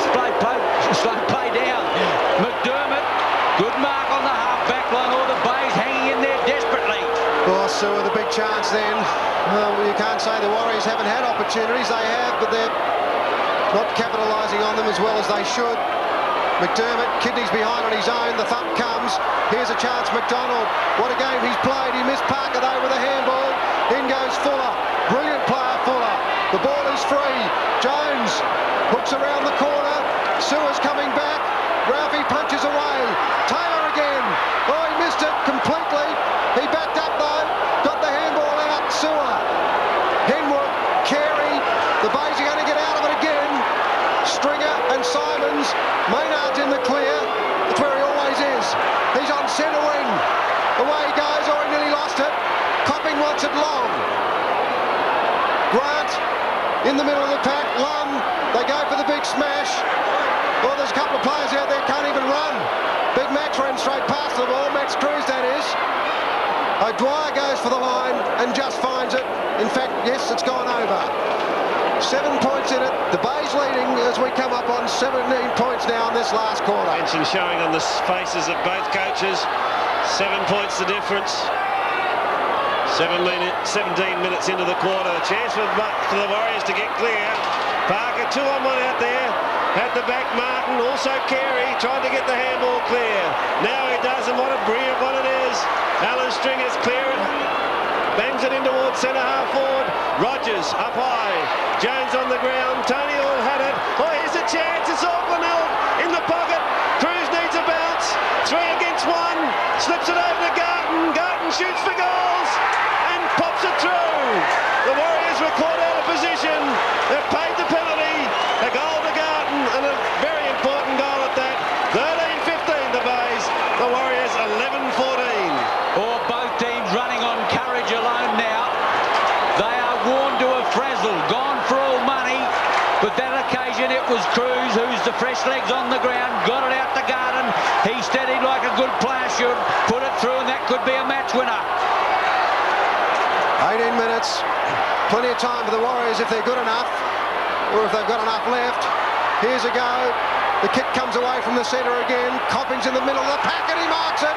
play down. McDermott, good mark on the half-back line. All the Bays hanging in there desperately. Well, Sewer, the big chance then. You can't say the Warriors haven't had opportunities. They have, but they're not capitalising on them as well as they should. McDermott, Kidney's behind on his own. The thump comes. Here's a chance, McDonald. What a game he's played. He missed Parker though with a handball. In goes Fuller. Brilliant player, Fuller. The ball is free. Jones hooks around the corner. Sewer's coming back. Ralphie punches away. Taylor again. Oh, he missed it completely. He backed up though. Got the handball out. Sewer. Henwood. Carey. The Bays are going to get out of it again. Stringer and Simons. Maynard's in the clear. That's where he always is. He's on centre wing. Away he goes. Oh, he nearly lost it. Copping wants it long. Grant in the middle of the pack. Lum. They go for the big smash. Oh, there's a couple of players out there can't even run. Big Max ran straight past the ball. Max Cruz, that is. O'Dwyer goes for the line and just finds it. In fact, yes, it's gone over. 7 points in it. The Bays leading as we come up on 17 points now in this last quarter. Tension showing on the faces of both coaches. 7 points the difference. 17 minutes into the quarter. A chance for the Warriors to get clear. Parker 2-on-1 out there. At the back, Martin, also Carey, tried to get the handball clear. Now he does, and what a brilliant one it is. Alan Stringer's clear it. Bangs it in towards centre half forward. Rogers up high. Jones on the ground. Tony Hall had it. Oh, here's a chance. It's all Glenelg in the pocket. Cruz needs a bounce. 3 against 1. Slips it over to Garton. Garton shoots for goals and pops it through. The Warriors were caught out of position. They've paid the penalty. A goal to Garton and a very important goal at that. 13-15 the Bays. The Warriors 11-14. Or both teams running on courage alone now. They are worn to a frazzle, gone for all money. But that occasion it was Cruz who's the fresh legs on the ground, got it out to Garden. He steadied like a good player should, put it through, and that could be a match winner. 18 minutes. Plenty of time for the Warriors if they're good enough, or if they've got enough left. Here's a go. The kick comes away from the centre again. Copping's in the middle of the pack and he marks it.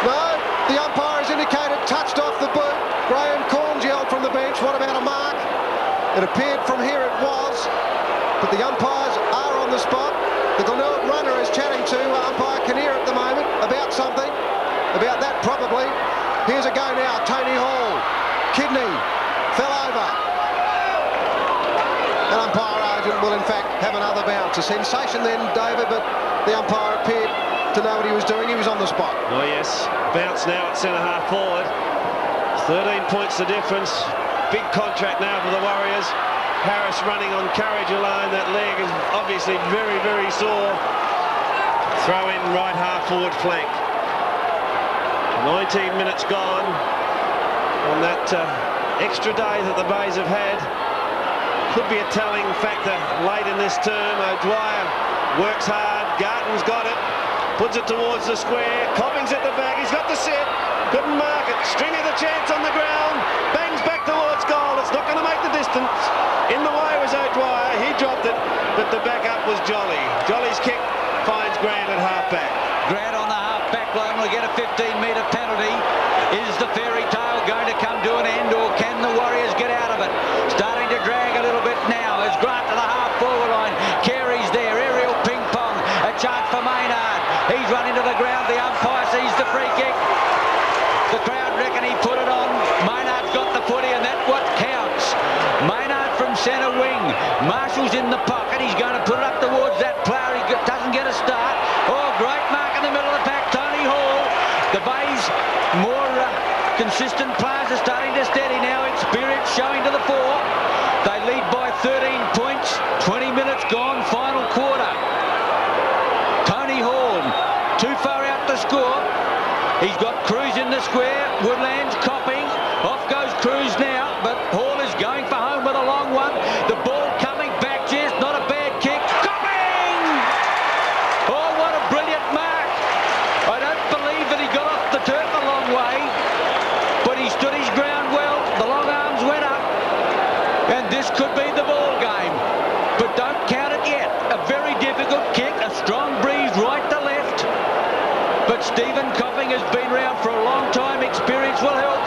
No, the umpire has indicated touched off the boot. Graham Corns yelled from the bench, what about a mark? It appeared from here it was, but the umpires are on the spot. The Glenelg runner is chatting to umpire Kinnear at the moment about something, about that probably. Here's a go now, Tony Hall. Kidney fell over. And umpire Argent will in fact have another bounce. A sensation then, David, but the umpire appeared to know what he was doing. He was on the spot. Oh yes, bounce now at centre half forward. 13 points the difference. Big contract now for the Warriors. Harris running on courage alone. That leg is obviously very, very sore. Throw in right half forward flank. 19 minutes gone on that extra day that the Bays have had could be a telling factor late in this term. O'Dwyer works hard. Garton's got it. Puts it towards the square. Copping's at the back. He's got the set. Couldn't mark it. Stringer the chance on the ground. Bangs back towards goal. It's not going to make the distance. In the way was O'Dwyer. He dropped it, but the backup was Jolly. Jolly's kick finds Grant at half-back. Grant on the half-back line will get a 15-metre penalty. Is the fairy tale going to come to an end, or can the Warriors get out of it? Starting to drag a little bit now as Grant to the half-forward line. Carey's there. Aerial ping-pong. A chance for Maynard. He's run into the ground. The umpire sees the free kick. The crowd reckon he put it on. Maynard's got the footy, and that's what counts. Maynard from centre wing. Marshall's in the pocket. He's going to put it up towards that player. He doesn't get a start. Oh, great mark in the middle of the pack. Tony Hall. The Bays, more consistent players are starting to steady now. Experience showing to the fore. They lead by 13 points. 20 minutes gone. Final quarter. Tony Hall, too far out to score. He's got Cruz in the square. Woodlands copping. Off goes Cruz now, but Hall is going for home with a long one. The ball coming back, just not a bad kick. Copping! Oh, what a brilliant mark. I don't believe that he got off the turf a long way, but he stood his ground well. The long arms went up, and this could be the ball game. But don't count it yet. A very difficult kick, a strong breeze right to left. But Stephen Copping has been round for a long time. Experience will help.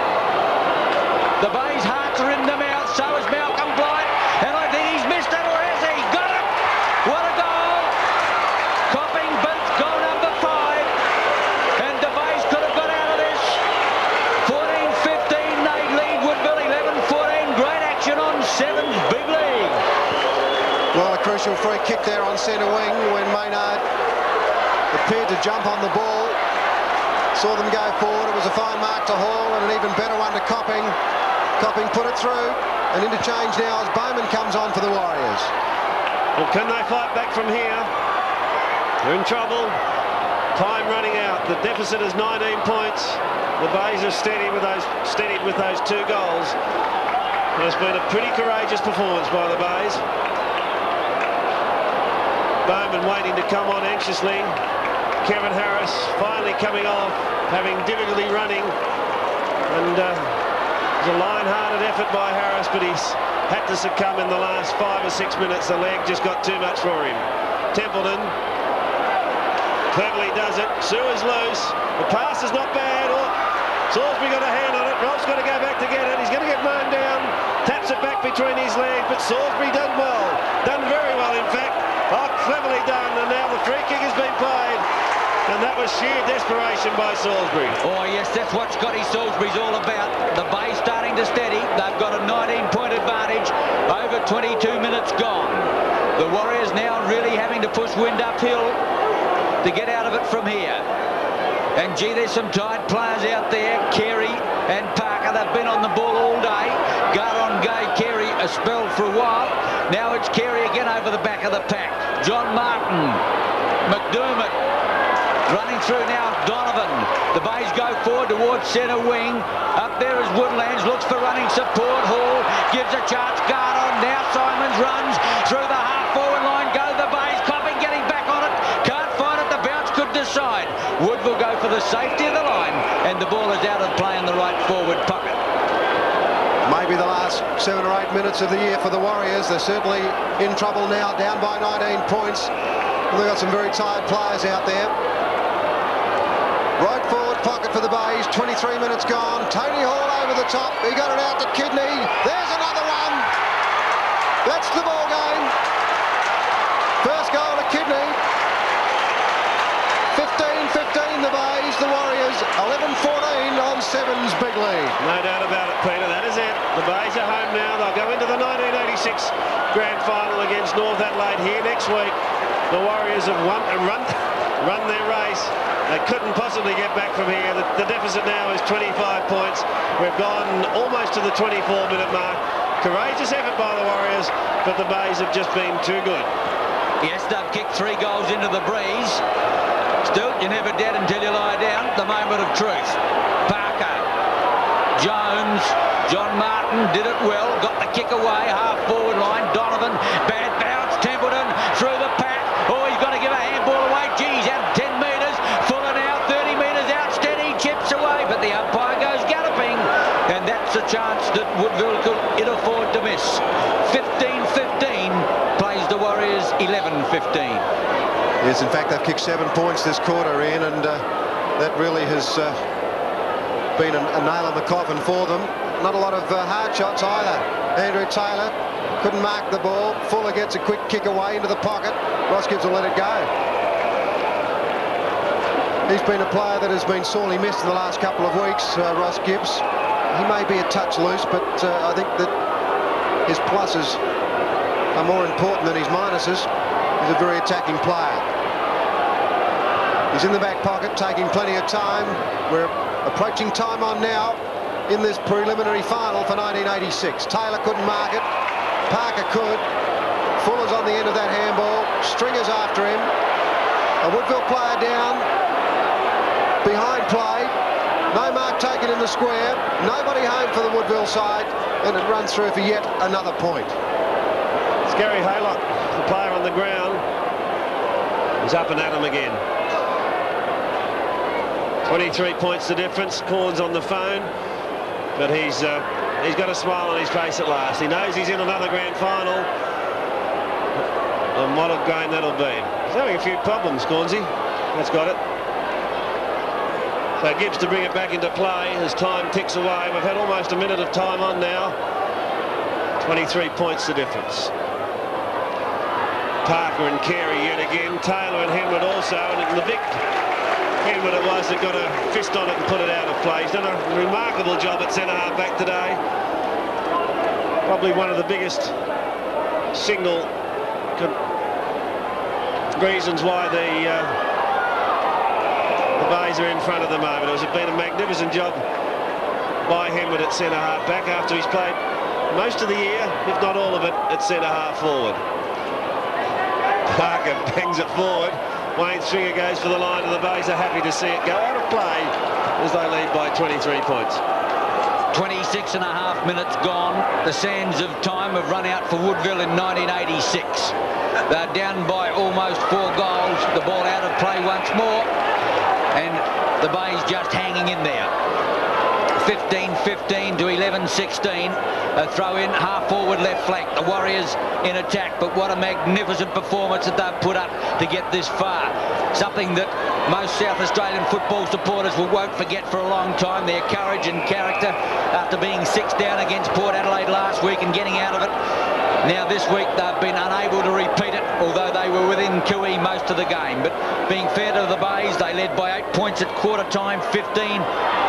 The Bays' hearts are in the mouth. So is Malcolm Blight. And I think he's missed it, or has he? Got it! What a goal! Copping beats goal number 5. And the Bays could have got out of this. 14-15, they lead Woodville. 11-14. Great action on 7's big league. Well, a crucial free kick there on centre wing when Maynard appeared to jump on the ball. Saw them go forward. It was a fine mark to Hall and an even better one to Copping. Copping put it through. An interchange now as Bowman comes on for the Warriors. Well, can they fight back from here? They're in trouble. Time running out. The deficit is 19 points. The Bays are steadied with those 2 goals. It's been a pretty courageous performance by the Bays. Bowman waiting to come on anxiously. Kevin Harris finally coming off, having difficulty running. And it was a line-hearted effort by Harris, but he's had to succumb in the last 5 or 6 minutes. The leg just got too much for him. Templeton cleverly does it. Sewer's loose. The pass is not bad. Oh, Salisbury got a hand on it. Rolf's got to go back to get it. He's going to get mown down. Taps it back between his legs, but Salisbury done well. Done very well, in fact. Oh, cleverly done, and now the free kick has been played. And that was sheer desperation by Salisbury. Oh, yes, that's what Scotty Salisbury's all about. The Bays starting to steady. They've got a 19-point advantage. Over 22 minutes gone. The Warriors now really having to push wind uphill to get out of it from here. And, gee, there's some tight players out there. Carey and Parker, they've been on the ball all day. Garon gave Carey a spell for a while. Now it's Carey again over the back of the pack. John Martin, McDermott, running through now. Donovan. The Bays go forward towards centre wing. Up there is Woodlands. Looks for running support. Hall gives a chance. Gardon. Now Simons runs through the half-forward line. Go the Bays. Copping getting back on it. Can't find it. The bounce could decide. Woodville go for the safety of the line. And the ball is out of play in the right forward pocket. Maybe the last 7 or 8 minutes of the year for the Warriors. They're certainly in trouble now, down by 19 points. They've got some very tired players out there. Right forward pocket for the Bays. 23 minutes gone. Tony Hall over the top. He got it out to Kidney. There's another one. That's the ball game. First goal to Kidney. 15-15 the Bays. The Warriors 11-14 on 7's big lead. No doubt about it, Peter. That is it. The Bays are home now. They'll go into the 1986 Grand Final against North Adelaide here next week. The Warriors have run their race. They couldn't possibly get back from here. The deficit now is 25 points. We've gone almost to the 24-minute mark. Courageous effort by the Warriors, but the Bays have just been too good. Yes, they've kicked 3 goals into the breeze. Still, you're never dead until you lie down. The moment of truth. Parker, Jones, John Martin did it well, got the kick away, half-forward line. Donovan, bad bounce, Templeton through the pack. Oh, he's got to give a handball away. Geez, out 10 metres. Fuller now, 30 metres out, steady, chips away, but the umpire goes galloping. And that's a chance that Woodville could afford to miss. 15-15 plays the Warriors 11-15. Yes, in fact, they've kicked 7 points this quarter, Ian, and that really has been a nail in the coffin for them. Not a lot of hard shots either. Andrew Taylor couldn't mark the ball. Fuller gets a quick kick away into the pocket. Ross Gibbs will let it go. He's been a player that has been sorely missed in the last couple of weeks, Ross Gibbs. He may be a touch loose, but I think that his pluses are more important than his minuses. He's a very attacking player. He's in the back pocket, taking plenty of time. We're approaching time on now in this preliminary final for 1986. Taylor couldn't mark it. Parker could. Fuller's on the end of that handball. Stringer's after him. A Woodville player down. Behind play. No mark taken in the square. Nobody home for the Woodville side. And it runs through for yet another point. It's Gary Haylock, the player on the ground. He's up and at him again. 23 points the difference. Corn's on the phone, but he's got a smile on his face at last. He knows he's in another grand final, and what a game that'll be. He's having a few problems, Cornsey. That's got it. So Gibbs to bring it back into play as time ticks away. We've had almost a minute of time on now. 23 points the difference. Parker and Carey yet again. Taylor and Henwood also, and the Vic Henwood it was that got a fist on it and put it out of play. He's done a remarkable job at centre-half back today. Probably one of the biggest single reasons why the Bays are in front at the moment. It's been a magnificent job by Henwood at centre-half back after he's played most of the year, if not all of it, at centre-half forward. Parker bangs it forward. Wayne Stringer goes for the line, and the Bays are happy to see it go out of play as they lead by 23 points. 26 and a half minutes gone. The sands of time have run out for Woodville in 1986. They're down by almost 4 goals. The ball out of play once more, and the Bays just hanging in there. 15-15 to 11-16. A throw in, half forward left flank. The Warriors in attack, but what a magnificent performance that they've put up to get this far. Something that most South Australian football supporters won't forget for a long time. Their courage and character after being 6 down against Port Adelaide last week and getting out of it. Now this week they've been unable to repeat it, although they were within QE most of the game. But being fair to the Bays, they led by 8 points at quarter time, 15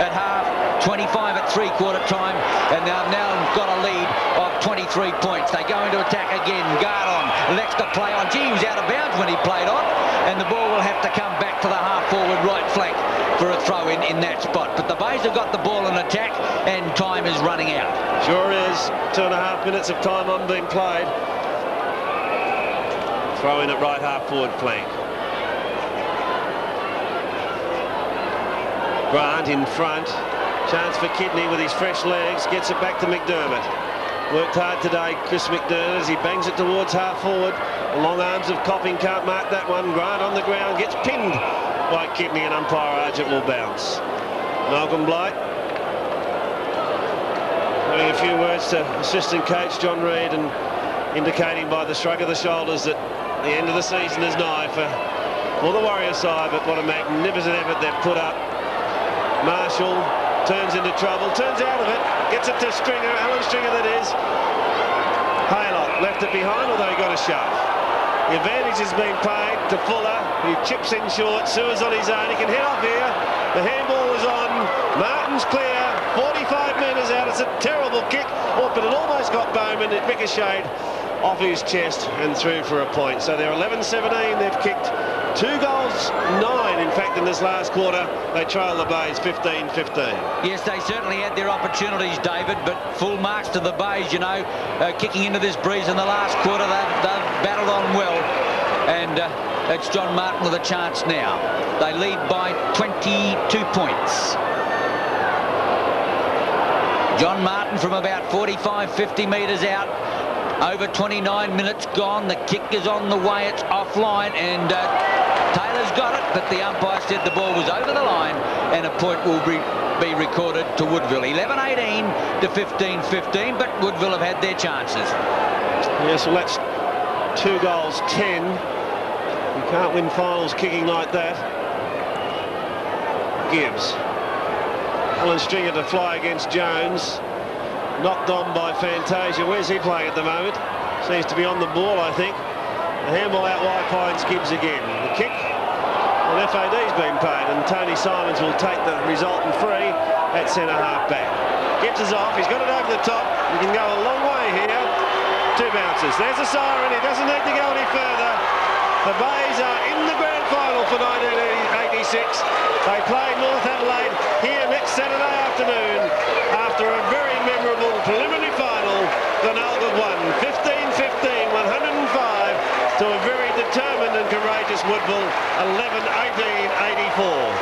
at half, 25 at three-quarter time, and they've now got a lead of 23 points. They go into attack again. Guard on. Lex to play on. Gee, he was out of bounds when he played on, and the ball will have to come back to the half-forward right flank for a throw in that spot. But the Bays have got the ball in attack, and time is running out. Sure is. 2.5 minutes of time on being played. Throw in at right half-forward flank. Grant in front. Chance for Kidney with his fresh legs. Gets it back to McDermott. Worked hard today, Chris McDermott, as he bangs it towards half forward. The long arms of Copping can't mark that one. Grant on the ground, gets pinned by Kidney, and umpire Argent will bounce. Malcolm Blight having a few words to assistant coach John Reid, and indicating by the shrug of the shoulders that the end of the season is nigh for the Warriors side. But what a magnificent effort they've put up. Marshall turns into trouble, turns out of it, gets it to Stringer, Alan Stringer that is. Haylock left it behind, although he got a shove. The advantage has been paid to Fuller, who chips in short. Sewer's on his own, he can head off here. The handball is on, Martin's clear, 45 metres out. It's a terrible kick, but it almost got Bowman. It ricocheted off his chest and through for a point. So they're 11-17, they've kicked 2 goals, 9 in fact in this last quarter. They trail the Bays 15-15. Yes, they certainly had their opportunities, David, but full marks to the Bays, you know, kicking into this breeze in the last quarter. They've battled on well, and it's John Martin with a chance now. They lead by 22 points. John Martin from about 45, 50 metres out. Over 29 minutes gone. The kick is on the way. It's offline, and Taylor's got it, but the umpire said the ball was over the line, and a point will be recorded to Woodville. 11-18 to 15-15, but Woodville have had their chances. Yes, well, that's 2 goals, 10. You can't win finals kicking like that. Gibbs. Alan Stringer to fly against Jones. Knocked on by Fantasia. Where's he playing at the moment? Seems to be on the ball, I think. The handball out wide finds Gibbs again. The kick. Well, FAD's been paid, and Tony Simons will take the resultant free at centre half back. Gibbs is off. He's got it over the top. He can go a long way here. 2 bounces. There's a siren. He doesn't need to go any further. The Bays are in the grand final for 1986. They play North Adelaide here next Saturday afternoon. After a very memorable preliminary final, Glenelg have won 15-15, 105 to a very determined and courageous Woodville, 11-18, 84.